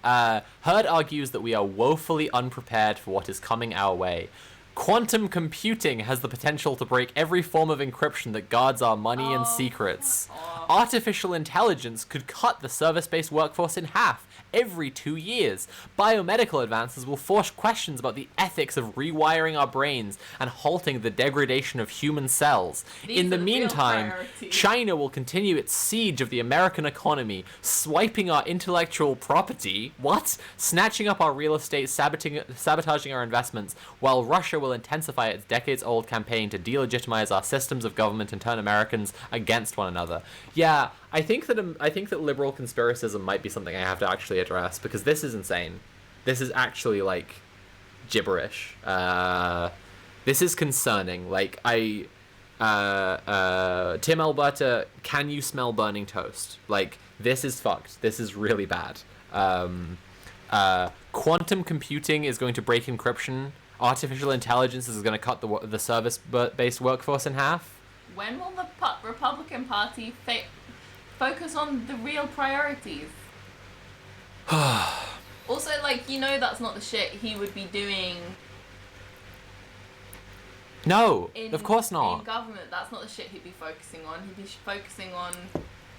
Hurd argues that we are woefully unprepared for what is coming our way. Quantum computing has the potential to break every form of encryption that guards our money and secrets. Artificial intelligence could cut the service-based workforce in half every 2 years. Biomedical advances will force questions about the ethics of rewiring our brains and halting the degradation of human cells. In the meantime, China will continue its siege of the American economy, swiping our intellectual property, snatching up our real estate, sabotaging our investments, while Russia will intensify its decades-old campaign to delegitimize our systems of government and turn Americans against one another. Yeah, I think that liberal conspiracism might be something I have to actually address, because this is insane. This is actually, like, gibberish. This is concerning. Like, Tim Alberta, can you smell burning toast? Like, this is fucked. This is really bad. Quantum computing is going to break encryption. Artificial intelligence is going to cut the service-based workforce in half. When will the Republican Party focus on the real priorities? Also, like, that's not the shit he would be doing. No, of course not. In government, that's not the shit he'd be focusing on. He'd be focusing on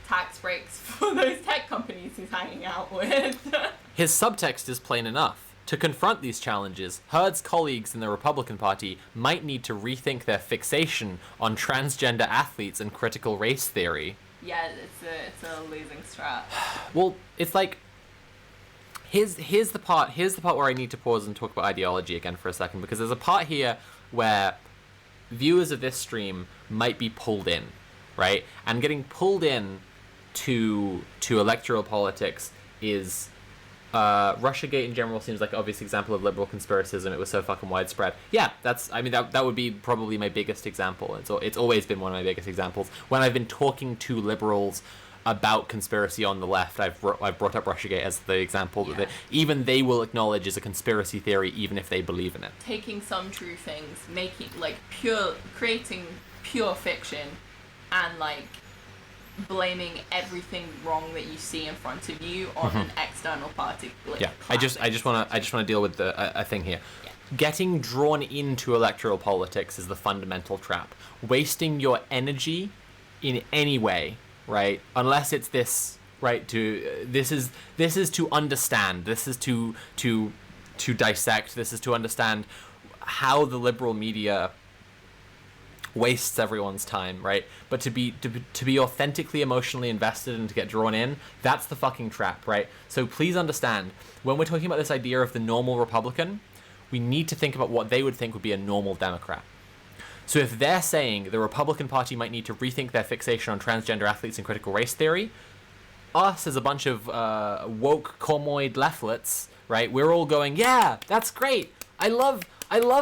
tax breaks for those tech companies he's hanging out with. His subtext is plain enough. To confront these challenges, Hurd's colleagues in the Republican Party might need to rethink their fixation on transgender athletes and critical race theory. Yeah, it's a losing strat. Well, it's like, here's the part where I need to pause and talk about ideology again for a second, because there's a part here where viewers of this stream might be pulled in, right? And getting pulled in to electoral politics is... Russiagate in general seems like an obvious example of liberal conspiracism. It was so fucking widespread. Yeah, that would be probably my biggest example. It's always been one of my biggest examples. When I've been talking to liberals about conspiracy on the left, I've brought up Russiagate as the example that even they will acknowledge is a conspiracy theory, even if they believe in it. Taking some true things, creating pure fiction, and blaming everything wrong that you see in front of you on an external party. I just want to deal with a thing here. Yeah. Getting drawn into electoral politics is the fundamental trap. Wasting your energy in any way, right? Unless it's this, right? This is to understand. This is to dissect. This is to understand how the liberal media wastes everyone's time, right? But to be authentically emotionally invested and to get drawn in, that's the fucking trap, right? So please understand, when we're talking about this idea of the normal Republican, we need to think about what they would think would be a normal Democrat. So if they're saying the Republican Party might need to rethink their fixation on transgender athletes and critical race theory, us as a bunch of woke cormoid leftwits, right, we're all going, yeah, that's great. I love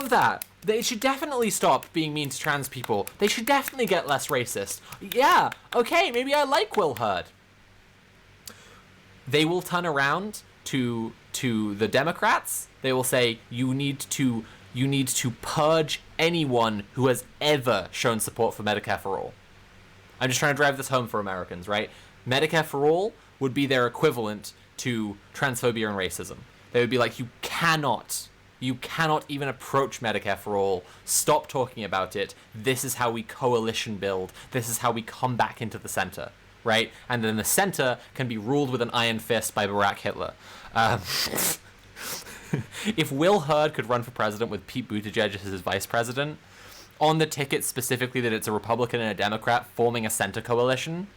that. They should definitely stop being mean to trans people. They should definitely get less racist. Yeah, okay, maybe I like Will Hurd. They will turn around to the Democrats. They will say, you need to purge anyone who has ever shown support for Medicare for all. I'm just trying to drive this home for Americans, right? Medicare for all would be their equivalent to transphobia and racism. They would be like, you cannot even approach Medicare for all. Stop talking about it. This is how we coalition build. This is how we come back into the center, right? And then the center can be ruled with an iron fist by Barack Hitler. If Will Hurd could run for president with Pete Buttigieg as his vice president, on the ticket specifically that it's a Republican and a Democrat forming a center coalition,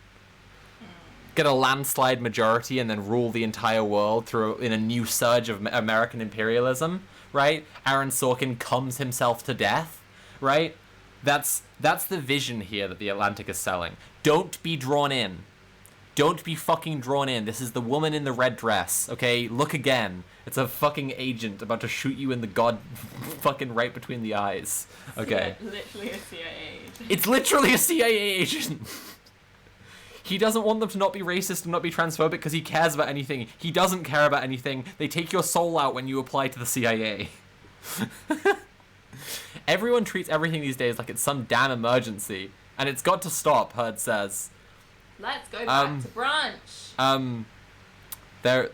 get a landslide majority and then rule the entire world in a new surge of American imperialism, right? Aaron Sorkin comes himself to death, right? That's the vision here that The Atlantic is selling. Don't be drawn in. Don't be fucking drawn in. This is the woman in the red dress, okay? Look again. It's a fucking agent about to shoot you in the god fucking right between the eyes. Okay. Literally a CIA agent. It's literally a CIA agent. He doesn't want them to not be racist and not be transphobic because he cares about anything. He doesn't care about anything. They take your soul out when you apply to the CIA. Everyone treats everything these days like it's some damn emergency. And it's got to stop, Hurd says. Let's go back to brunch. There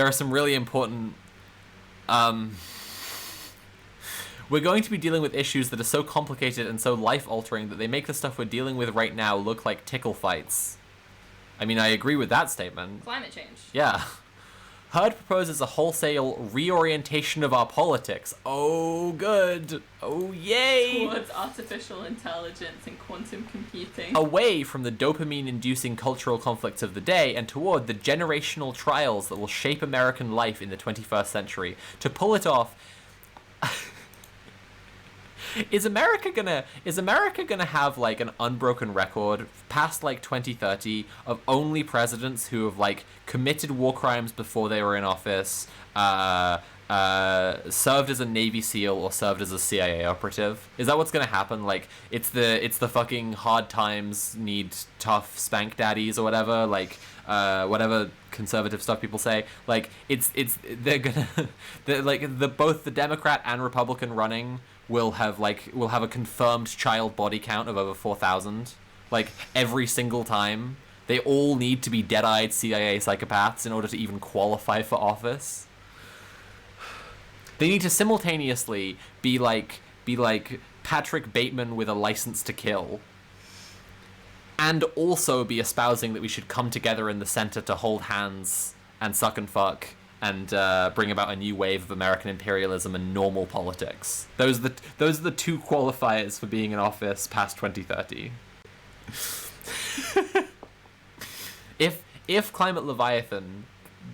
are some really important, we're going to be dealing with issues that are so complicated and so life-altering that they make the stuff we're dealing with right now look like tickle fights. I mean, I agree with that statement. Climate change. Yeah. Hurd proposes a wholesale reorientation of our politics. Oh, good. Oh, yay. Towards artificial intelligence and quantum computing. Away from the dopamine-inducing cultural conflicts of the day and toward the generational trials that will shape American life in the 21st century. To pull it off... Is America gonna have like an unbroken record past like 2030 of only presidents who have like committed war crimes before they were in office, served as a Navy SEAL or served as a CIA operative? Is that what's gonna happen? Like it's the fucking hard times need tough spank daddies or whatever, like whatever conservative stuff people say. Like both the Democrat and Republican running will have a confirmed child body count of over 4,000, like every single time. They all need to be dead-eyed CIA psychopaths in order to even qualify for office. They need to simultaneously be like Patrick Bateman with a license to kill, and also be espousing that we should come together in the center to hold hands and suck and fuck and bring about a new wave of American imperialism and normal politics. Those are the two qualifiers for being in office past 2030. If Climate Leviathan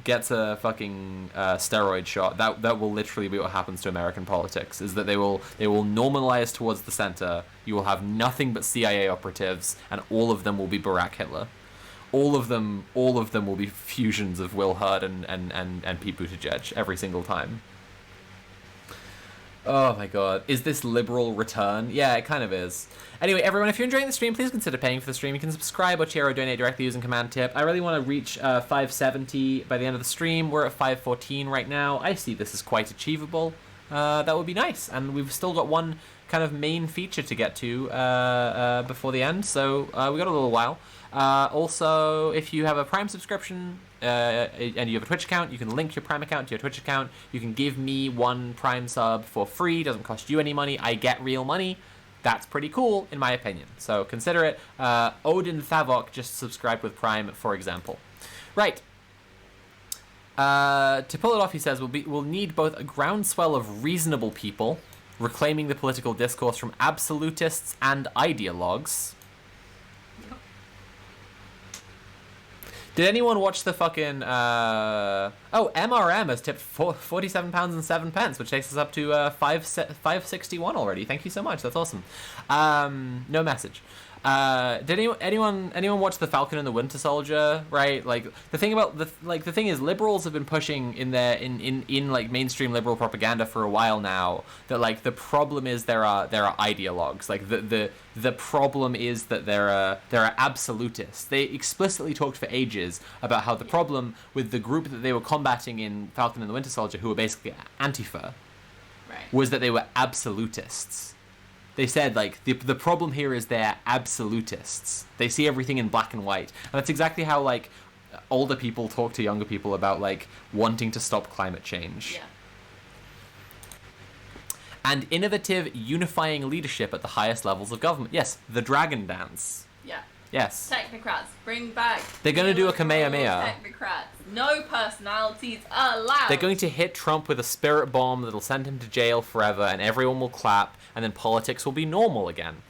gets a fucking steroid shot, that will literally be what happens to American politics. Is that they will normalize towards the center. You will have nothing but CIA operatives, and all of them will be Barack Hitler. All of them will be fusions of Will Hurd and Pete Buttigieg every single time. Oh my god. Is this liberal return? Yeah, it kind of is. Anyway, everyone, if you're enjoying the stream, please consider paying for the stream. You can subscribe or cheer or donate directly using command tip. I really want to reach 570 by the end of the stream. We're at 514 right now. I see this as quite achievable. That would be nice. And we've still got one kind of main feature to get to before the end, so we got a little while. Also, if you have a Prime subscription and you have a Twitch account, you can link your Prime account to your Twitch account. You can give me one Prime sub for free. Doesn't cost you any money. I get real money. That's pretty cool, in my opinion. So consider it. Odin Thavok just subscribed with Prime, for example. Right. To pull it off, he says, we'll need both a groundswell of reasonable people reclaiming the political discourse from absolutists and ideologues. Yep. Did anyone watch the fucking... MRM has tipped £47.07, which takes us up to $5.61 already. Thank you so much. That's awesome. No message. Did anyone watch The Falcon and the Winter Soldier? Right, like the thing is, liberals have been pushing in like mainstream liberal propaganda for a while now that like the problem is there are ideologues. Like the problem is that there are absolutists. They explicitly talked for ages about how the problem with the group that they were combating in Falcon and the Winter Soldier, who were basically Antifa, was that they were absolutists. They said, like, the problem here is they're absolutists. They see everything in black and white. And that's exactly how, like, older people talk to younger people about, like, wanting to stop climate change. Yeah. And innovative, unifying leadership at the highest levels of government. Yes, the dragon dance. Yeah. Yes. Technocrats, bring back. They're going to do a Kamehameha. Technocrats. No personalities allowed. They're going to hit Trump with a spirit bomb that'll send him to jail forever, and everyone will clap, and then politics will be normal again.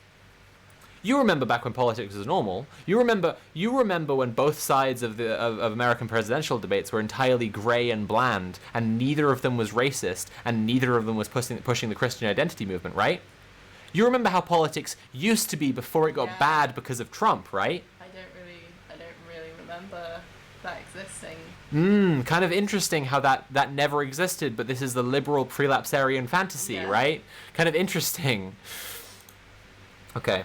You remember back when politics was normal. You remember when both sides of American presidential debates were entirely grey and bland, and neither of them was racist, and neither of them was pushing the Christian identity movement, right? You remember how politics used to be before it got bad because of Trump, right? I don't really remember that existing. Kind of interesting how that never existed, but this is the liberal prelapsarian fantasy, right? Kind of interesting. Okay.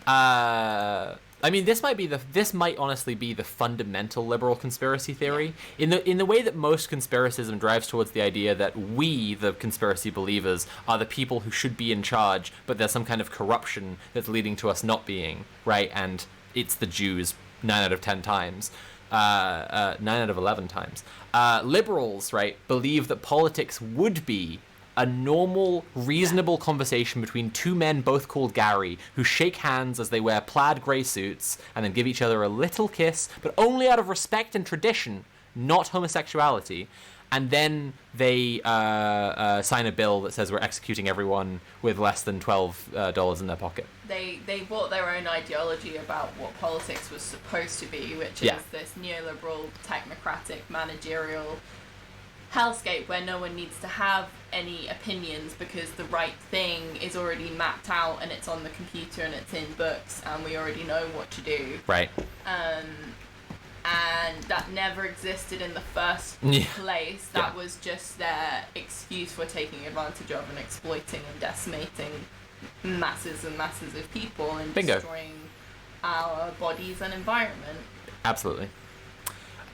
I mean, this might honestly be the fundamental liberal conspiracy theory in the way that most conspiracism drives towards the idea that we, the conspiracy believers, are the people who should be in charge, but there's some kind of corruption that's leading to us not being, right? And it's the Jews 9 out of 10 times. 9 out of 11 times. Liberals, right, believe that politics would be a normal, reasonable conversation between two men both called Gary who shake hands as they wear plaid grey suits and then give each other a little kiss, but only out of respect and tradition, not homosexuality. And then they sign a bill that says we're executing everyone with less than $12 in their pocket. They bought their own ideology about what politics was supposed to be, which is this neoliberal, technocratic, managerial hellscape where no one needs to have any opinions because the right thing is already mapped out and it's on the computer and it's in books and we already know what to do. Right. And that never existed in the first place. That was just their excuse for taking advantage of and exploiting and decimating masses and masses of people and destroying our bodies and environment. Absolutely.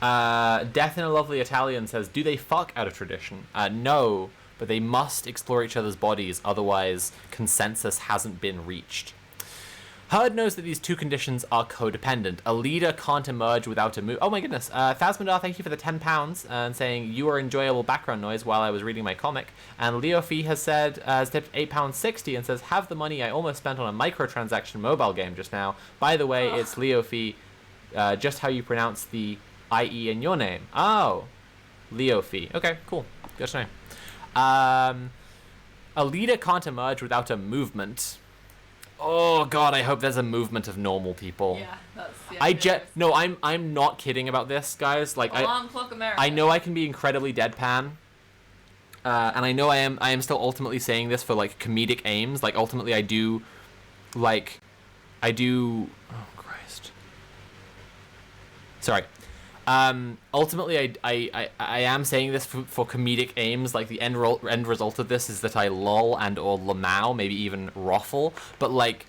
Death in a Lovely Italian says, do they fuck out of tradition? No, but they must explore each other's bodies, otherwise consensus hasn't been reached. Hurd knows that these two conditions are codependent. A leader can't emerge without a move. Oh my goodness. Thasmandar, thank you for the £10 and saying you are enjoyable background noise while I was reading my comic. And Leofee has said, has tipped £8.60 and says, have the money I almost spent on a microtransaction mobile game just now. By the way, it's Leofee, just how you pronounce the IE in your name. Oh, Leofee. Okay, cool. Good to know. A leader can't emerge without a movement. Oh god, I hope there's a movement of normal people. Yeah, that's I'm not kidding about this, guys. Like Alarm Clock America. I know I can be incredibly deadpan. And I know I am still ultimately saying this for like comedic aims. Like ultimately I do oh Christ. Sorry. Ultimately, I am saying this for comedic aims. Like the end result of this is that I lol and or lamau, maybe even ruffle. But like,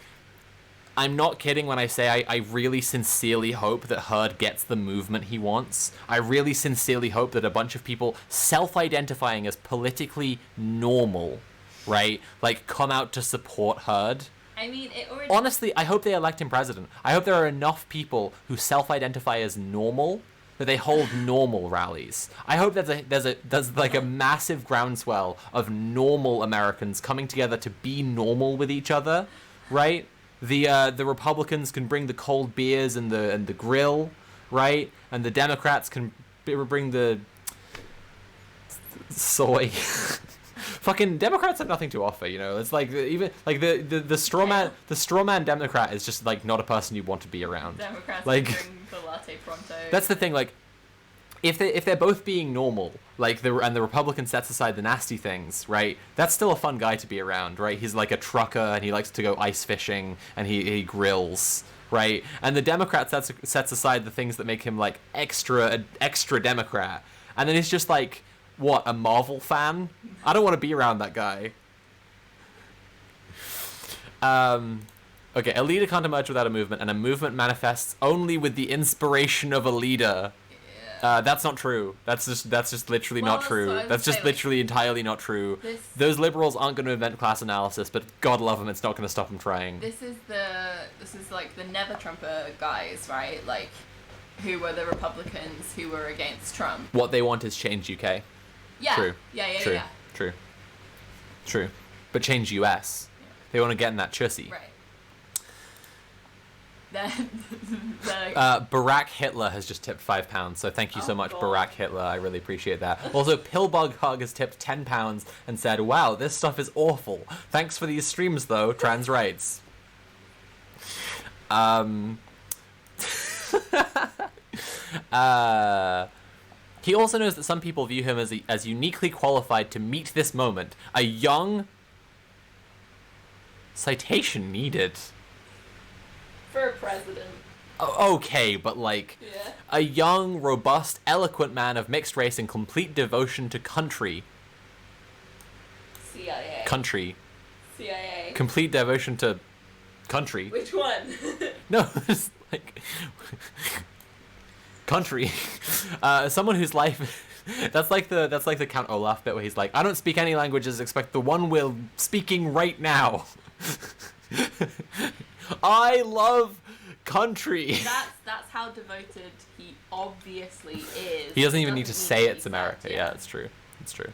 I'm not kidding when I say I really sincerely hope that Hurd gets the movement he wants. I really sincerely hope that a bunch of people self-identifying as politically normal, right, like come out to support Hurd. I mean, it already... Honestly, I hope they elect him president. I hope there are enough people who self-identify as normal that they hold normal rallies. I hope there's like a massive groundswell of normal Americans coming together to be normal with each other, right? The Republicans can bring the cold beers and the grill, right? And the Democrats can bring the Soy. Fucking Democrats have nothing to offer, you know. It's like even like the straw man Democrat is just like not a person you want to be around. Democrats like bring the latte pronto. that's the thing. Like if they're both being normal, like the Republican sets aside the nasty things, right? That's still a fun guy to be around, right? He's like a trucker and he likes to go ice fishing and he grills, right? And the Democrat sets aside the things that make him like extra Democrat, and then he's just like, what, a Marvel fan? I don't want to be around that guy. Okay, a leader can't emerge without a movement, and a movement manifests only with the inspiration of a leader. That's not true. That's just literally not true. That's just literally entirely not true. Those liberals aren't going to invent class analysis, but God love them, it's not going to stop them trying. This is like the never Trumper guys, right? Like, who were the Republicans who were against Trump. What they want is change UK. Yeah. True. Yeah. True. But change US. Yeah. They want to get in that chussy. Right. Barack Hitler has just tipped £5, so thank you so much, God. Barack Hitler. I really appreciate that. Also, Pillbug Hug has tipped £10 and said, "Wow, this stuff is awful. Thanks for these streams, though. Trans rights." He also knows that some people view him as uniquely qualified to meet this moment. A young citation needed. For a president. Okay, but like, yeah. A young, robust, eloquent man of mixed race and complete devotion to country. CIA. Country. CIA. Complete devotion to country. Which one? No, it's like country. Someone whose life. That's like the Count Olaf bit where he's like, "I don't speak any languages except the one we're speaking right now." I love country. That's how devoted he obviously is. He doesn't even need to say it's America. Yeah, it's true. It's true.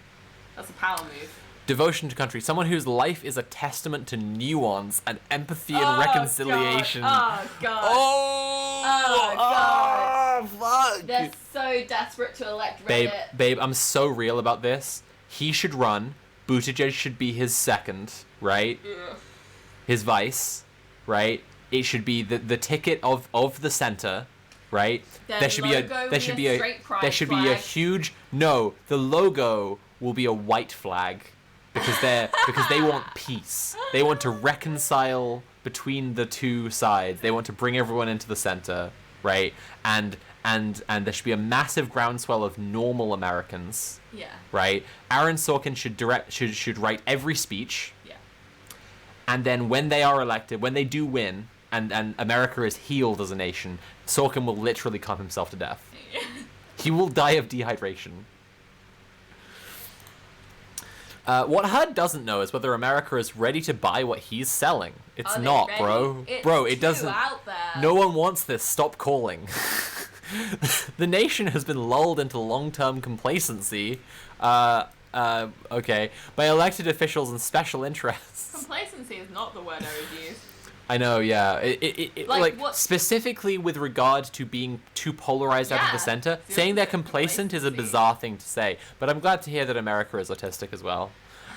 That's a power move. Devotion to country. Someone whose life is a testament to nuance and empathy and reconciliation. God. Oh, God. Oh, God. Fuck. They're so desperate to elect Reddit. Babe, I'm so real about this. He should run. Buttigieg should be his second, right? Ugh. His vice, right? It should be the ticket of the center, right? There should be a huge the logo will be a white flag because they want peace. They want to reconcile between the two sides. They want to bring everyone into the center, right? And there should be a massive groundswell of normal Americans. Yeah. Right? Aaron Sorkin should write every speech. Yeah. And then when they are elected, when they do win, and America is healed as a nation, Sorkin will literally calm himself to death. He will die of dehydration. What HUD doesn't know is whether America is ready to buy what he's selling. It's not, ready? Bro. Bro, it doesn't. Out there. No one wants this. Stop calling. The nation has been lulled into long-term complacency. Okay, by elected officials and special interests. Complacency is not the word I would use. I know, yeah. Like specifically with regard to being too polarized out of the center, saying they're complacent is a bizarre thing to say. But I'm glad to hear that America is autistic as well.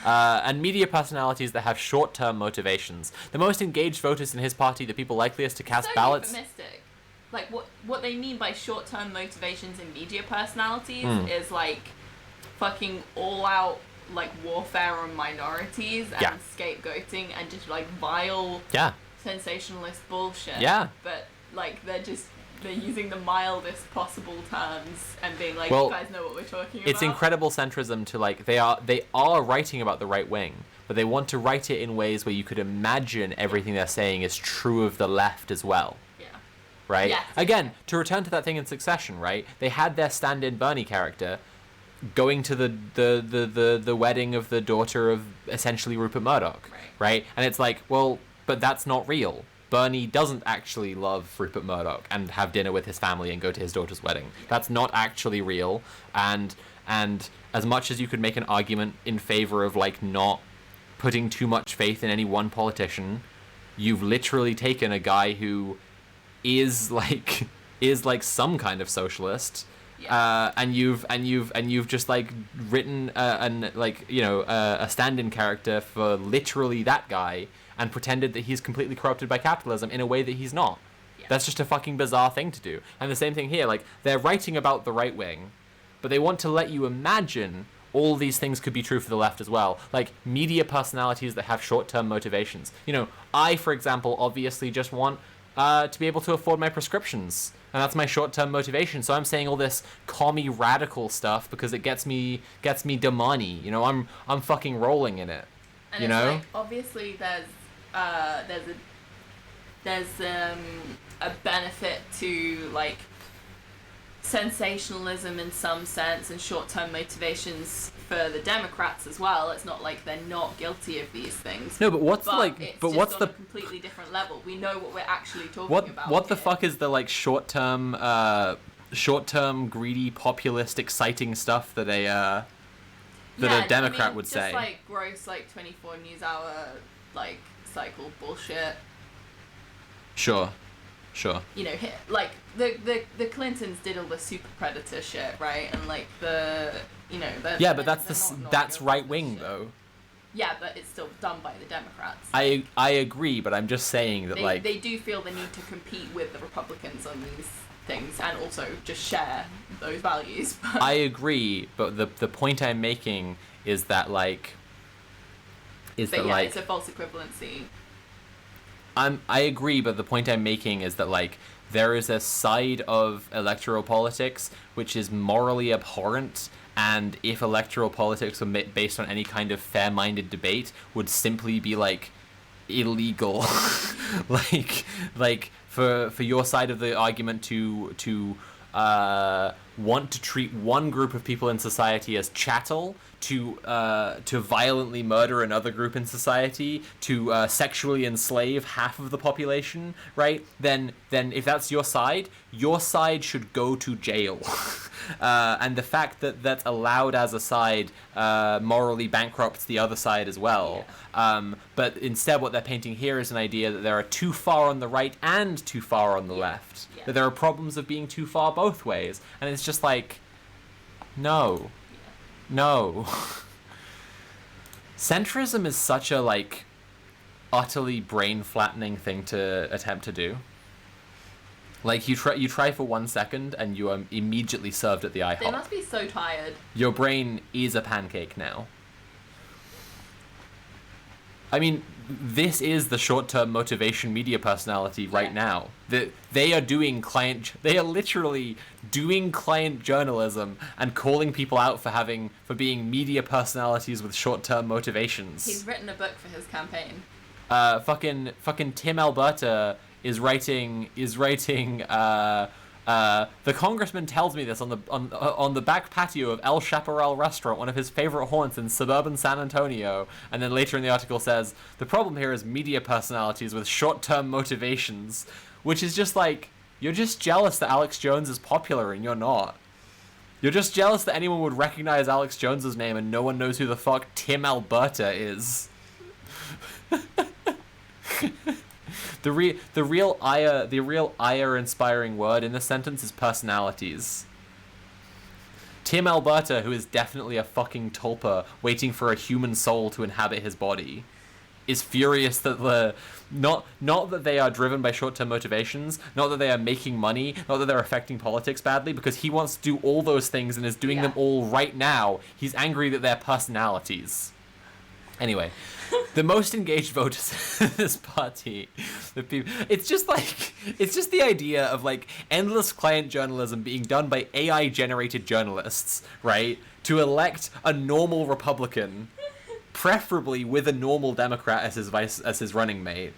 And media personalities that have short-term motivations. The most engaged voters in his party, the people likeliest to cast ballots. Euphemistic. Like what they mean by short-term motivations in media personalities is like fucking all-out like warfare on minorities and scapegoating and just like vile sensationalist bullshit. Yeah. But like they're using the mildest possible terms and being like, well, you guys know what we're talking about. It's incredible centrism to like they are writing about the right wing, but they want to write it in ways where you could imagine everything they're saying is true of the left as well. Yeah. Right? Yes, Again, to return to that thing in Succession, right? They had their stand-in Bernie character going to the wedding of the daughter of essentially Rupert Murdoch, right? And it's like, well, but that's not real. Bernie doesn't actually love Rupert Murdoch and have dinner with his family and go to his daughter's wedding. That's not actually real. And as much as you could make an argument in favor of like not putting too much faith in any one politician, you've literally taken a guy who is like some kind of socialist and you've just like written a stand-in character for literally that guy and pretended that he's completely corrupted by capitalism in a way that he's not. Yeah. That's just a fucking bizarre thing to do. And the same thing here, like, they're writing about the right wing, but they want to let you imagine all these things could be true for the left as well. Like, media personalities that have short-term motivations. You know, I, for example, obviously just want to be able to afford my prescriptions. And that's my short-term motivation. So I'm saying all this commie radical stuff because it gets me the money. You know, I'm fucking rolling in it. And you know? Like, obviously there's a benefit to, like, sensationalism in some sense and short-term motivations for the Democrats as well. It's not like they're not guilty of these things. No, but what's but what's on the a completely different level? We know what we're actually talking about. What the fuck is the like short-term greedy populist exciting stuff that a Democrat would say? Just like gross like 24 news hour like cycle bullshit. Sure. You know, like the Clintons did all the super predator shit, right? And like but that's right wing though. Yeah, but it's still done by the Democrats. I agree, but I'm just saying that they do feel the need to compete with the Republicans on these things and also just share those values. I agree, but the point I'm making is that it's a false equivalency. I agree, but the point I'm making is that there is a side of electoral politics which is morally abhorrent, and if electoral politics were based on any kind of fair-minded debate, would simply be illegal. For your side of the argument to want to treat one group of people in society as chattel, to violently murder another group in society, to sexually enslave half of the population, right? Then if that's your side should go to jail. And the fact that that's allowed as a side morally bankrupts the other side as well. Yeah. But instead what they're painting here is an idea that there are too far on the right and too far on the left. Yeah. That there are problems of being too far both ways. And it's just no. No. Centrism is such a, utterly brain-flattening thing to attempt to do. You try for 1 second, and you are immediately served at the IHOP. They must be so tired. Your brain is a pancake now. I mean, this is the short-term motivation media personality right now. They are literally doing client journalism and calling people out for being media personalities with short-term motivations. He's written a book for his campaign. Fucking Tim Alberta is writing the congressman tells me this on the back patio of El Chaparral restaurant, one of his favorite haunts in suburban San Antonio, and then later in the article says the problem here is media personalities with short-term motivations, which is just you're just jealous that Alex Jones is popular and you're not. You're just jealous that anyone would recognize Alex Jones's name and no one knows who the fuck Tim Alberta is. The real ire-inspiring word in this sentence is personalities. Tim Alberta, who is definitely a fucking tulpa waiting for a human soul to inhabit his body, is furious that not that they are driven by short-term motivations, not that they are making money, not that they're affecting politics badly, because he wants to do all those things and is doing them all right now. He's angry that they're personalities. The most engaged voters in this party, it's just the idea of endless client journalism being done by AI generated journalists, right? To elect a normal Republican, preferably with a normal Democrat as his running mate,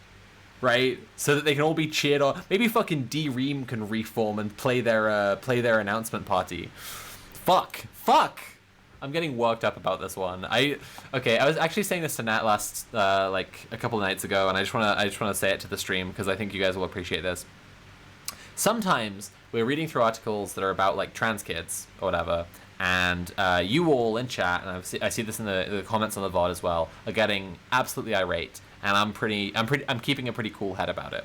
right? So that they can all be cheered on. Maybe fucking D Ream can reform and play their announcement party. Fuck. I'm getting worked up about this one. I was actually saying this to Nat last a couple of nights ago, and I just wanna say it to the stream because I think you guys will appreciate this. Sometimes we're reading through articles that are about trans kids or whatever, and you all in chat, and I see this in the comments on the VOD as well, are getting absolutely irate, and I'm keeping a pretty cool head about it.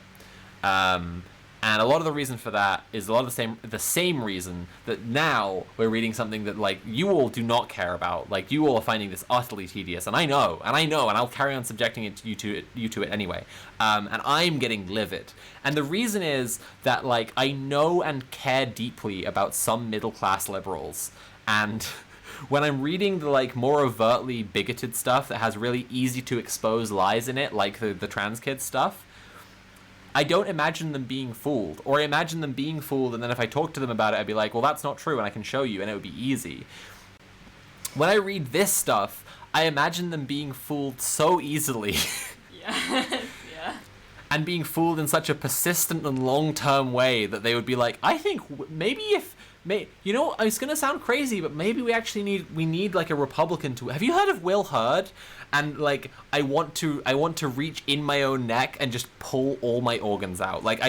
And a lot of the reason for that is a lot of the same reason that now we're reading something that, like, you all do not care about. Like, you all are finding this utterly tedious, and I know, and I'll carry on subjecting you to it anyway. And I'm getting livid. And the reason is that, like, I know and care deeply about some middle-class liberals, and when I'm reading the, like, more overtly bigoted stuff that has really easy to expose lies in it, like the trans kids stuff, I don't imagine them being fooled, or I imagine them being fooled, and then if I talk to them about it, I'd be like, well, that's not true, and I can show you, and it would be easy. When I read this stuff, I imagine them being fooled so easily. Yeah. And being fooled in such a persistent and long-term way that they would be like, I think maybe you know, it's gonna sound crazy, but maybe we need like a Republican to. Have you heard of Will Hurd? And like, I want to reach in my own neck and just pull all my organs out. Like,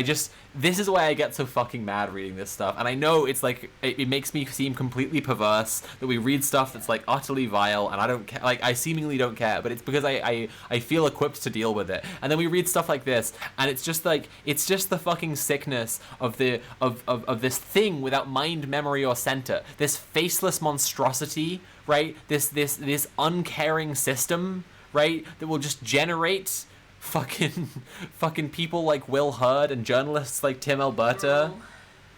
this is why I get so fucking mad reading this stuff. And I know it's like, it makes me seem completely perverse that we read stuff that's like utterly vile, and I don't care. Like, I seemingly don't care, but it's because I feel equipped to deal with it. And then we read stuff like this, and it's just like, it's just the fucking sickness of this thing without mind, memory, or center. This faceless monstrosity, right? This uncaring system, right? That will just generate fucking people like Will Hurd and journalists like Tim Alberta,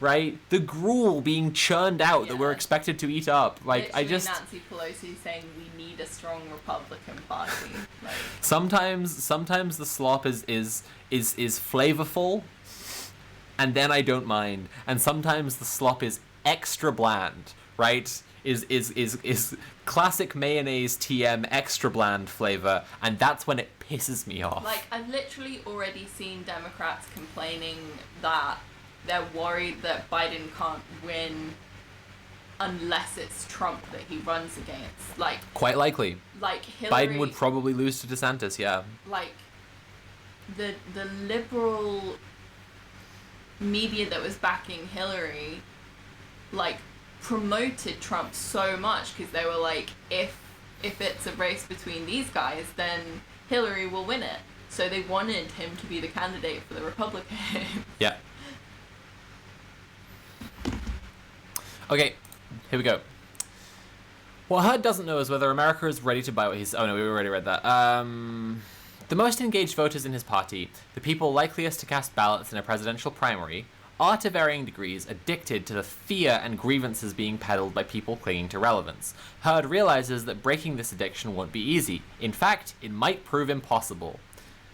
right? The gruel being churned out that we're expected to eat up. Like, literally Nancy Pelosi saying we need a strong Republican Party. Like, sometimes the slop is flavorful, and then I don't mind. And sometimes the slop is extra bland, right? Is classic mayonnaise TM extra bland flavor, and that's when it pisses me off. Like, I've literally already seen Democrats complaining that they're worried that Biden can't win unless it's Trump that he runs against. Like, quite likely. Like, Hillary, Biden would probably lose to DeSantis, yeah. Like, the liberal media that was backing Hillary, like, promoted Trump so much because they were like, if it's a race between these guys, then Hillary will win it. So they wanted him to be the candidate for the Republicans. Yeah. Okay, here we go. What Hurd doesn't know is whether America is ready to buy what he's... Oh no, we already read that. The most engaged voters in his party, the people likeliest to cast ballots in a presidential primary, are to varying degrees addicted to the fear and grievances being peddled by people clinging to relevance. Hurd realizes that breaking this addiction won't be easy. In fact, it might prove impossible.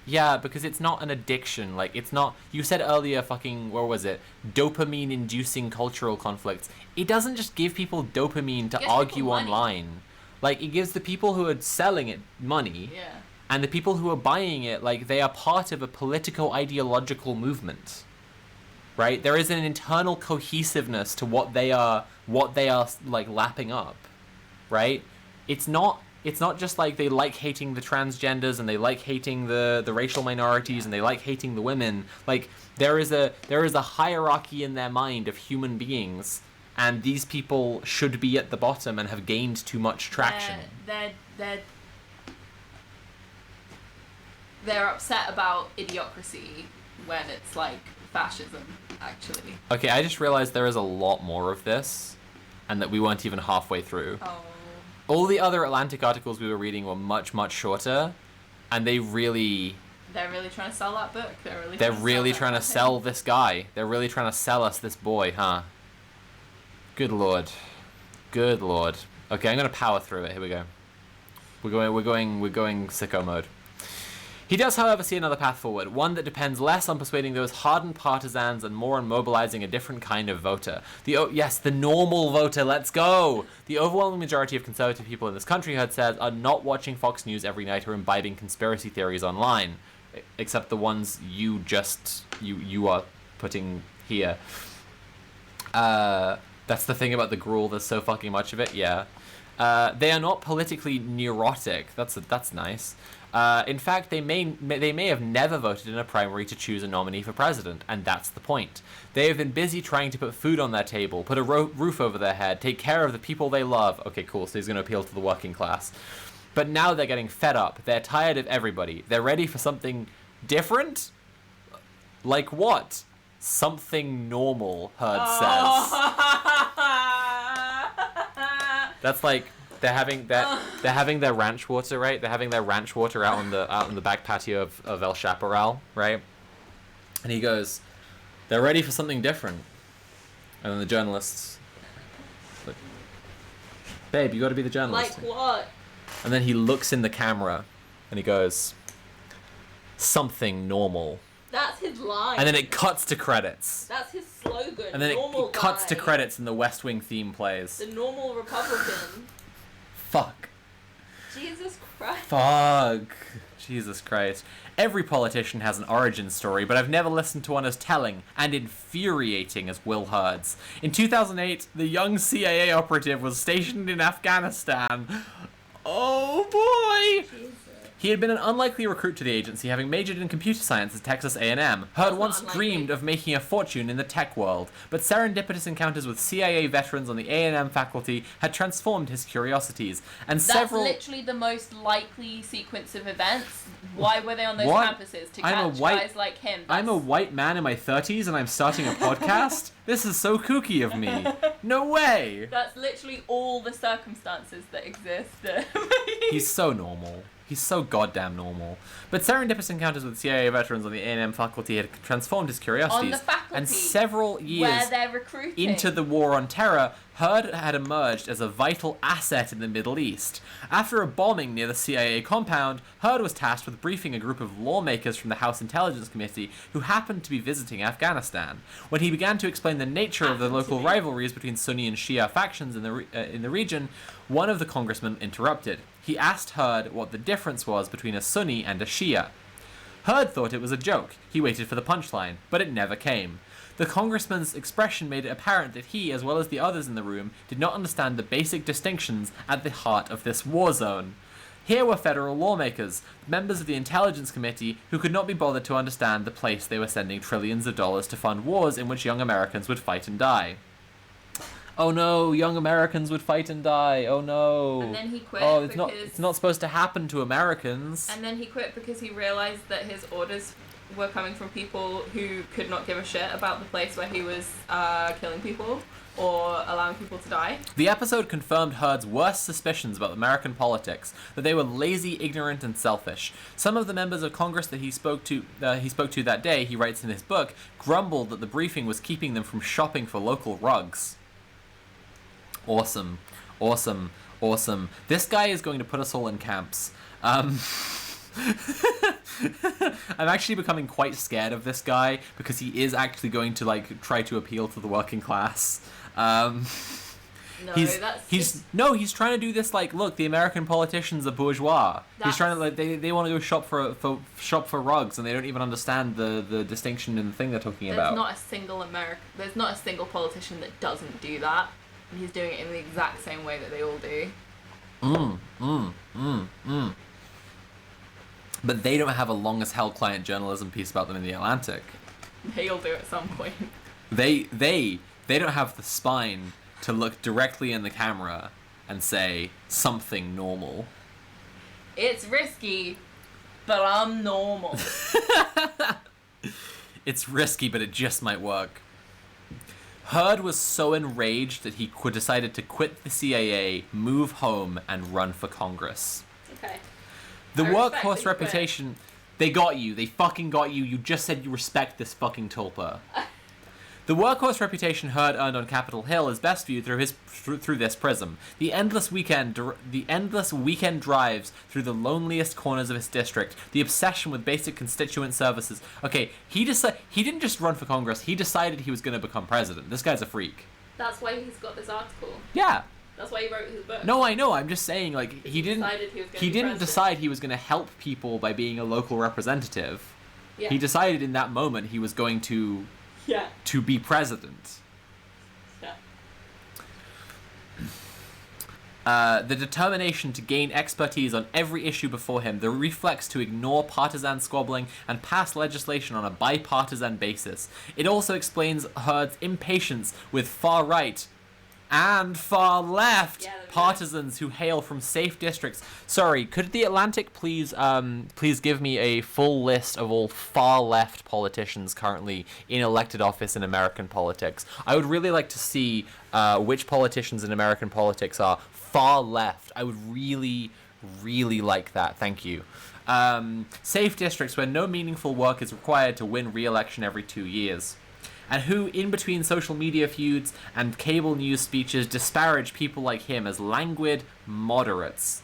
Yeah, because it's not an addiction. Like, it's not... You said earlier fucking... Where was it? Dopamine-inducing cultural conflicts. It doesn't just give people dopamine to argue online. Like, it gives the people who are selling it money. Yeah. And the people who are buying it, like, they are part of a political-ideological movement. Right? There is an internal cohesiveness to what they are like lapping up. Right? It's not just like they like hating the transgenders and they like hating the racial minorities and they like hating the women. Like, there is a hierarchy in their mind of human beings, and these people should be at the bottom and have gained too much traction. They're upset about idiocracy when it's like fascism, actually. Okay, I just realized there is a lot more of this, and that we weren't even halfway through. Oh. All the other Atlantic articles we were reading were much, much shorter, and they're really trying to sell that book. They're really trying to sell this guy. They're really trying to sell us this boy, huh? Good lord. Good lord. Okay, I'm gonna power through it. Here we go. We're going sicko mode. He does, however, see another path forward, one that depends less on persuading those hardened partisans and more on mobilizing a different kind of voter. The normal voter, let's go! The overwhelming majority of conservative people in this country, Hurd says, are not watching Fox News every night or imbibing conspiracy theories online, except the ones you are putting here. That's the thing about the gruel, there's so fucking much of it, yeah. They are not politically neurotic, that's nice. In fact, they may have never voted in a primary to choose a nominee for president, and that's the point. They have been busy trying to put food on their table, put a roof over their head, take care of the people they love. Okay, cool, so he's going to appeal to the working class. But now they're getting fed up. They're tired of everybody. They're ready for something different? Like what? Something normal, Hurd Oh. says. That's like they're having their ranch water, right? They're having their ranch water out on the back patio of El Chaparral, right? And he goes, they're ready for something different. And then the journalists like, babe, you got to be the journalist. Like what? And then he looks in the camera and he goes, something normal. That's his line. And then it cuts to credits. That's his slogan. And then normal it cuts guy. to credits and the West Wing theme plays. The normal Republican. Fuck. Jesus Christ. Fuck. Jesus Christ. Every politician has an origin story, but I've never listened to one as telling and infuriating as Will Hurd's. In 2008, the young CIA operative was stationed in Afghanistan. Oh boy! Jesus. He had been an unlikely recruit to the agency, having majored in computer science at Texas A&M. Hurd once dreamed of making a fortune in the tech world, but serendipitous encounters with CIA veterans on the A&M faculty had transformed his curiosities, and That's literally the most likely sequence of events. Why were they on those What? campuses? To I'm a catch white- guys like him. I'm a white man in my 30s and I'm starting a podcast? This is so kooky of me. No way! That's literally all the circumstances that exist. He's so normal. He's so goddamn normal. But serendipitous encounters with CIA veterans on the A&M faculty had transformed his curiosities. On the faculty, and several years where they're recruiting. into the war on terror, Hurd had emerged as a vital asset in the Middle East. After a bombing near the CIA compound, Hurd was tasked with briefing a group of lawmakers from the House Intelligence Committee who happened to be visiting Afghanistan. When he began to explain the nature of the local rivalries between Sunni and Shia factions in the region, one of the congressmen interrupted. He asked Hurd what the difference was between a Sunni and a Shia. Hurd thought it was a joke. He waited for the punchline, but it never came. The congressman's expression made it apparent that he, as well as the others in the room, did not understand the basic distinctions at the heart of this war zone. Here were federal lawmakers, members of the Intelligence Committee, who could not be bothered to understand the place they were sending trillions of dollars to fund wars in which young Americans would fight and die. Oh no, young Americans would fight and die. Oh no. And then he quit Oh, it's not supposed to happen to Americans. And then he quit because he realized that his orders were coming from people who could not give a shit about the place where he was killing people or allowing people to die. The episode confirmed Hurd's worst suspicions about American politics, that they were lazy, ignorant, and selfish. Some of the members of Congress that he spoke to that day, he writes in his book, grumbled that the briefing was keeping them from shopping for local rugs. Awesome. Awesome. Awesome. This guy is going to put us all in camps. I'm actually becoming quite scared of this guy because he is actually going to like try to appeal to the working class. He's trying to do this like, look, the American politicians are bourgeois. He's trying to like they want to go shop for rugs and they don't even understand the distinction in the thing they're talking about. There's not a single politician that doesn't do that. And he's doing it in the exact same way that they all do. But they don't have a long as hell client journalism piece about them in the Atlantic. They'll do at some point. They don't have the spine to look directly in the camera and say something normal. It's risky, but I'm normal. It's risky, but it just might work. Hurd was so enraged that he decided to quit the CIA, move home, and run for Congress. Okay. The I respect workhorse that you reputation... They got you. They fucking got you. You just said you respect this fucking tulpa. The workhorse reputation Hurd earned on Capitol Hill is best viewed through this prism. The endless weekend drives through the loneliest corners of his district. The obsession with basic constituent services. Okay, he didn't just run for Congress. He decided he was going to become president. This guy's a freak. That's why he's got this article. Yeah. That's why he wrote his book. No, I know. I'm just saying, like, he didn't president. decide he was going to help people by being a local representative. Yeah. He decided in that moment he was going to be president. Yeah. The determination to gain expertise on every issue before him, the reflex to ignore partisan squabbling and pass legislation on a bipartisan basis. It also explains Hurd's impatience with far-right and far left Yeah, that'd be partisans who hail from safe districts. Sorry, could the Atlantic please give me a full list of all far left politicians currently in elected office in American politics? I would really like to see which politicians in American politics are far left. I would really, really like that. Thank you. Safe districts where no meaningful work is required to win re-election every 2 years. And who, in between social media feuds and cable news speeches, disparage people like him as languid moderates.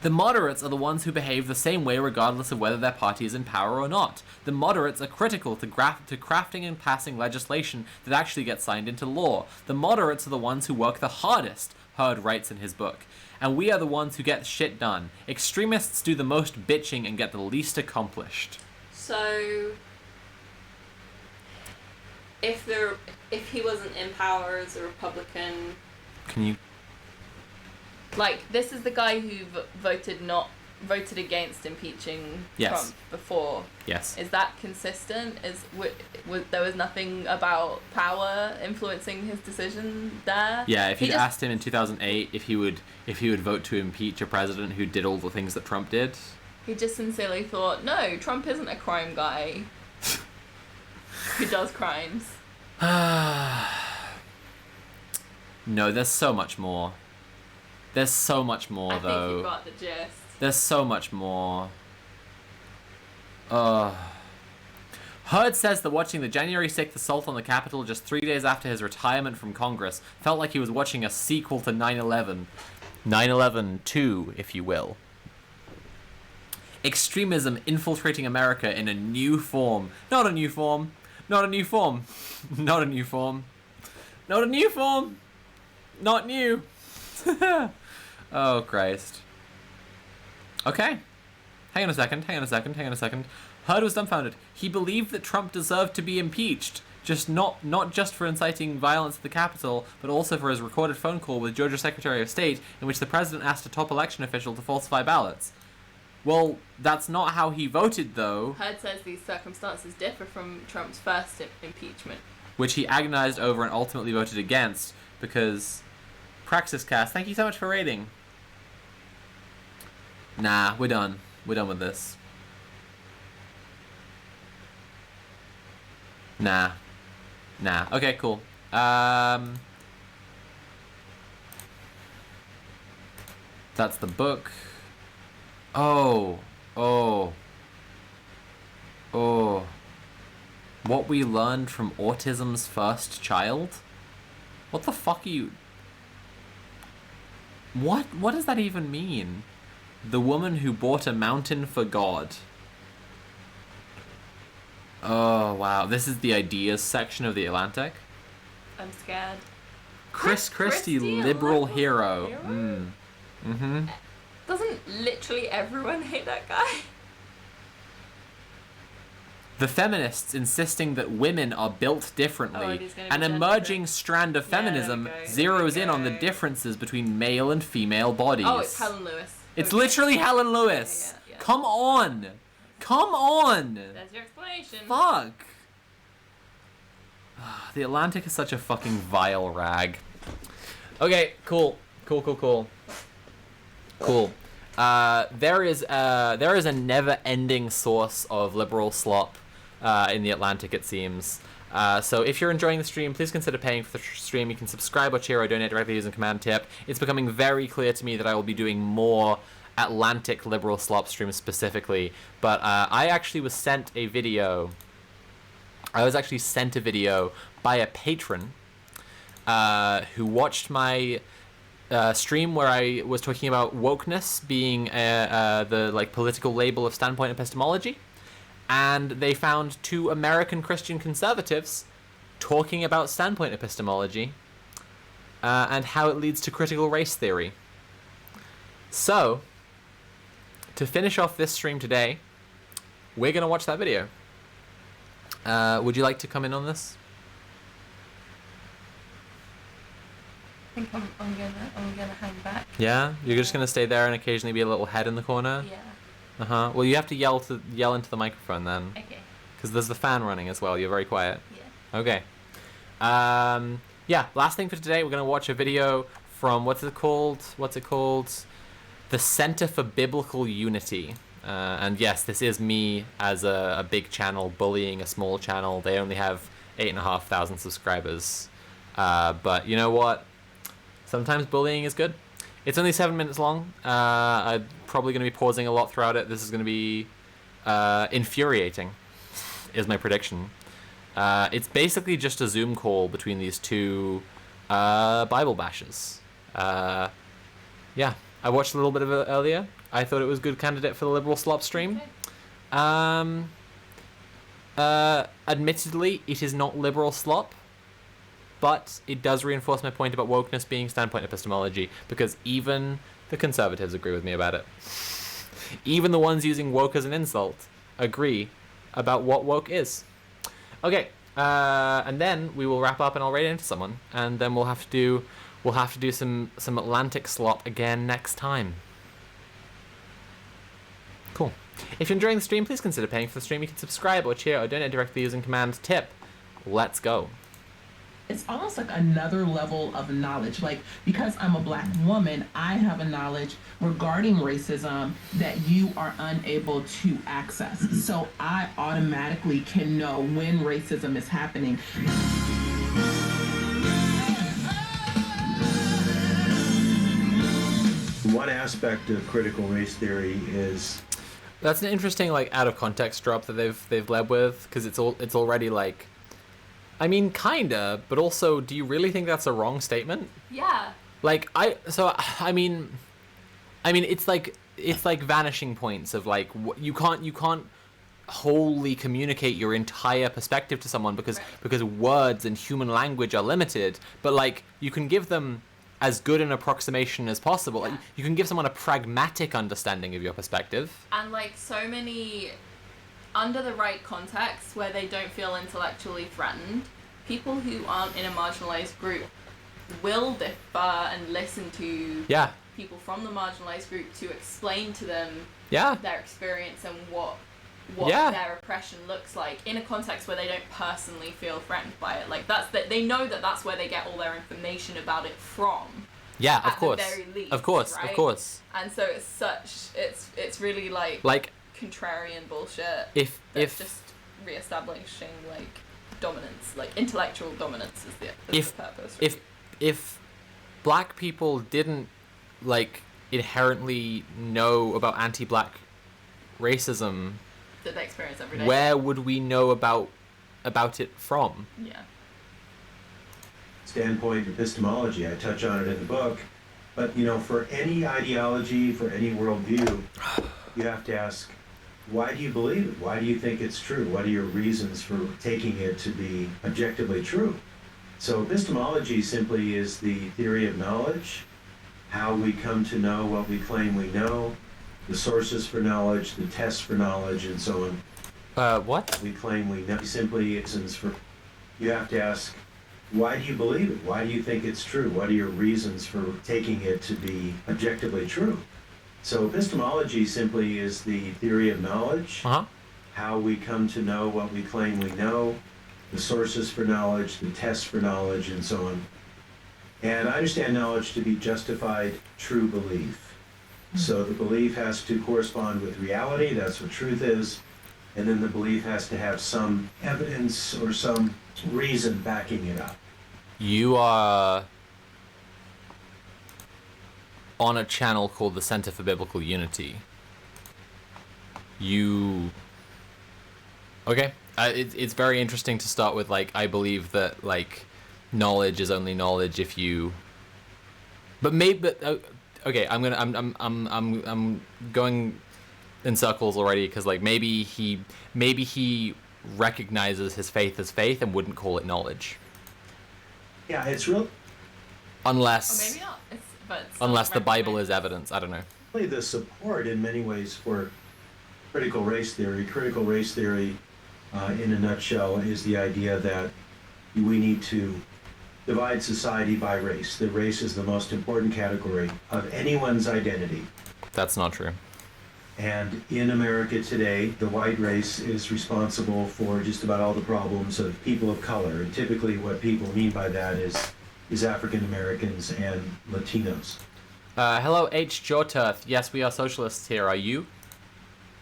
The moderates are the ones who behave the same way regardless of whether their party is in power or not. The moderates are critical to crafting and passing legislation that actually gets signed into law. The moderates are the ones who work the hardest, Hurd writes in his book. And we are the ones who get shit done. Extremists do the most bitching and get the least accomplished. So, if he wasn't in power as a Republican, Can you... Like, this is the guy who voted against impeaching Yes. Trump before. Yes. Is that consistent? There was nothing about power influencing his decision there? Yeah, if He you'd just- asked him in 2008 if he would vote to impeach a president who did all the things that Trump did, He just sincerely thought, no, Trump isn't a crime guy who does crimes. no, there's so much more. There's so much more, I though. think you got the gist. There's so much more. Hurd says that watching the January 6th assault on the Capitol just 3 days after his retirement from Congress felt like he was watching a sequel to 9/11. 9/11 2, if you will. Extremism infiltrating America in a new form. Not a new form. Not a new form. Not a new form. Not a new form. Not new. Oh, Christ. Okay. Hang on a second. Hurd was dumbfounded. He believed that Trump deserved to be impeached. Not just for inciting violence at the Capitol, but also for his recorded phone call with Georgia Secretary of State, in which the president asked a top election official to falsify ballots. Well, that's not how he voted, though. Hurd says these circumstances differ from Trump's first impeachment. Which he agonized over and ultimately voted against, because... Praxiscast, thank you so much for rating. Nah, we're done. We're done with this. Nah. Okay, cool. That's the book. Oh. What we learned from autism's first child? What the fuck are you... What does that even mean? The woman who bought a mountain for God. Oh, wow. This is the ideas section of the Atlantic. I'm scared. Chris Christie, Christie, a liberal liberal hero. hero? Mm-hmm. Doesn't literally everyone hate that guy? The feminists insisting that women are built differently. Oh, and he's gonna be An gender emerging fluid. strand of Yeah, there we feminism go, there we zeroes in on the go. differences between male and female bodies. Oh, it's Helen Lewis. It's Okay. literally Helen Lewis. Yeah. Come on. There's your explanation. Fuck. The Atlantic is such a fucking vile rag. Okay, cool. There is a never-ending source of liberal slop in the Atlantic, it seems. So if you're enjoying the stream, please consider paying for the stream. You can subscribe or cheer or donate directly using Command Tip. It's becoming very clear to me that I will be doing more Atlantic liberal slop streams specifically. But I actually was sent a video. I was actually sent a video by a patron who watched my stream where I was talking about wokeness being the political label of standpoint epistemology. And they found two American Christian conservatives talking about standpoint epistemology and how it leads to critical race theory. So, to finish off this stream today, we're going to watch that video. Would you like to come in on this? I think I'm gonna hang back. Yeah? You're just going to stay there and occasionally be a little head in the corner? Yeah. Uh-huh. Well, you have to yell into the microphone then. Okay. Because there's the fan running as well. You're very quiet. Yeah. Okay. yeah, last thing for today, we're going to watch a video from, what's it called? The Center for Biblical Unity. And yes, this is me as a big channel bullying a small channel. They only have 8,500 subscribers. But you know what? Sometimes bullying is good. It's only 7 minutes long. I'm probably going to be pausing a lot throughout it. This is going to be infuriating, is my prediction. It's basically just a Zoom call between these two Bible bashers. Yeah, I watched a little bit of it earlier. I thought it was a good candidate for the liberal slop stream. Admittedly, it is not liberal slop, but it does reinforce my point about wokeness being standpoint epistemology, because even the conservatives agree with me about it. Even the ones using woke as an insult agree about what woke is. Okay, and then we will wrap up and I'll raid into someone, and then we'll have to do some Atlantic slop again next time. Cool. If you're enjoying the stream, please consider paying for the stream. You can subscribe or cheer or donate directly using command tip. Let's go. It's almost like another level of knowledge. Like, because I'm a black woman, I have a knowledge regarding racism that you are unable to access. So I automatically can know when racism is happening. One aspect of critical race theory is... That's an interesting, like, out of context drop that they've led with, because it's already like, I mean, kinda, but also, do you really think that's a wrong statement? Yeah. Like, I mean, it's like vanishing points of like, you can't wholly communicate your entire perspective to someone because words and human language are limited, but like, you can give them as good an approximation as possible. Yeah. Like, you can give someone a pragmatic understanding of your perspective. And like so many, under the right context where they don't feel intellectually threatened, people who aren't in a marginalized group will defer and listen to people from the marginalized group to explain to them their experience and what their oppression looks like in a context where they don't personally feel threatened by it. Like, they know that that's where they get all their information about it from. Yeah, of course. At the very least, of course. And so it's really like contrarian bullshit. If just reestablishing like dominance, like intellectual dominance is the purpose. Really. If black people didn't like inherently know about anti-black racism that they experience every day, where would we know about it from? Yeah. Standpoint epistemology, I touch on it in the book, but for any ideology, for any worldview, you have to ask, why do you believe it? Why do you think it's true? What are your reasons for taking it to be objectively true? So epistemology simply is the theory of knowledge, how we come to know what we claim we know, the sources for knowledge, the tests for knowledge, and so on. What? We claim we know simply reasons for... You have to ask, why do you believe it? Why do you think it's true? What are your reasons for taking it to be objectively true? So epistemology simply is the theory of knowledge, how we come to know what we claim we know, the sources for knowledge, the tests for knowledge, and so on. And I understand knowledge to be justified true belief. So the belief has to correspond with reality, that's what truth is, and then the belief has to have some evidence or some reason backing it up. You are on a channel called the Center for Biblical Unity. Okay. It's very interesting to start with, like, I believe that, like, knowledge is only knowledge if you... Okay, I'm going in circles already, because like maybe he recognizes his faith as faith and wouldn't call it knowledge. Yeah, it's real. Unless Or maybe not. Unless the Bible is evidence, I don't know. Really, the support in many ways for critical race theory. Critical race theory, in a nutshell, is the idea that we need to divide society by race. The race is the most important category of anyone's identity. That's not true. And in America today, the white race is responsible for just about all the problems of people of color. And typically what people mean by that is is African Americans and Latinos. Hello, H. Jorturth. Yes, we are socialists here. Are you?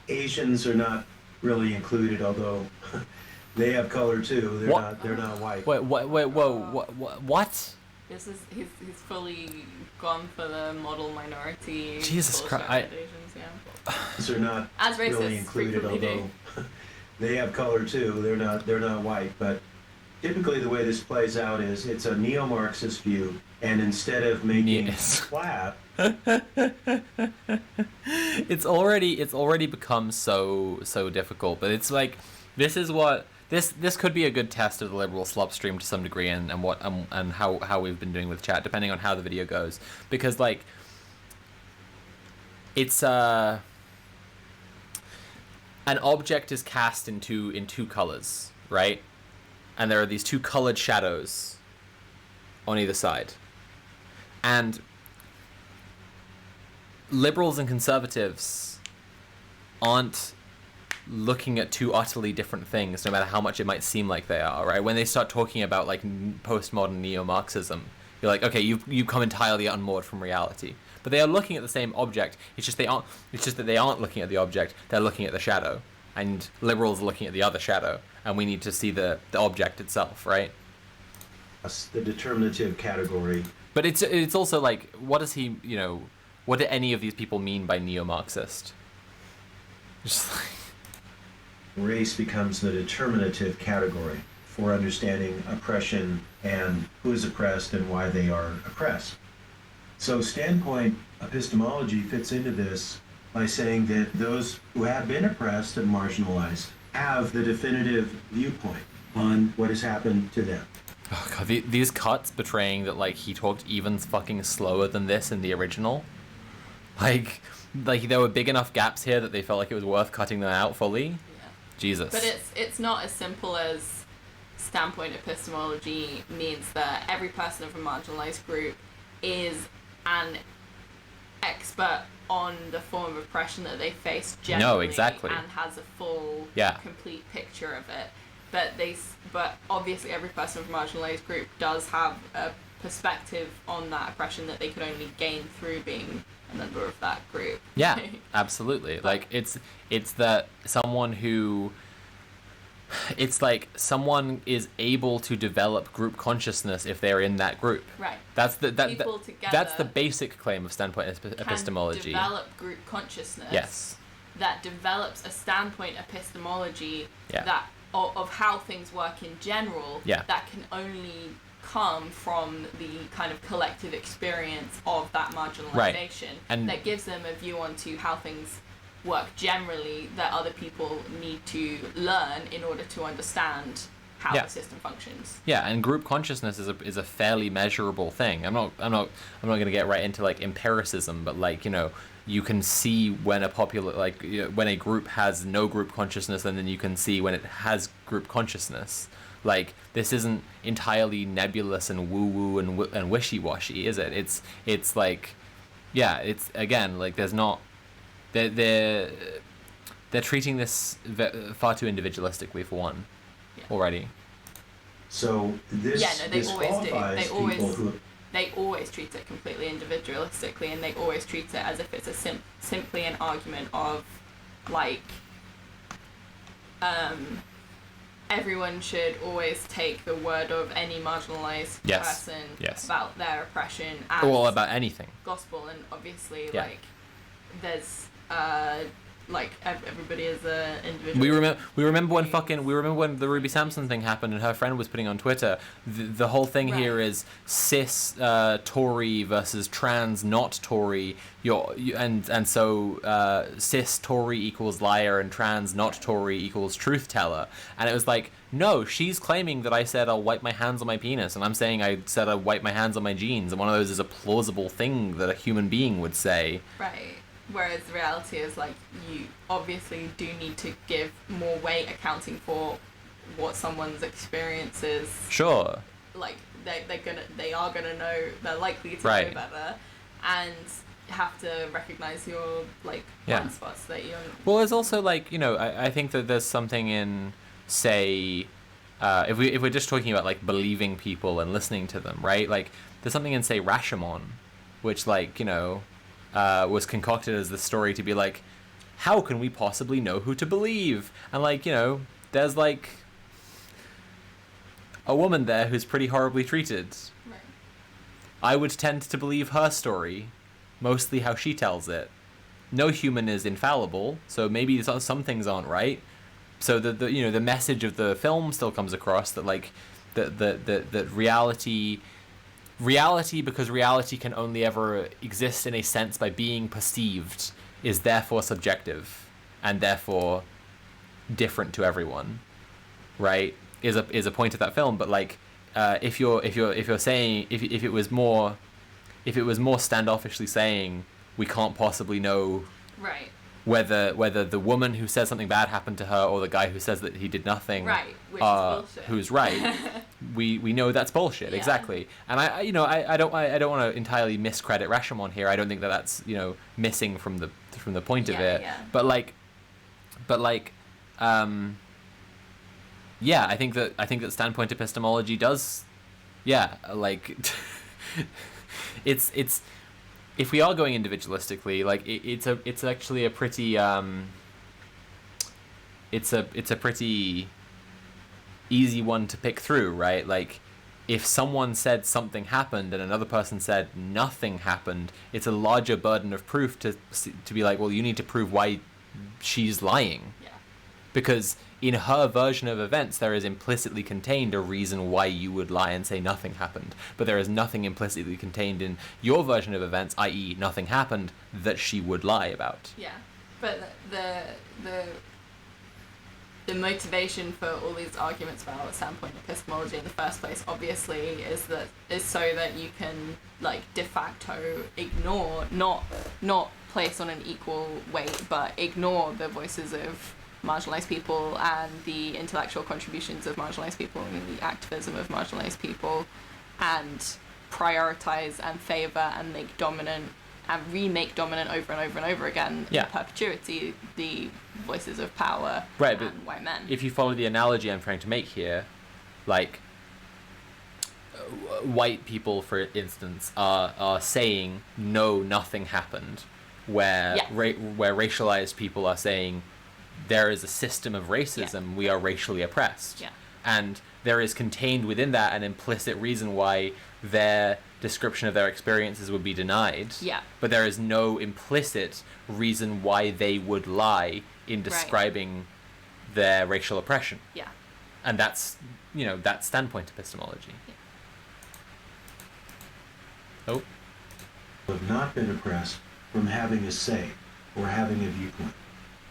Asians are not really included, although they have color too. They're not white. Wait, whoa, what? This is he's fully gone for the model minority. Jesus bullshit Christ, accommodations, yeah. They're not As racists really included, frequently although they have color too. They're not white, but typically the way this plays out is it's a neo-Marxist view, and instead of making Yes. flat, it's already become so difficult. But it's like this could be a good test of the liberal slopstream to some degree, and how we've been doing with chat, depending on how the video goes, because like it's an object is cast in two colors, right? And there are these two colored shadows on either side. And liberals and conservatives aren't looking at two utterly different things, no matter how much it might seem like they are, right? When they start talking about like postmodern neo-Marxism, you're like, okay, you come entirely unmoored from reality. But they are looking at the same object. It's just that they aren't looking at the object. They're looking at the shadow, and liberals are looking at the other shadow, and we need to see the object itself, right? the determinative category. But it's also like, what does he, what do any of these people mean by neo-Marxist? Just like... Race becomes the determinative category for understanding oppression and who is oppressed and why they are oppressed. So standpoint epistemology fits into this by saying that those who have been oppressed and marginalized have the definitive viewpoint on what has happened to them. Oh god, these cuts betraying that like he talked even fucking slower than this in the original. Like there were big enough gaps here that they felt like it was worth cutting them out fully. Yeah. Jesus. But it's not as simple as standpoint epistemology means that every person of a marginalized group is an expert on the form of oppression that they face generally. No, exactly. And has a full, complete picture of it. But obviously every person of a marginalized group does have a perspective on that oppression that they could only gain through being a member of that group. Yeah, absolutely. Like it's that someone is able to develop group consciousness if they're in that group. Right. That's the that's the basic claim of standpoint epistemology. Can develop group consciousness. Yes. That develops a standpoint epistemology that of how things work in general. Yeah. That can only come from the kind of collective experience of that marginalization. Right. And that gives them a view onto how things work generally that other people need to learn in order to understand how the system functions. Yeah, and group consciousness is a fairly measurable thing. I'm not going to get right into like empiricism, but like, you can see when when a group has no group consciousness, and then you can see when it has group consciousness. Like, this isn't entirely nebulous and woo-woo and wishy-washy, is it? It's like, it's, again, like, there's not... They're treating this far too individualistically, for one, already. So this qualifies people who... They always treat it completely individualistically, and they always treat it as if it's a simply an argument of, like, everyone should always take the word of any marginalized person about their oppression as about anything gospel, and obviously like there's like everybody is an individual. We remember when the Ruby Sampson thing happened and her friend was putting on Twitter. The whole thing here is cis Tory versus trans not Tory. So cis Tory equals liar and trans not Tory equals truth teller. And it was like, no, she's claiming that I said I'll wipe my hands on my penis, and I'm saying I said I'll wipe my hands on my jeans, and one of those is a plausible thing that a human being would say. Right. Whereas the reality is, like, you obviously do need to give more weight accounting for what someone's experience is. Sure. Like, they are gonna know, they're likely to know better, and have to recognize your, like, blind spots that you don't... Well, there's also, like, I think that there's something in, say, if we're just talking about like believing people and listening to them, right? Like there's something in, say, Rashomon, which like, you know, was concocted as the story to be like, how can we possibly know who to believe? And like, you know, there's like a woman there who's pretty horribly treated. Right. I would tend to believe her story, mostly how she tells it. No human is infallible, so maybe some things aren't right. So the you know, the message of the film still comes across that like that reality, because reality can only ever exist in a sense by being perceived, is therefore subjective and therefore different to everyone, right? Is a point of that film. But like if you're saying, if it was more standoffishly saying we can't possibly know Right. whether the woman who says something bad happened to her or the guy who says that he did nothing, Right, which is bullshit. who's right, we know that's bullshit. Yeah. Exactly. And I don't want to entirely miscredit Rashomon here. I don't think that that's, you know, missing from the point of it. Yeah. But yeah, I think that standpoint epistemology does, yeah, like it's if we are going individualistically, like it's actually a pretty it's a pretty easy one to pick through, right? Like if someone said something happened and another person said nothing happened, it's a larger burden of proof to be like, well, you need to prove why she's lying. Yeah. Because in her version of events, there is implicitly contained a reason why you would lie and say nothing happened. But there is nothing implicitly contained in your version of events, i.e. nothing happened, that she would lie about. Yeah. But the motivation for all these arguments about standpoint epistemology in the first place, obviously, is so that you can like de facto ignore, not place on an equal weight, but ignore the voices of marginalized people and the intellectual contributions of marginalized people and the activism of marginalized people, and prioritize and favor and make dominant and remake dominant over and over and over again Yeah. in perpetuity the voices of power, Right, and but white men. if you follow the analogy I'm trying to make here, like white people, for instance, are saying no, nothing happened, where Yeah. where racialized people are saying there is a system of racism, we are racially oppressed. Yeah. And there is contained within that an implicit reason why their description of their experiences would be denied. Yeah. But there is no implicit reason why they would lie in describing their racial oppression. Yeah. And that's, you know, that's standpoint epistemology. Yeah. Oh. Have not been oppressed from having a say or having a viewpoint.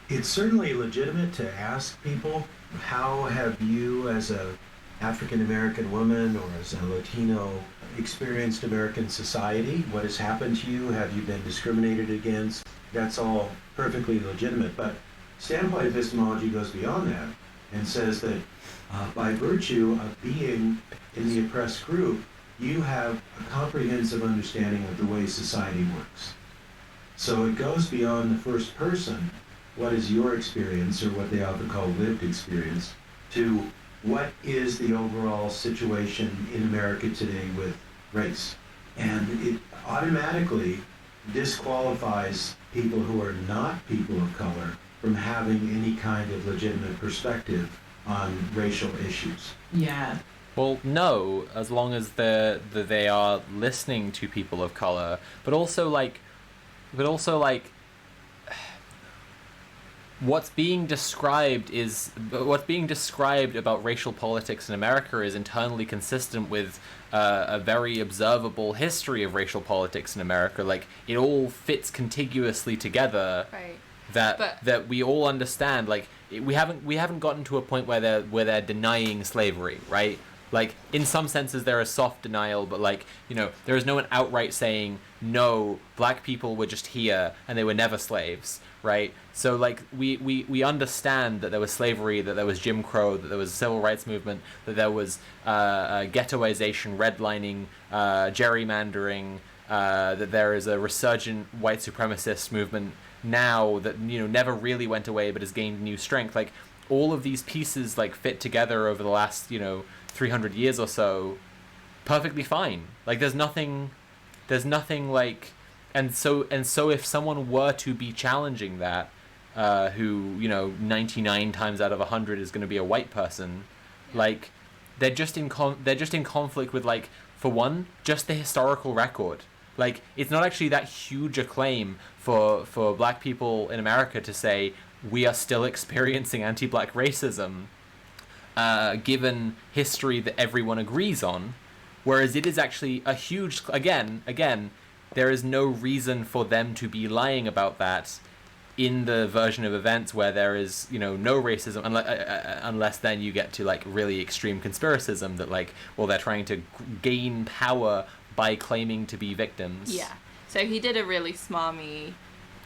It's certainly legitimate to ask people, how have you as a African American woman or as a Latino experienced American society? What has happened to you? Have you been discriminated against? That's all perfectly legitimate. But standpoint epistemology goes beyond that and says that by virtue of being in the oppressed group, you have a comprehensive understanding of the way society works. So it goes beyond the first person, what is your experience, or what they often call lived experience, to what is the overall situation in America today with race. And it automatically disqualifies people who are not people of color from having any kind of legitimate perspective on racial issues. Yeah. Well, no, as long as they are listening to people of color, but also like what's being described about racial politics in America is internally consistent with a very observable history of racial politics in America. Like it all fits contiguously together. Right. That we all understand. Like we haven't gotten to a point where they're denying slavery, right? Like in some senses there is soft denial, but like, you know, there is no one outright saying no, black people were just here and they were never slaves, right? So like we understand that there was slavery, that there was Jim Crow, that there was a civil rights movement, that there was ghettoization, redlining, gerrymandering, that there is a resurgent white supremacist movement now that, you know, never really went away but has gained new strength. Like all of these pieces like fit together over the last 300 years or so perfectly fine. Like there's nothing like, and so if someone were to be challenging that, who 99 times out of 100 is going to be a white person, like they're just in conflict with, like, for one, just the historical record. Like, it's not actually that huge a claim for black people in America to say we are still experiencing anti-black racism, given history that everyone agrees on, whereas it is actually a huge, again, there is no reason for them to be lying about that in the version of events where there is, no racism, unless then you get to, like, really extreme conspiracism that, like, well, they're trying to gain power by claiming to be victims. Yeah. So he did a really smarmy,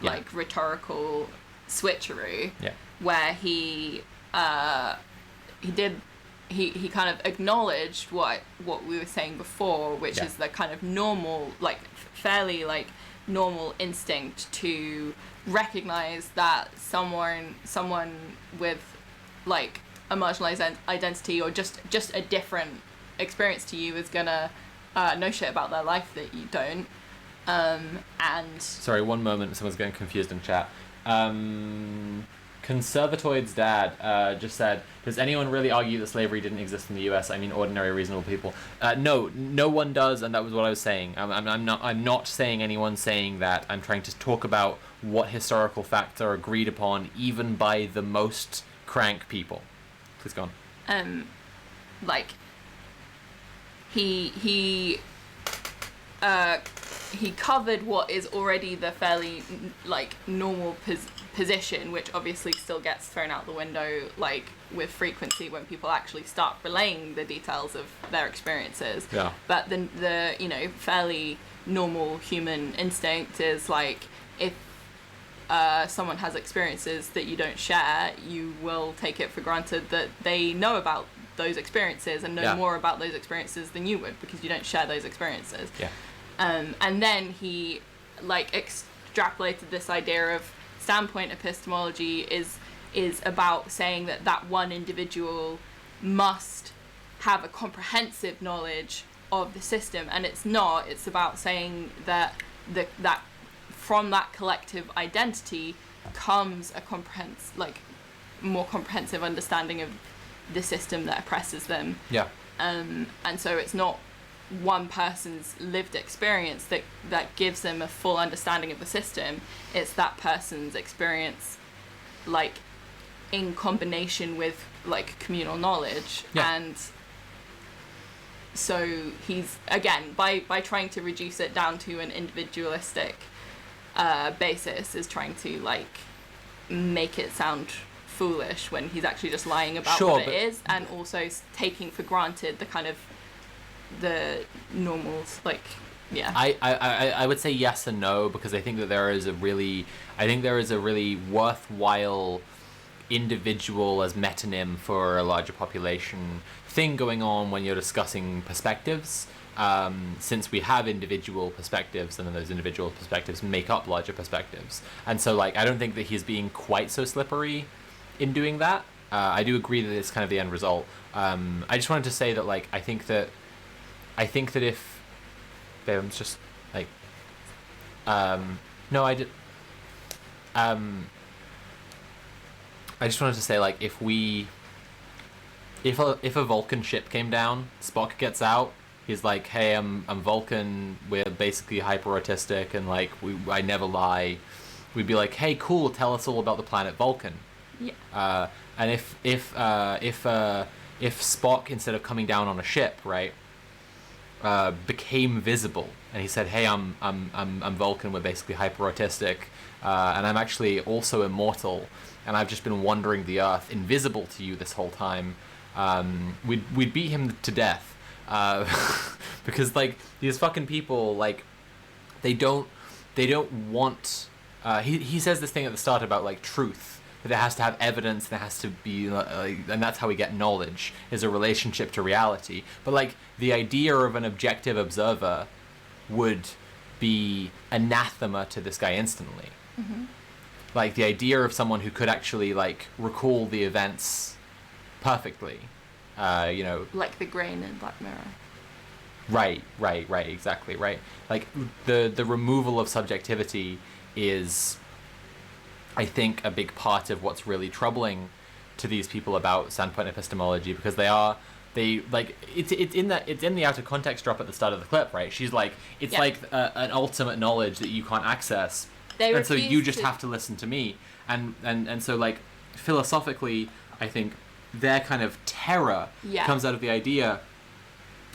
like, rhetorical switcheroo. Yeah. Where he kind of acknowledged what we were saying before, which is the kind of normal, like, fairly, like, normal instinct to recognize that someone with, like, a marginalized identity or just a different experience to you is gonna know shit about their life that you don't. And sorry, one moment, someone's getting confused in chat. Conservatoid's dad just said, does anyone really argue that slavery didn't exist in the US? I mean, ordinary, reasonable people. No one does, and that was what I was saying. I'm not saying anyone's saying that. I'm trying to talk about what historical facts are agreed upon, even by the most crank people. Please go on. Like, he covered what is already the fairly, like, normal position, which obviously still gets thrown out the window, like, with frequency when people actually start relaying the details of their experiences. Yeah. But the fairly normal human instinct is, like, if someone has experiences that you don't share, you will take it for granted that they know about those experiences and know more about those experiences than you would, because you don't share those experiences. Yeah. And then he, like, extrapolated this idea of standpoint epistemology is about saying that one individual must have a comprehensive knowledge of the system, and it's not. It's about saying that that from that collective identity comes a more comprehensive understanding of the system that oppresses them. Yeah. And so it's not one person's lived experience that gives them a full understanding of the system. It's that person's experience, like, in combination with, like, communal knowledge. Yeah. And so he's, again, by trying to reduce it down to an individualistic basis, is trying to, like, make it sound foolish when he's actually just lying about what it is, and also taking for granted the kind of the normals, like, yeah. I would say yes and no, because I think that there is a really worthwhile individual as metonym for a larger population thing going on when you're discussing perspectives, since we have individual perspectives, and then those individual perspectives make up larger perspectives. And so, like, I don't think that he's being quite so slippery in doing that. I do agree that it's kind of the end result. I just wanted to say that, like, I think that if... Babe, I'm just, like... No, I did... I just wanted to say, like, if a Vulcan ship came down, Spock gets out, he's like, hey, I'm Vulcan, we're basically hyper-autistic, and, like, I never lie. We'd be like, hey, cool, tell us all about the planet Vulcan. Yeah. And if Spock, instead of coming down on a ship, right, became visible, and he said, hey, I'm Vulcan, we're basically hyper-autistic, and I'm actually also immortal, and I've just been wandering the Earth, invisible to you this whole time, we'd beat him to death, because, like, these fucking people, like, they don't want, he says this thing at the start about, like, truth, that it has to have evidence, and it has to be, and that's how we get knowledge, is a relationship to reality. But, like, the idea of an objective observer would be anathema to this guy instantly. Mm-hmm. like the idea of someone who could actually like recall the events perfectly, you know, like the grain in Black Mirror. Right, exactly, right. Like the removal of subjectivity is, I think, a big part of what's really troubling to these people about standpoint epistemology, because it's in the out of context drop at the start of the clip, right? She's like, it's like an ultimate knowledge that you can't access, and so you just have to listen to me, and so like philosophically, I think their kind of terror comes out of the idea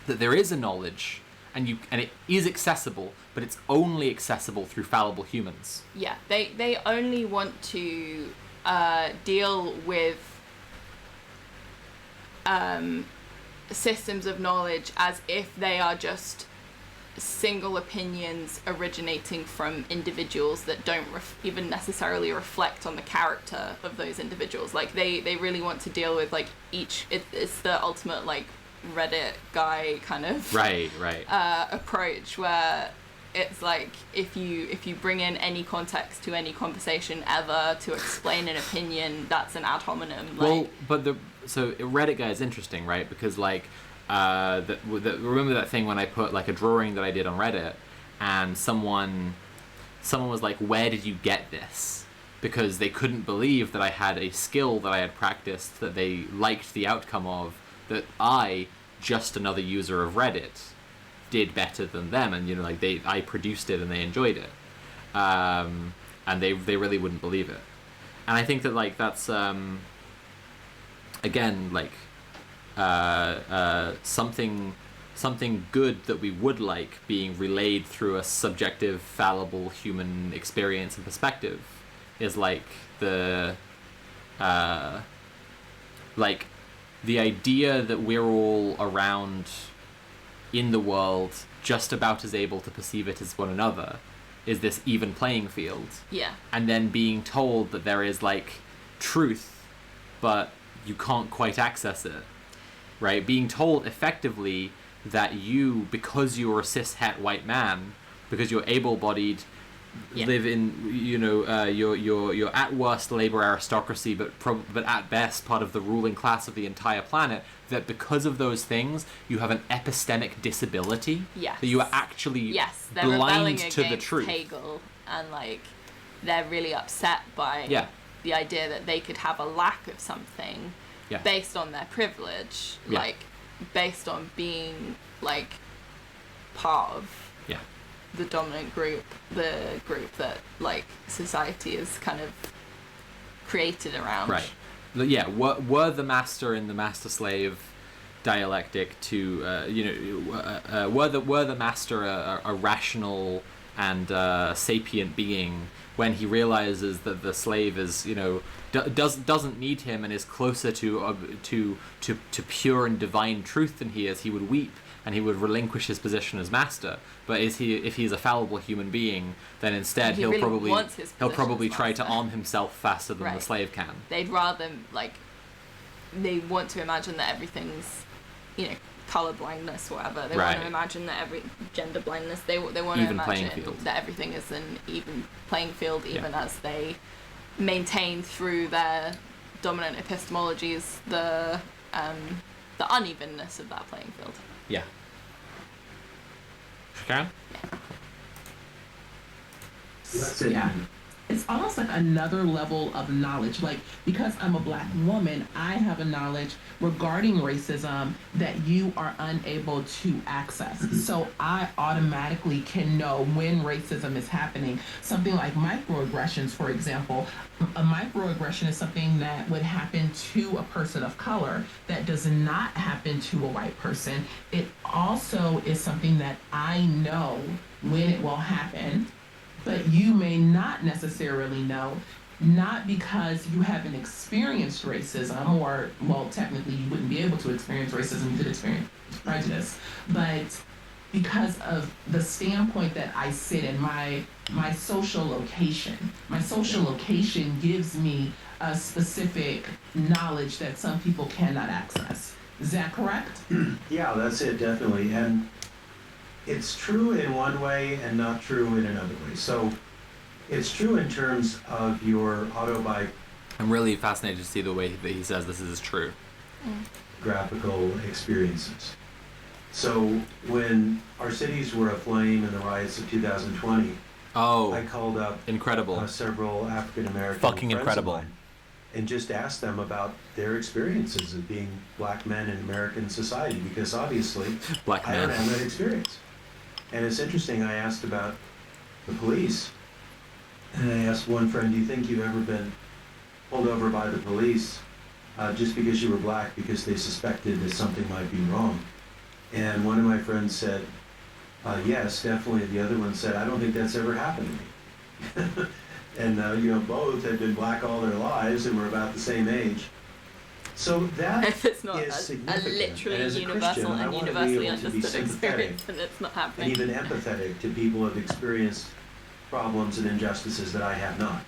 that there is a knowledge and it is accessible, but it's only accessible through fallible humans. Yeah, they only want to deal with systems of knowledge as if they are just single opinions originating from individuals that don't even necessarily reflect on the character of those individuals. Like they really want to deal with like it's the ultimate like Reddit guy kind of approach, where it's like if you bring in any context to any conversation ever to explain an opinion, that's an ad hominem. So Reddit guy is interesting, right? Because like remember that thing when I put like a drawing that I did on Reddit, and someone was like, where did you get this? Because they couldn't believe that I had a skill that I had practiced that they liked the outcome of, that I, just another user of Reddit, did better than them, and you know, like I produced it and they enjoyed it, and they really wouldn't believe it. And I think that like that's again like something good that we would like being relayed through a subjective, fallible human experience and perspective is like the idea that we're all around in the world just about as able to perceive it as one another is this even playing field. Yeah. And then being told that there is like truth, but you can't quite access it, right? Being told effectively that you, because you're a cis-het white man, because you're able-bodied, live in, you know, you're at worst labor aristocracy, but at best part of the ruling class of the entire planet, that because of those things you have an epistemic disability. Yes. That you are actually they're blind rebelling to the truth. Hegel, and like they're really upset by the idea that they could have a lack of something based on their privilege, like based on being like part of the dominant group, the group that like society is kind of created around. Right. Yeah. Were the master and the master-slave dialectic to were the master a rational and sapient being when he realizes that the slave is, you know, doesn't need him and is closer to pure and divine truth than he is, he would weep and he would relinquish his position as master. But if he's a fallible human being, then instead he'll probably try to arm himself faster than the slave can. They'd rather they want to imagine that everything's, you know, color blindness, whatever. They want to imagine that gender blindness. They want to imagine that everything is an even playing field, even as they maintain through their dominant epistemologies the unevenness of that playing field. Yeah. Okay. That's it. Yeah. It's almost like another level of knowledge. Like, because I'm a black woman, I have a knowledge regarding racism that you are unable to access. So I automatically can know when racism is happening. Something like microaggressions, for example. A microaggression is something that would happen to a person of color that does not happen to a white person. It also is something that I know when it will happen, but you may not necessarily know, not because you haven't experienced racism, or, well, technically you wouldn't be able to experience racism, you could experience prejudice, but because of the standpoint that I sit in, my social location. My social location gives me a specific knowledge that some people cannot access. Is that correct? Yeah, that's it, definitely. And it's true in one way and not true in another way. So It's true in terms of your autobiographical I'm really fascinated to see the way that he says this is true. experiences. So when our cities were aflame in the riots of 2020, Oh, I called up incredible. several African American Fucking friends incredible. of mine and just asked them about their experiences of being black men in American society, because obviously Black I don't man. have that experience. And it's interesting, I asked about the police, and I asked one friend, do you think you've ever been pulled over by the police just because you were black, because they suspected that something might be wrong? And one of my friends said, yes, definitely. The other one said, I don't think that's ever happened to me. And, both had been black all their lives and were about the same age. So that If it's not is a significant. literally And as a universal Christian, I and want to be universally able to be understood sympathetic experience, and it's not and happening. even empathetic to people who have experienced problems and injustices that I have not.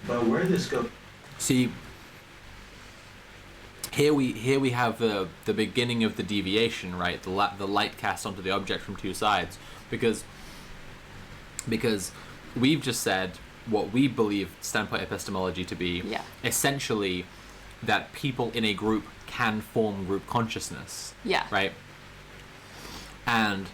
But where this goes... See, here we have the beginning of the deviation, right? The light cast onto the object from two sides, because we've just said what we believe standpoint epistemology to be, Yeah. essentially that people in a group can form group consciousness, Yeah. right? And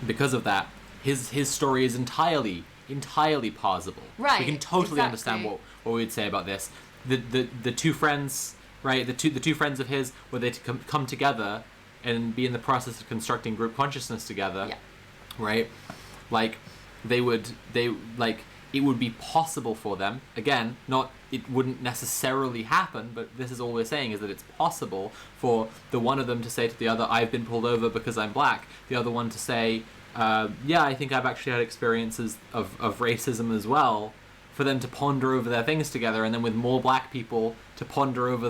because of that, his story is entirely pausable. Right, We can totally exactly. understand what we would say about this. The two friends, right? The two friends of his, were they to come together and be in the process of constructing group consciousness together, Yeah. right? Like it would be possible for them. Again, it wouldn't necessarily happen, but this is all we're saying, is that it's possible for the one of them to say to the other, I've been pulled over because I'm black. The other one to say, yeah, I think I've actually had experiences of racism as well. For them to ponder over their things together, and then with more black people to ponder over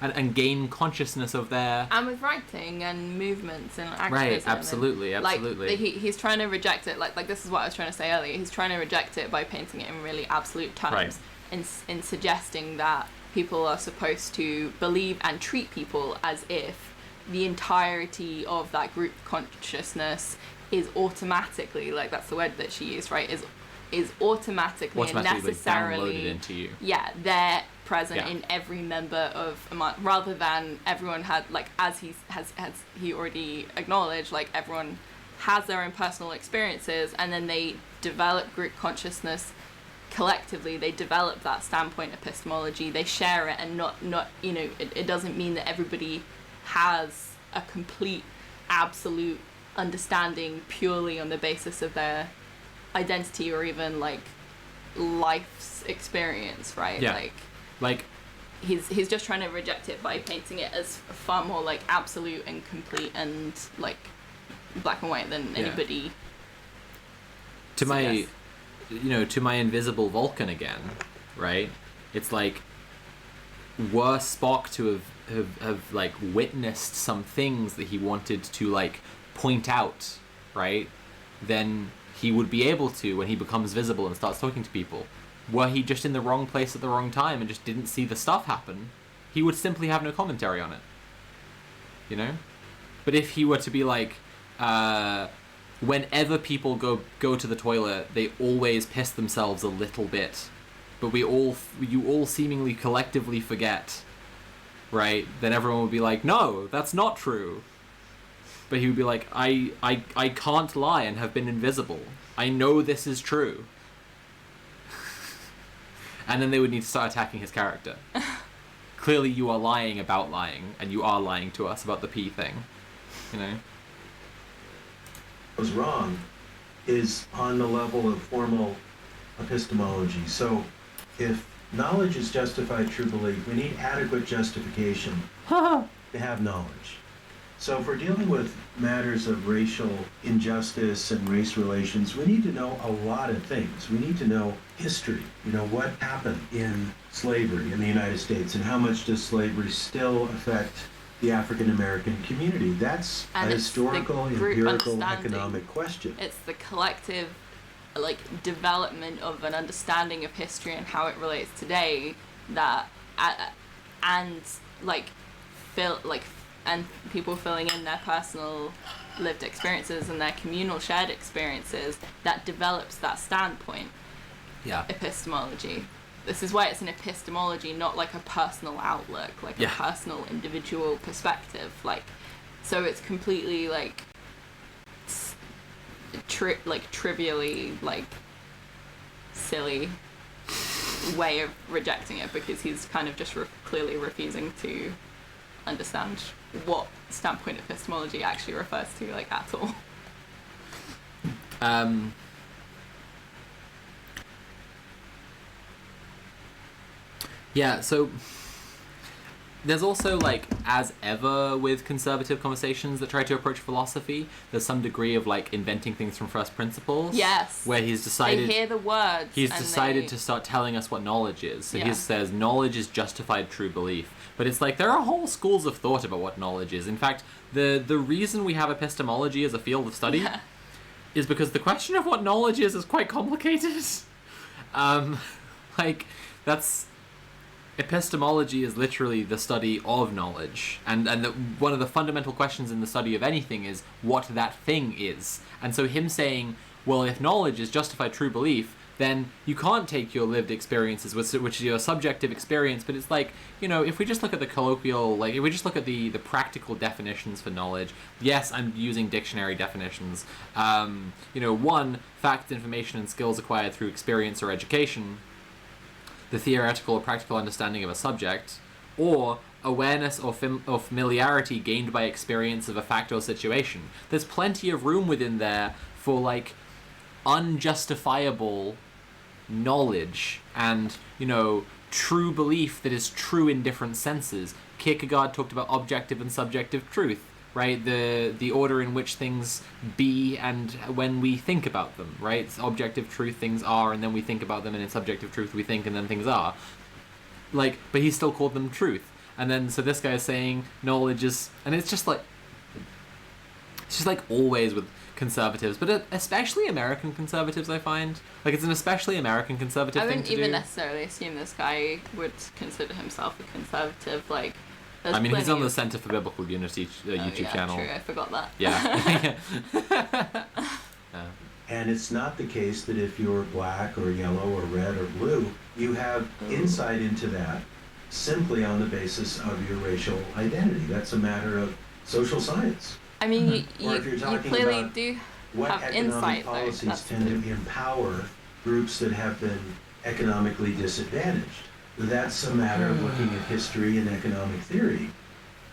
and gain consciousness of their... And with writing and movements and activism. Right, absolutely. Like, he's trying to reject it, like this is what I was trying to say earlier, he's trying to reject it by painting it in really absolute terms, Right. in suggesting that people are supposed to believe and treat people as if the entirety of that group consciousness is automatically, like that's the word that she used, right, is automatically and necessarily downloaded into you. Yeah, they're present Yeah. in every member of rather than everyone had, like, as he already acknowledged, like everyone has their own personal experiences, and then they develop group consciousness collectively. They develop that standpoint epistemology, they share it, and not it doesn't mean that everybody has a complete absolute understanding purely on the basis of their identity or even like life's experience, right? Yeah. Like he's just trying to reject it by painting it as far more like absolute and complete and like black and white than anybody to suggests. to my invisible Vulcan again, right? It's like, were Spock to have like witnessed some things that he wanted to like point out, right? Then he would be able to when he becomes visible and starts talking to people. Were he just in the wrong place at the wrong time and just didn't see the stuff happen, he would simply have no commentary on it. You know? But if he were to be like, whenever people go to the toilet, they always piss themselves a little bit, but you all seemingly collectively forget, right? Then everyone would be like, no, that's not true. But he would be like, I can't lie and have been invisible. I know this is true. And then they would need to start attacking his character. Clearly you are lying about lying, and you are lying to us about the P thing. You know? Was wrong is on the level of formal epistemology. So if knowledge is justified true belief, we need adequate justification to have knowledge. So if we're dealing with matters of racial injustice and race relations, we need to know a lot of things. We need to know history, what happened in slavery in the United States, and how much does slavery still affect the African American community. That's And a it's the historical, group empirical, understanding. economic question. It's the collective like development of an understanding of history and how it relates today that and people filling in their personal lived experiences and their communal shared experiences that develops that standpoint. epistemology. This is why it's an epistemology, not like a personal outlook, like a personal individual perspective. Like, so it's completely like trivially like silly way of rejecting it, because he's kind of just clearly refusing to understand what standpoint epistemology actually refers to, like, at all. Yeah, so there's also, like, as ever with conservative conversations that try to approach philosophy, there's some degree of, like, inventing things from first principles. Yes. Where he's decided... They hear the words. He's decided to start telling us what knowledge is. So he says knowledge is justified true belief. But it's like, there are whole schools of thought about what knowledge is. In fact, the reason we have epistemology as a field of study is because the question of what knowledge is quite complicated. Like, that's... Epistemology is literally the study of knowledge, and one of the fundamental questions in the study of anything is what that thing is. And so him saying, well, if knowledge is justified true belief, then you can't take your lived experiences, which is your subjective experience, but it's like, you know, if we just look at the colloquial, like, if we just look at the practical definitions for knowledge, yes, I'm using dictionary definitions, you know, 1, facts, information, and skills acquired through experience or education, the theoretical or practical understanding of a subject, or awareness or familiarity gained by experience of a fact or situation. There's plenty of room within there for, like, unjustifiable knowledge and, you know, true belief that is true in different senses. Kierkegaard talked about objective and subjective truth, right? The order in which things be and when we think about them, right? It's objective truth, things are, and then we think about them, and in subjective truth we think, and then things are. Like, but he still called them truth. And then, so this guy is saying knowledge is, and it's just like always with conservatives, but especially American conservatives, I find. Like, it's an especially American conservative thing to do. I wouldn't even necessarily assume this guy would consider himself a conservative, like... I mean, he's on the Center for Biblical Unity YouTube channel. True, I forgot that. Yeah. And it's not the case that if you're black or yellow or red or blue, you have insight into that simply on the basis of your racial identity. That's a matter of social science. I mean, Or if you're you talking clearly about do what have economic insight, though. policies tend to empower groups that have been economically disadvantaged. That's a matter of looking at history and economic theory.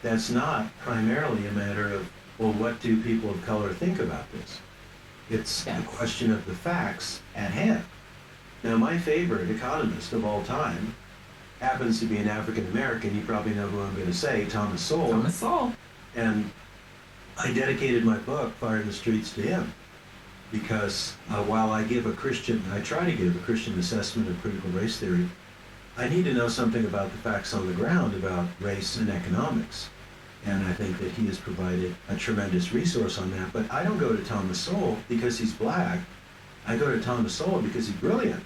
That's not primarily a matter of, well, what do people of color think about this? It's a question of the facts at hand. Now, my favorite economist of all time happens to be an African American. You probably know who I'm going to say, Thomas Sowell. Thomas Sowell. And I dedicated my book, Fire in the Streets, to him. Because while I try to give a Christian assessment of critical race theory, I need to know something about the facts on the ground about race and economics. And I think that he has provided a tremendous resource on that. But I don't go to Thomas Sowell because he's black. I go to Thomas Sowell because he's brilliant.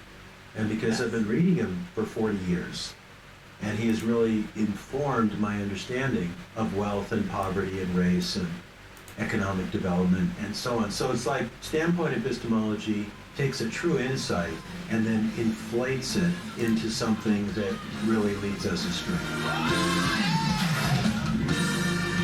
And because I've been reading him for 40 years. And he has really informed my understanding of wealth and poverty and race and economic development and so on. So it's like standpoint epistemology takes a true insight and then inflates it into something that really leads us astray.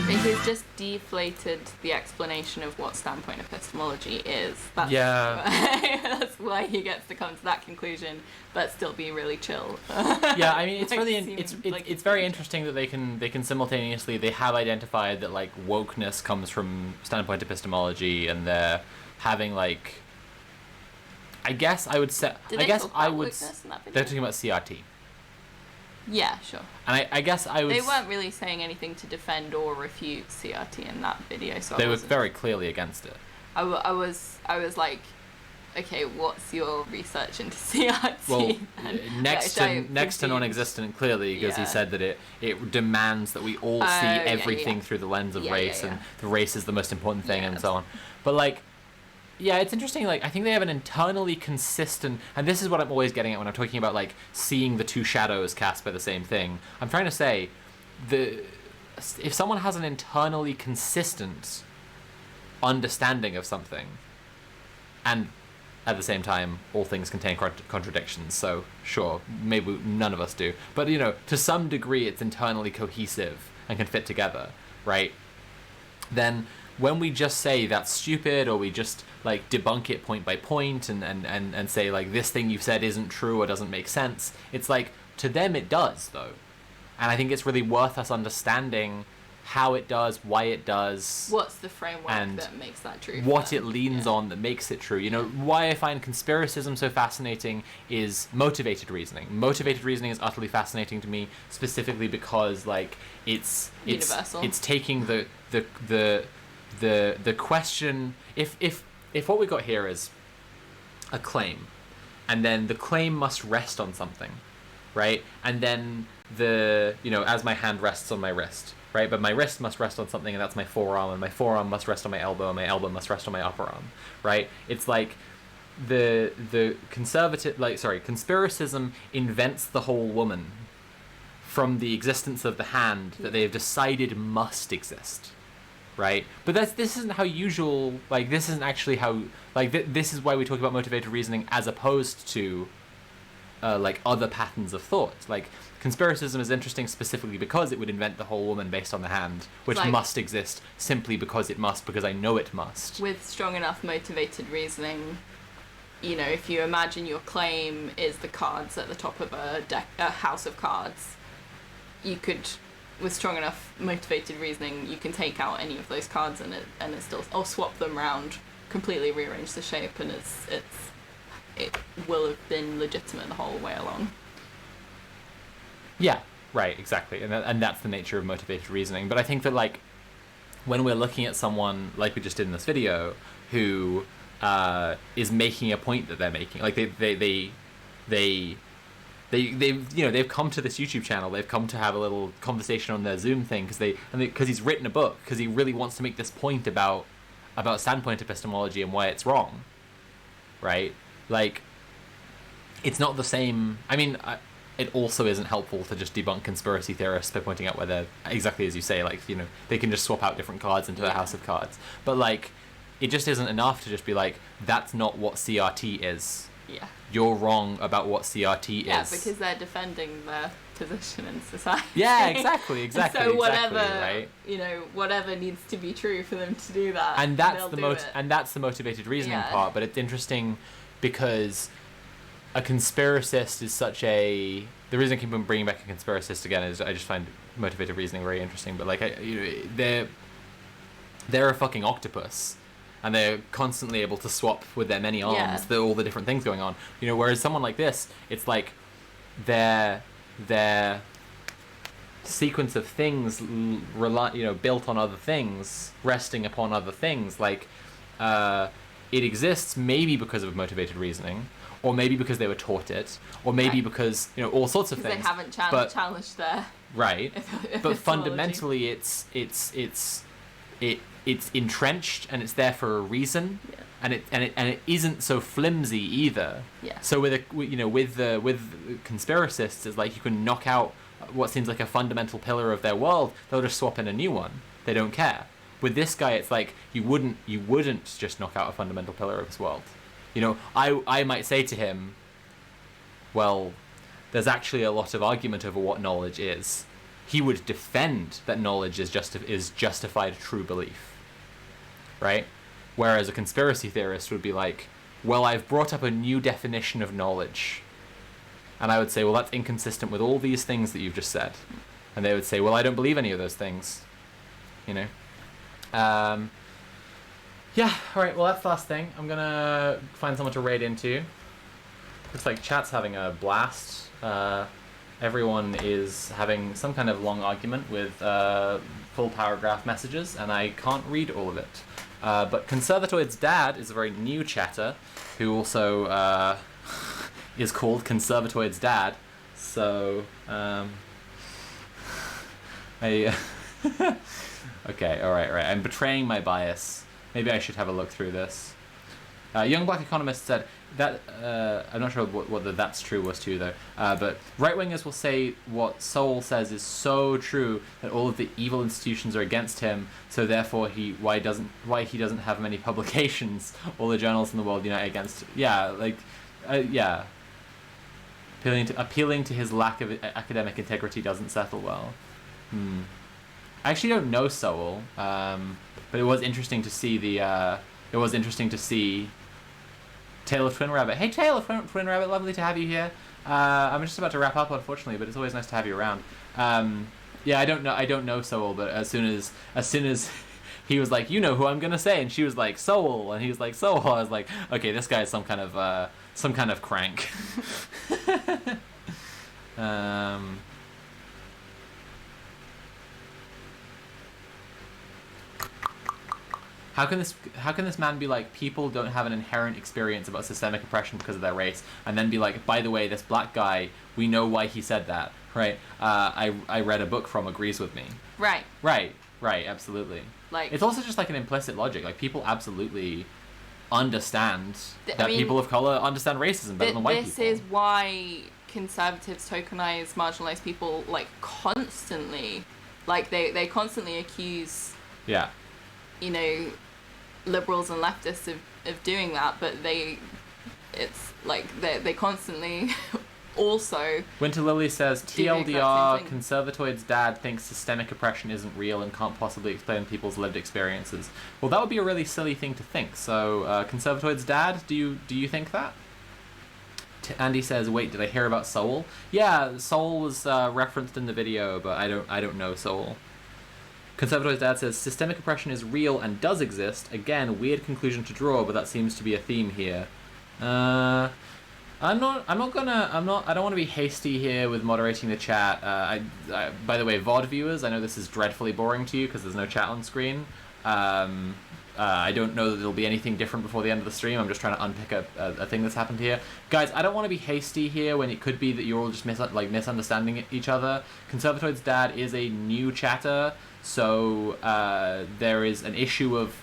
He's just deflated the explanation of what standpoint epistemology is. That's that's why he gets to come to that conclusion, but still be really chill. Yeah, I mean, it's really it's very interesting that they can simultaneously, they have identified that, like, wokeness comes from standpoint epistemology, and they're having, like, I guess I would say they're talking about CRT. Yeah, sure. And I guess I would... They weren't really saying anything to defend or refute CRT in that video, so they were very clearly against it. I was like, okay, what's your research into CRT? Well, next to non-existent, clearly, because he said that it demands that we all see everything through the lens of race, and the race is the most important thing, and so on. But, like... Yeah, it's interesting, like, I think they have an internally consistent, and this is what I'm always getting at when I'm talking about, like, seeing the two shadows cast by the same thing. I'm trying to say, if someone has an internally consistent understanding of something, and at the same time, all things contain contradictions, so sure, maybe none of us do. But, you know, to some degree, it's internally cohesive and can fit together, right? Then when we just say that's stupid, or we just like debunk it point by point and say like this thing you've said isn't true or doesn't make sense, it's like to them it does though. And I think it's really worth us understanding how it does, why it does. What's the framework and that makes that true? What it leans on that makes it true. You know, why I find conspiracism so fascinating is motivated reasoning. Motivated reasoning is utterly fascinating to me, specifically because like it's universal. It's taking the question, if what we got here is a claim, and then the claim must rest on something, right? And then as my hand rests on my wrist, right? But my wrist must rest on something, and that's my forearm, and my forearm must rest on my elbow, and my elbow must rest on my upper arm, right? It's like the conspiracism invents the whole woman from the existence of the hand that they have decided must exist, right? But this isn't how usual, like, this isn't actually how, like, this is why we talk about motivated reasoning as opposed to, like, other patterns of thought. Like, conspiracism is interesting specifically because it would invent the whole woman based on the hand, which like, must exist simply because it must, because I know it must. With strong enough motivated reasoning, you know, if you imagine your claim is the cards at the top of a house of cards, you could, with strong enough motivated reasoning, you can take out any of those cards and it still, or swap them around, completely rearrange the shape, and it will have been legitimate the whole way along. Yeah, right, exactly. And that's the nature of motivated reasoning. But I think that, like, when we're looking at someone, like we just did in this video, who is making a point that they're making, like they've come to this YouTube channel, they've come to have a little conversation on their Zoom thing because he's written a book, because he really wants to make this point about standpoint epistemology and why it's wrong, right? Like, it's not the same. I mean, it also isn't helpful to just debunk conspiracy theorists by pointing out whether, exactly as you say, like, you know, they can just swap out different cards into a house of cards. But, like, it just isn't enough to just be like, that's not what CRT is. Yeah. You're wrong about what CRT is. Yeah, because they're defending their position in society. Yeah, exactly. So whatever, right? you know, whatever needs to be true for them to do that, and that's they'll that's the motivated reasoning part. But it's interesting because a conspiracist is such a... The reason I keep bringing back a conspiracist again is I just find motivated reasoning very interesting. But, like, they're a fucking octopus, and they're constantly able to swap with their many arms, all the different things going on. You know, whereas someone like this, it's like their sequence of things built on other things, resting upon other things. Like, it exists maybe because of motivated reasoning, or maybe because they were taught it, or maybe because, you know, all sorts of things. They haven't challenged their... Right. But fundamentally, it's entrenched, and it's there for a reason, and it isn't so flimsy either. Yeah. So with conspiracists, it's like you can knock out what seems like a fundamental pillar of their world. They'll just swap in a new one. They don't care. With this guy, it's like you wouldn't just knock out a fundamental pillar of his world. You know, I might say to him, well, there's actually a lot of argument over what knowledge is. He would defend that knowledge is justified true belief, right? Whereas a conspiracy theorist would be like, well, I've brought up a new definition of knowledge. And I would say, well, that's inconsistent with all these things that you've just said. And they would say, well, I don't believe any of those things. You know? Yeah, alright, well, that's the last thing. I'm gonna find someone to raid into. Looks like chat's having a blast. Everyone is having some kind of long argument with full paragraph messages, and I can't read all of it. But Conservatoid's dad is a very new chatter, who also is called Conservatoid's dad. So, okay, alright. I'm betraying my bias. Maybe I should have a look through this. Young Black Economist said that, I'm not sure what the that's true was to though, but right-wingers will say what Sowell says is so true that all of the evil institutions are against him, so therefore why he doesn't have many publications, all the journals in the world unite against, yeah. Appealing to his lack of academic integrity doesn't settle well. I actually don't know Sowell, but it was interesting to see Tale of Twin Rabbit. Hey, Tale of Twin Rabbit, lovely to have you here. I'm just about to wrap up, unfortunately, but it's always nice to have you around. Yeah, I don't know Sowell, but as soon as he was like, you know who I'm gonna say, and she was like, Sowell, and he was like, Sowell, I was like, okay, this guy is some kind of crank. How can this man be like, people don't have an inherent experience about systemic oppression because of their race, and then be like, by the way, this black guy, we know why he said that, right? I read a book from agrees with me. Right, absolutely. Like, it's also just like an implicit logic. Like, people absolutely understand that people of color understand racism better than white people. This is why conservatives tokenize marginalized people, like, constantly. Like, they constantly accuse, you know, liberals and leftists of doing that, but they constantly also... Winter Lily says, TLDR, Conservatoid's dad thinks systemic oppression isn't real and can't possibly explain people's lived experiences. Well, that would be a really silly thing to think. So, Conservatoid's dad, do you think that? Andy says, wait, did I hear about Sowell? Yeah, Sowell was referenced in the video, but I don't know Sowell. Conservatoid's dad says, systemic oppression is real and does exist. Again, weird conclusion to draw, but that seems to be a theme here. I don't want to be hasty here with moderating the chat. By the way, VOD viewers, I know this is dreadfully boring to you because there's no chat on screen. I don't know that there'll be anything different before the end of the stream. I'm just trying to unpick a thing that's happened here. Guys, I don't want to be hasty here when it could be that you're all just misunderstanding each other. Conservatoid's dad is a new chatter, so there is an issue of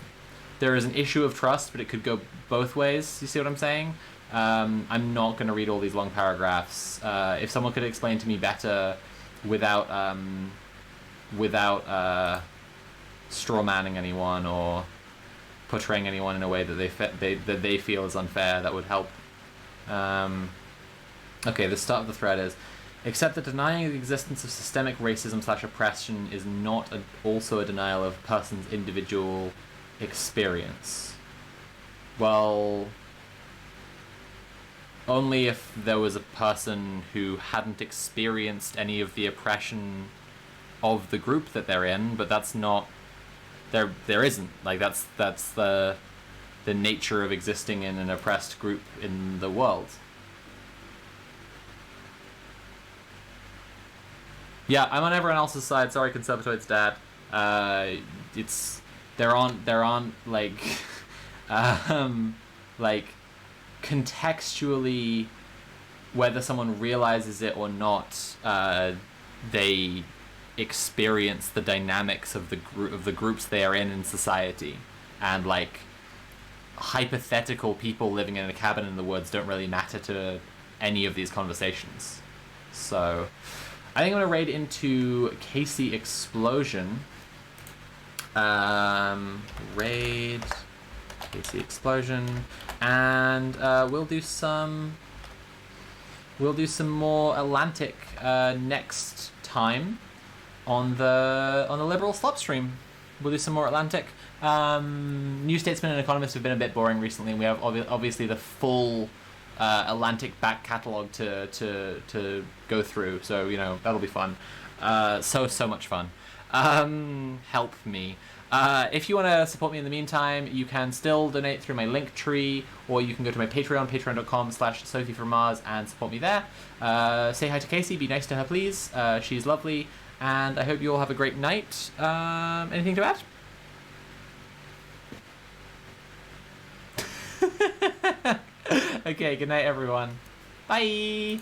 trust, but it could go both ways. You see what I'm saying? I'm not going to read all these long paragraphs. If someone could explain to me better without strawmanning anyone or portraying anyone in a way that they feel is unfair, that would help. Okay, the start of the thread is, except that denying the existence of systemic racism/oppression is not also a denial of a person's individual experience. Well, only if there was a person who hadn't experienced any of the oppression of the group that they're in, but that's not... There isn't. Like, that's the nature of existing in an oppressed group in the world. Yeah, I'm on everyone else's side. Sorry, Conservatoid's dad. There aren't like like contextually, whether someone realizes it or not, they experience the dynamics of the groups they are in society, and like hypothetical people living in a cabin in the woods don't really matter to any of these conversations. So I think I'm gonna raid into Casey Explosion. Raid Casey Explosion, and we'll do some more Atlantic next time on the Liberal Slop stream. We'll do some more Atlantic. New Statesman and Economist have been a bit boring recently, and we have obviously the full Atlantic back catalogue to go through, so you know that'll be fun. So much fun. Help me. If you want to support me in the meantime, you can still donate through my link tree, or you can go to my Patreon, patreon.com/Sophie from Mars, and support me there. Say hi to Casey, be nice to her please. She's lovely, and I hope you all have a great night. Anything to add? Okay, good night everyone. Bye!